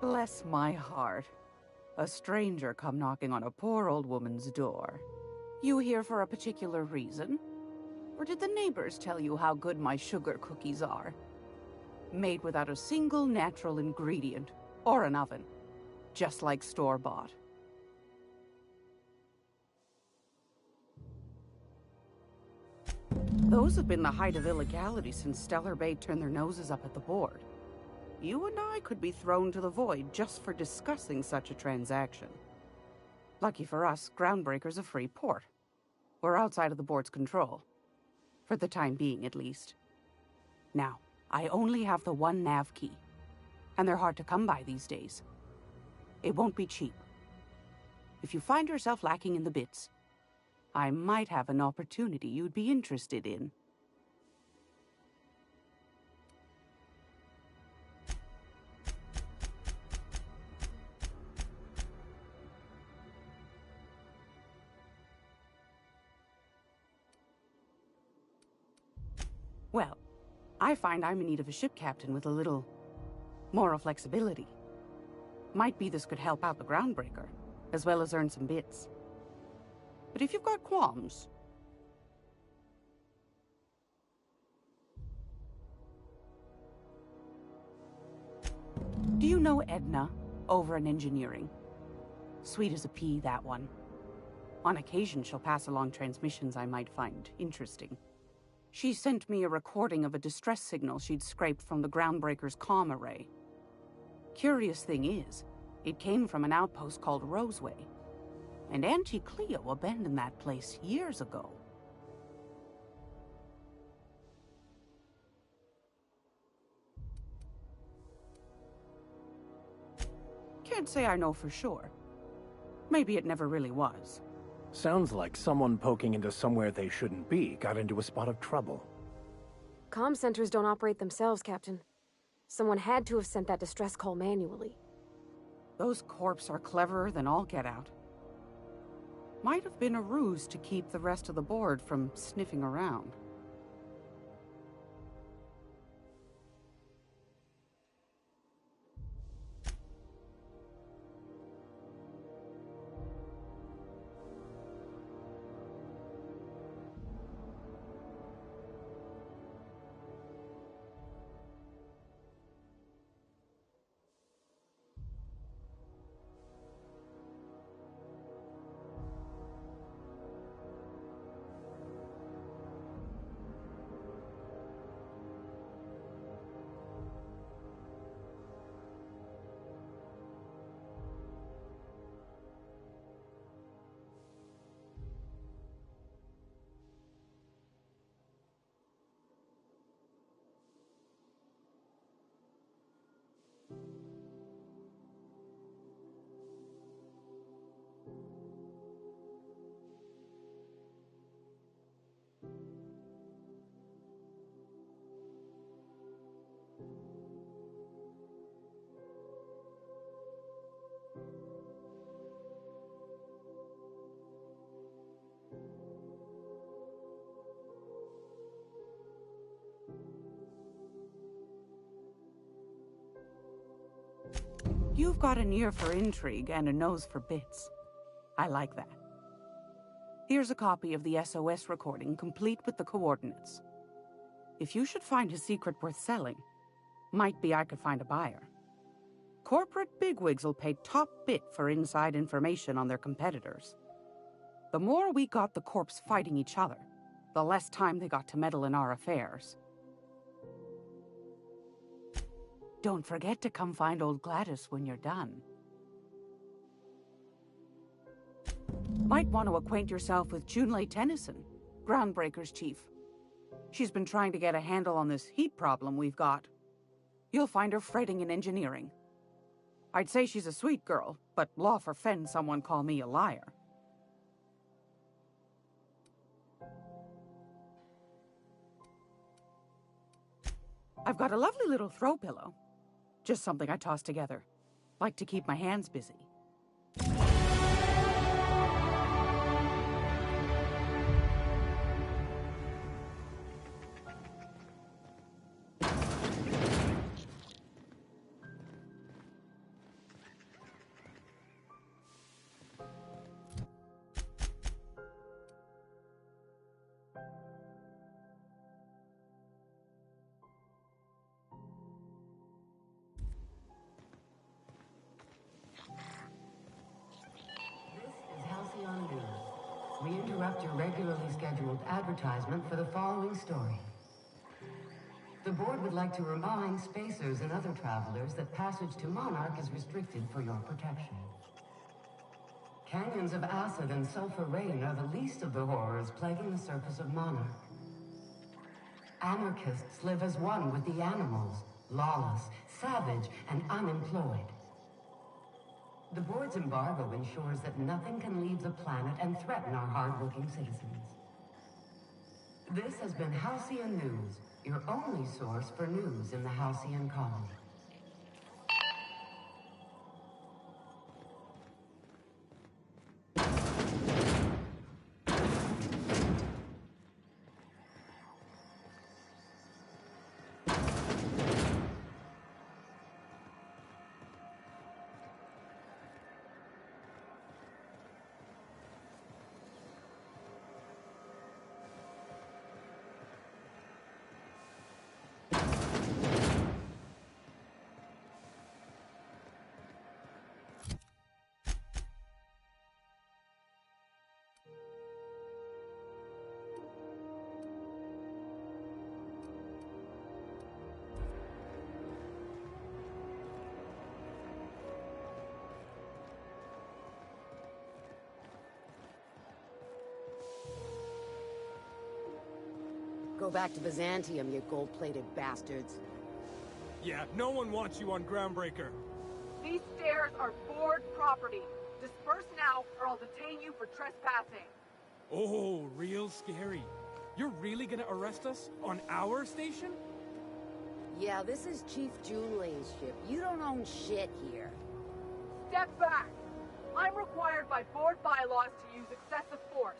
Bless my heart. A stranger come knocking on a poor old woman's door. You here for a particular reason? Or did the neighbors tell you how good my sugar cookies are? Made without a single natural ingredient, or an oven. Just like store-bought. Those have been the height of illegality since Stellar Bay turned their noses up at the board. You and I could be thrown to the void just for discussing such a transaction. Lucky for us, Groundbreaker's a free port. We're outside of the board's control. For the time being, at least. Now, I only have the one nav key. And they're hard to come by these days. It won't be cheap. If you find yourself lacking in the bits, I might have an opportunity you'd be interested in. Well, I find I'm in need of a ship captain with a little moral flexibility. Might be this could help out the Groundbreaker, as well as earn some bits. But if you've got qualms... Do you know Edna, over in engineering? Sweet as a pea, that one. On occasion, she'll pass along transmissions I might find interesting. She sent me a recording of a distress signal she'd scraped from the Groundbreaker's comm array. Curious thing is, it came from an outpost called Roseway. And Auntie Cleo abandoned that place years ago. Can't say I know for sure. Maybe it never really was. Sounds like someone poking into somewhere they shouldn't be got into a spot of trouble. Comm centers don't operate themselves, Captain. Someone had to have sent that distress call manually. Those corps are cleverer than all get out. Might have been a ruse to keep the rest of the board from sniffing around. You've got an ear for intrigue and a nose for bits. I like that. Here's a copy of the SOS recording, complete with the coordinates. If you should find his secret worth selling, might be I could find a buyer. Corporate bigwigs will pay top bit for inside information on their competitors. The more we got the corps fighting each other, the less time they got to meddle in our affairs. Don't forget to come find old Gladys when you're done. Might want to acquaint yourself with Junlei Tennyson, Groundbreaker's chief. She's been trying to get a handle on this heat problem we've got. You'll find her fretting in engineering. I'd say she's a sweet girl, but law forfend someone call me a liar. I've got a lovely little throw pillow. Just something I toss together. Like to keep my hands busy. We interrupt your regularly scheduled advertisement for the following story. The board would like to remind spacers and other travelers that passage to Monarch is restricted for your protection. Canyons of acid and sulfur rain are the least of the horrors plaguing the surface of Monarch. Anarchists live as one with the animals, lawless, savage, and unemployed. The board's embargo ensures that nothing can leave the planet and threaten our hard-working citizens. This has been Halcyon News, your only source for news in the Halcyon colony. Go back to Byzantium, you gold-plated bastards. Yeah, no one wants you on Groundbreaker. These stairs are board property. Disperse now, or I'll detain you for trespassing. Oh, real scary. You're really gonna arrest us on our station? Yeah, this is Chief Junlei's ship. You don't own shit here. Step back. I'm required by board bylaws to use excessive force.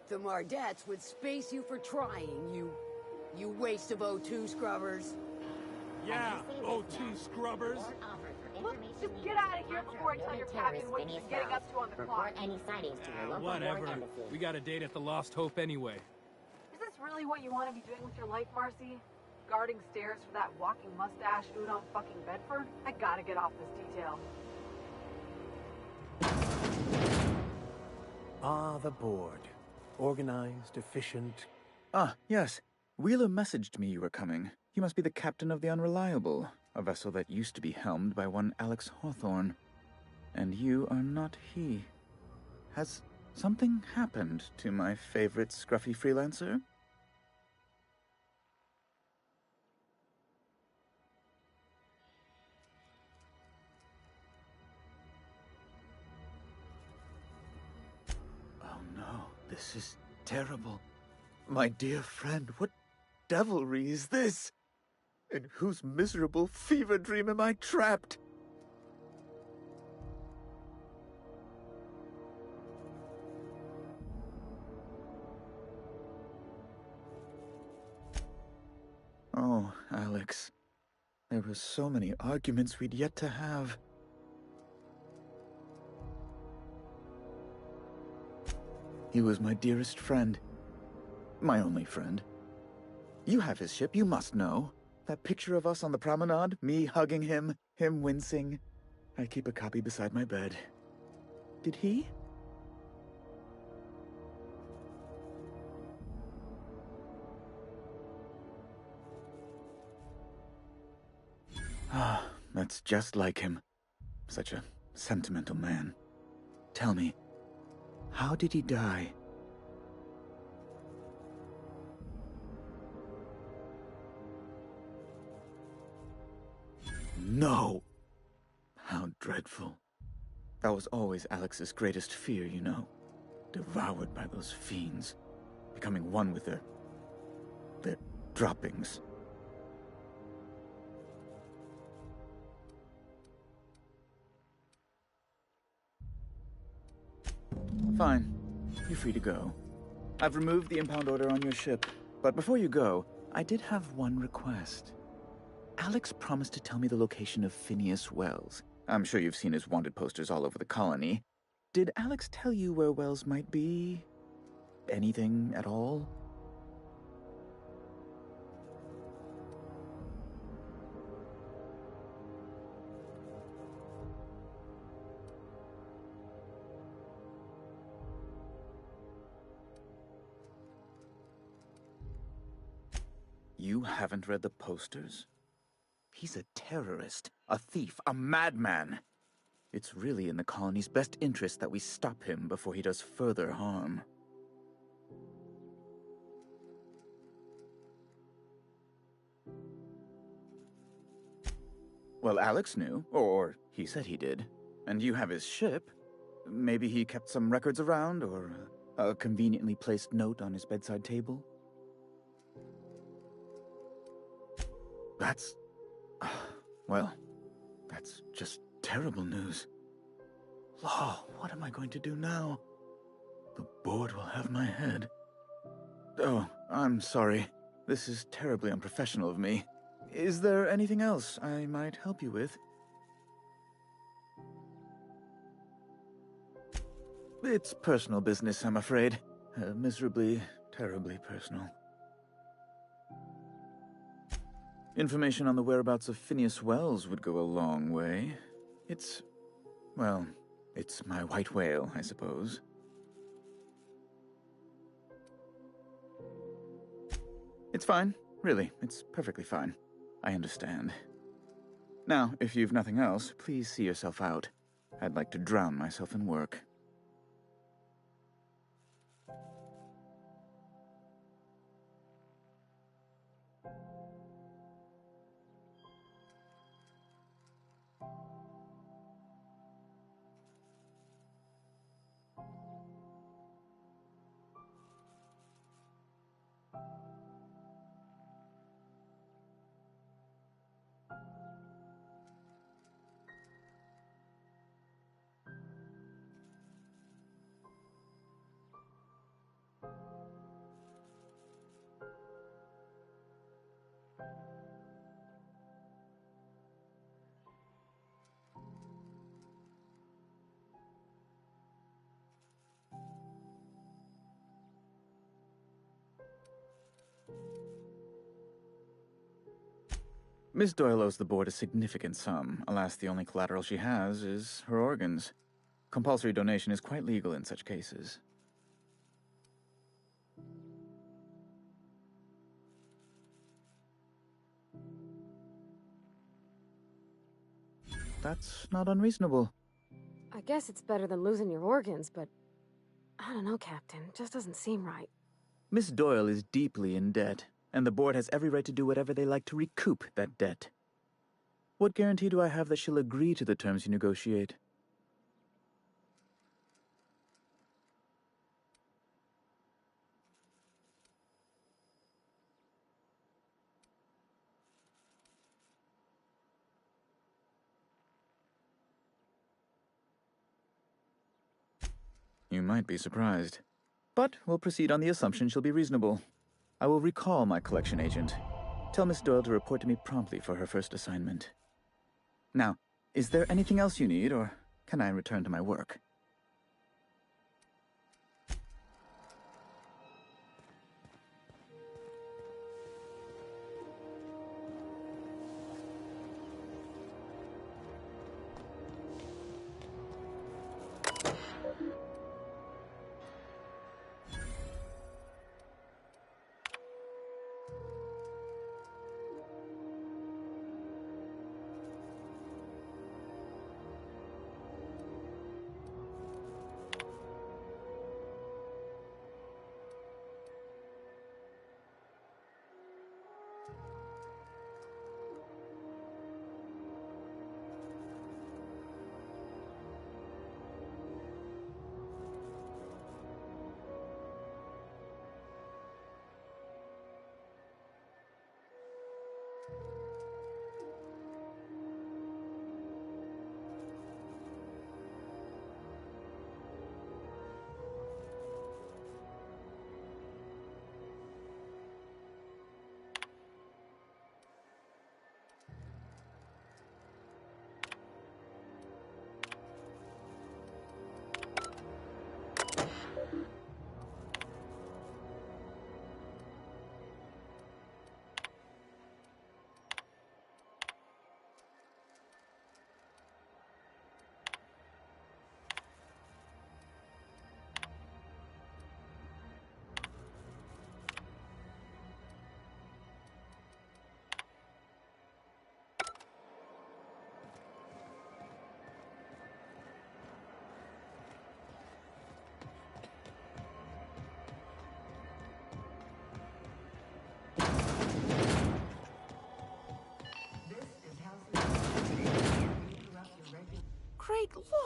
The Mardettes would space you for trying, you waste of O2 scrubbers. Yeah, O2 scrubbers. Look, just get out of here before I tell your captain what you've been getting up to on the clock. Any sightings to your local Whatever. board embassy. We got a date at the Lost Hope anyway. Is this really what you want to be doing with your life, Marcy? Guarding stairs for that walking mustache Udon fucking Bedford? I gotta get off this detail. Ah, the board. Organized, efficient. Ah, yes. Wheeler messaged me you were coming. He must be the captain of the Unreliable, a vessel that used to be helmed by one Alex Hawthorne. And you are not he. Has something happened to my favorite scruffy freelancer? Oh no, this is terrible. My dear friend, what devilry is this? In whose miserable fever dream am I trapped? Oh, Alex. There were so many arguments we'd yet to have. He was my dearest friend. My only friend. You have his ship, you must know. That picture of us on the promenade, me hugging him, him wincing. I keep a copy beside my bed. Did he? Ah, that's just like him. Such a sentimental man. Tell me, how did he die? No! How dreadful. That was always Alex's greatest fear, you know. Devoured by those fiends. Becoming one with their droppings. Fine. You're free to go. I've removed the impound order on your ship. But before you go, I did have one request. Alex promised to tell me the location of Phineas Wells. I'm sure you've seen his wanted posters all over the colony. Did Alex tell you where Wells might be? Anything at all? You haven't read the posters? He's a terrorist, a thief, a madman. It's really in the colony's best interest that we stop him before he does further harm. Well, Alex knew, or he said he did. And you have his ship. Maybe he kept some records around, or a conveniently placed note on his bedside table. That's... well, that's just terrible news. Law, what am I going to do now? The board will have my head. Oh, I'm sorry. This is terribly unprofessional of me. Is there anything else I might help you with? It's personal business, I'm afraid. Miserably, terribly personal. Information on the whereabouts of Phineas Wells would go a long way. It's... well, it's my white whale, I suppose. It's fine. Really, it's perfectly fine. I understand. Now, if you've nothing else, please see yourself out. I'd like to drown myself in work. Miss Doyle owes the board a significant sum. Alas, the only collateral she has is her organs. Compulsory donation is quite legal in such cases. That's not unreasonable. I guess it's better than losing your organs, but I don't know, Captain. It just doesn't seem right. Miss Doyle is deeply in debt, and the board has every right to do whatever they like to recoup that debt. What guarantee do I have that she'll agree to the terms you negotiate? You might be surprised. But we'll proceed on the assumption she'll be reasonable. I will recall my collection agent. Tell Miss Doyle to report to me promptly for her first assignment. Now, is there anything else you need, or can I return to my work?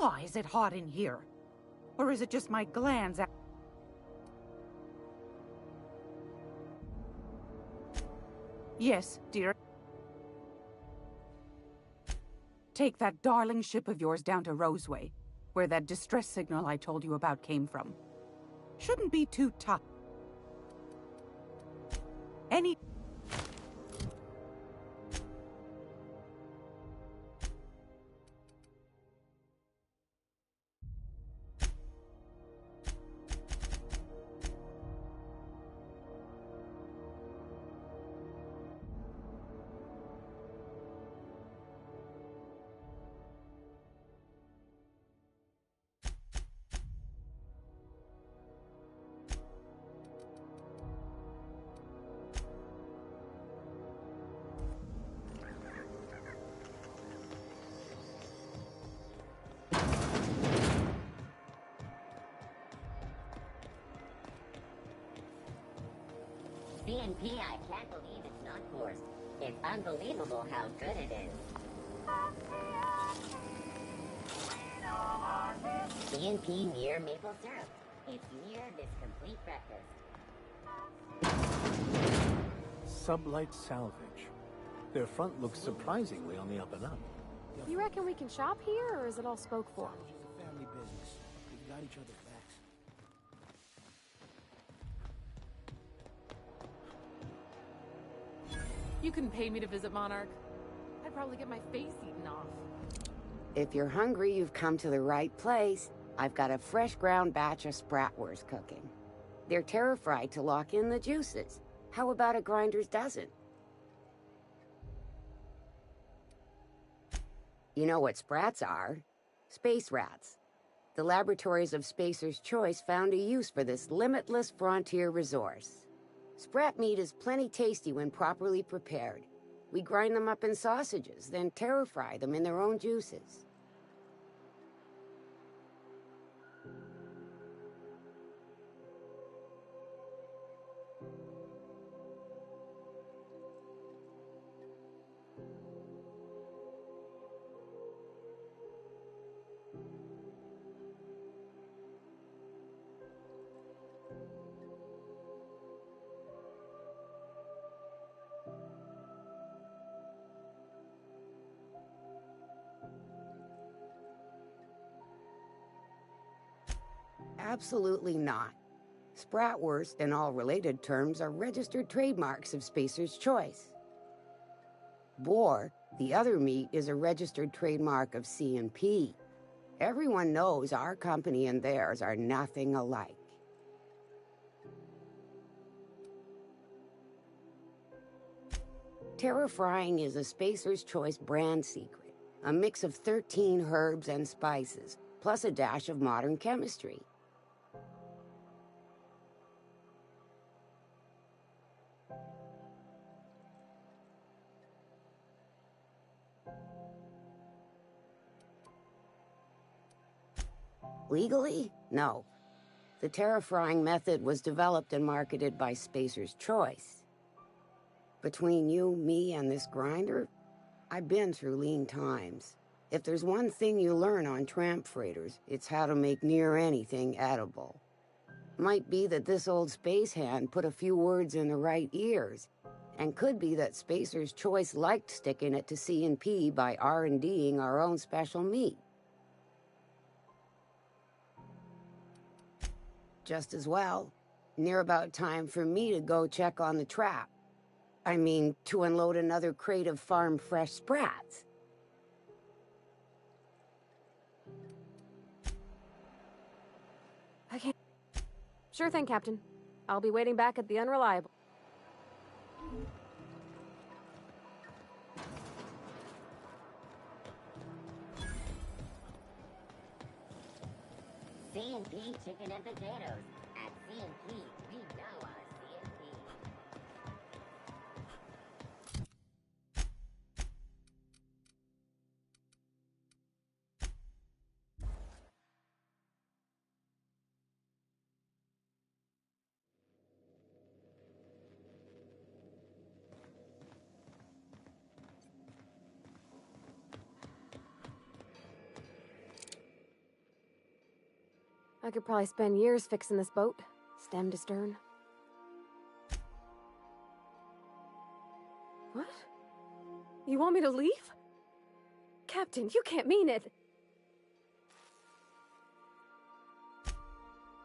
Oh, is it hot in here? Or is it just my glands? Yes, dear. Take that darling ship of yours down to Roseway, where that distress signal I told you about came from. Shouldn't be too tough. Any... CNP, I can't believe it's not forced. It's unbelievable how good it is. CNP near maple syrup. It's near this complete breakfast. Sublight Salvage. Their front looks surprisingly on the up and up. You reckon we can shop here, or is it all spoke for? Family business. We've got each other's backs. You couldn't pay me to visit Monarch. I'd probably get my face eaten off. If you're hungry, you've come to the right place. I've got a fresh ground batch of spratwurst cooking. They're terra-fried to lock in the juices. How about a grinder's dozen? You know what sprats are? Space rats. The laboratories of Spacer's Choice found a use for this limitless frontier resource. Sprat meat is plenty tasty when properly prepared. We grind them up in sausages, then terra-fry them in their own juices. Absolutely not. Spratwurst and all related terms are registered trademarks of Spacer's Choice. Boar, the other meat, is a registered trademark of CNP. Everyone knows our company and theirs are nothing alike. Terra-frying is a Spacer's Choice brand secret, a mix of 13 herbs and spices, plus a dash of modern chemistry. Legally? No. The terra-frying method was developed and marketed by Spacer's Choice. Between you, me, and this grinder, I've been through lean times. If there's one thing you learn on tramp freighters, it's how to make near anything edible. Might be that this old space hand put a few words in the right ears, and could be that Spacer's Choice liked sticking it to C&P by R&D'ing our own special meat. Just as well, near about time for me to go check on the trap. I mean, to unload another crate of farm-fresh sprats. I can't... Sure thing, Captain. I'll be waiting back at the Unreliable. C&P chicken and potatoes. At C&P, we know our C&P. I could probably spend years fixing this boat, stem to stern. What? You want me to leave? Captain, you can't mean it!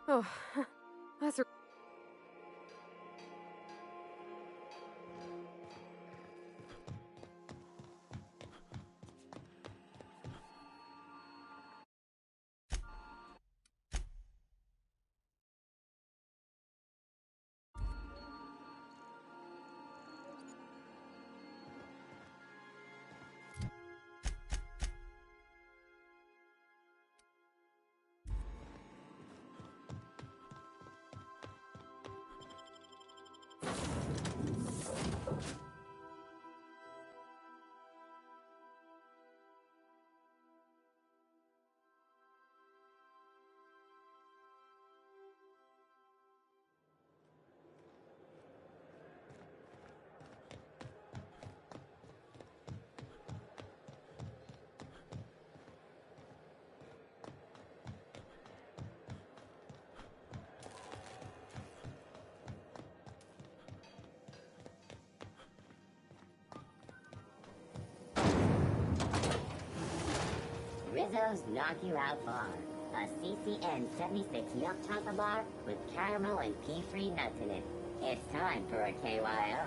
Oh, that's a... Rizzo's Knock You Out Bar. A CCN 76 milk chocolate bar with caramel and pea-free nuts in it. It's time for a KYO.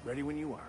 Ready when you are.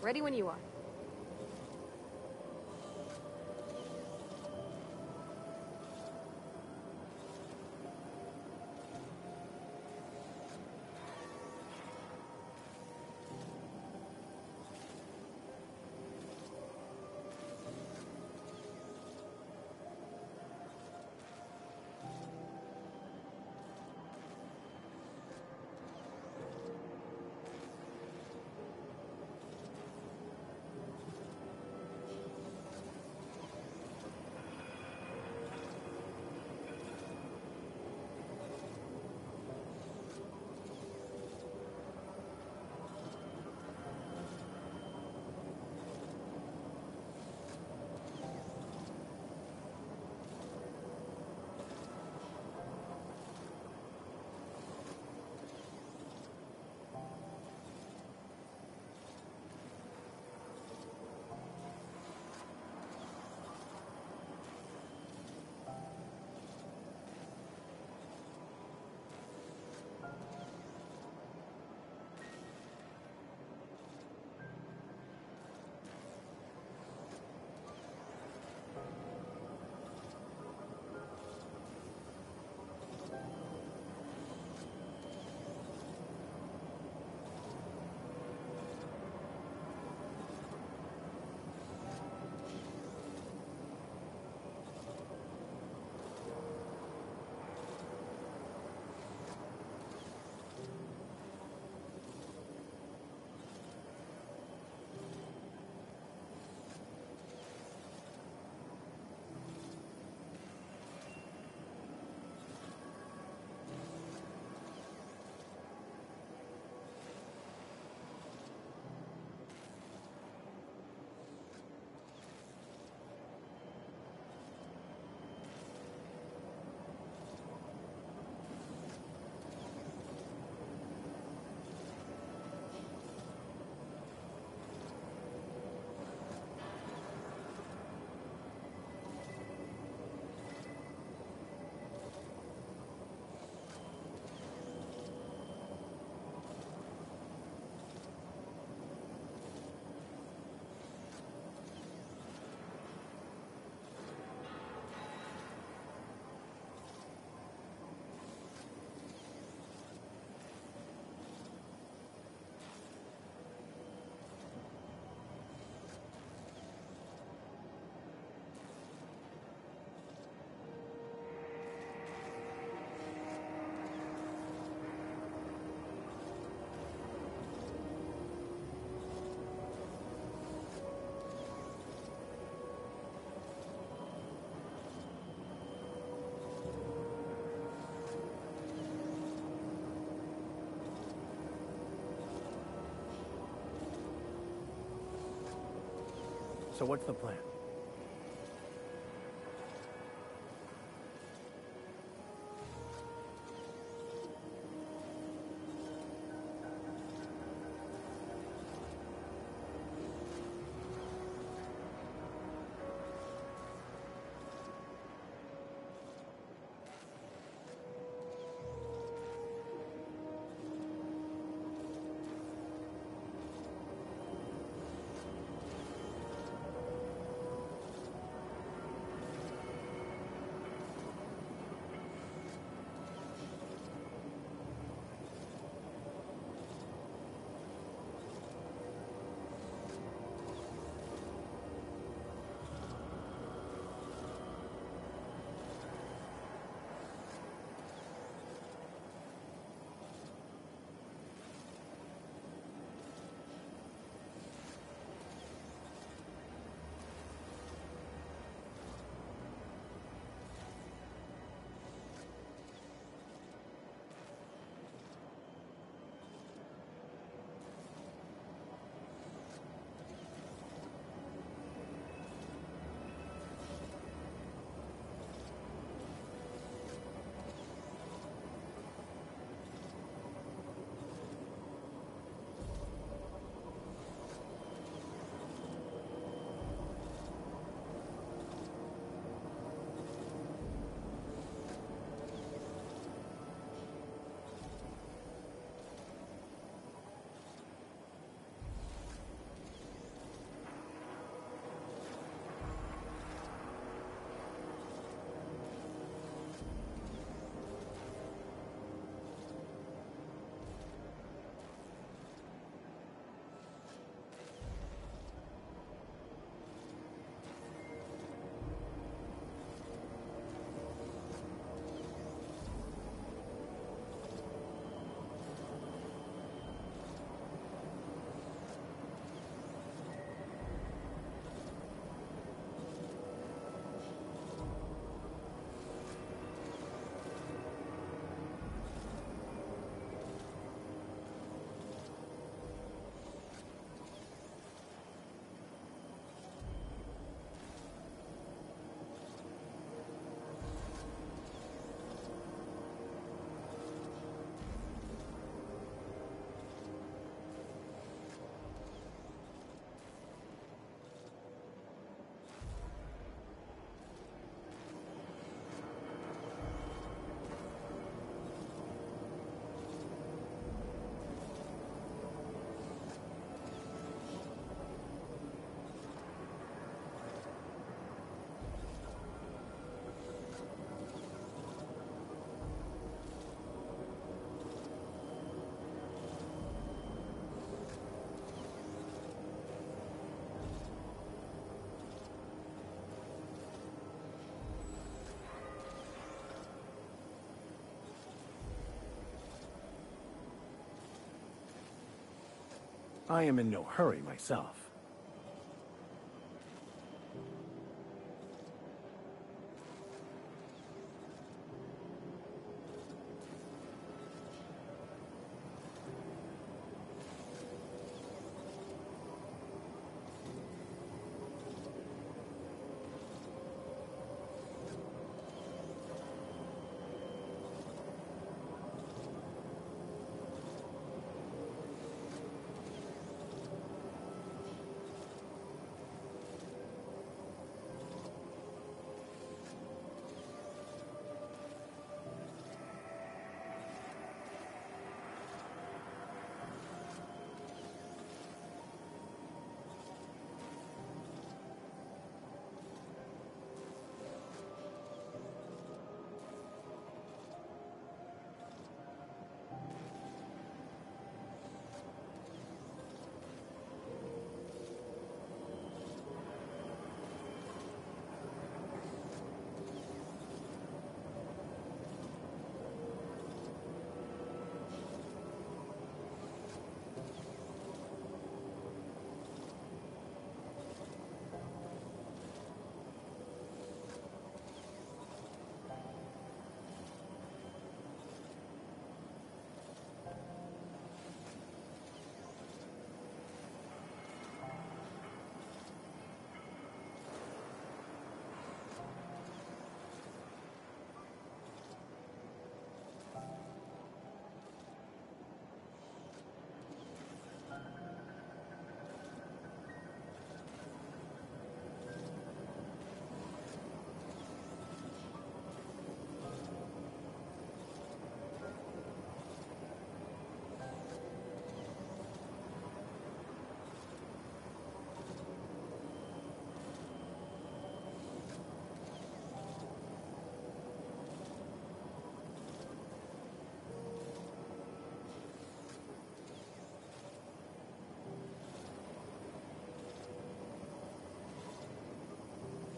Ready when you are. So what's the plan? I am in no hurry myself.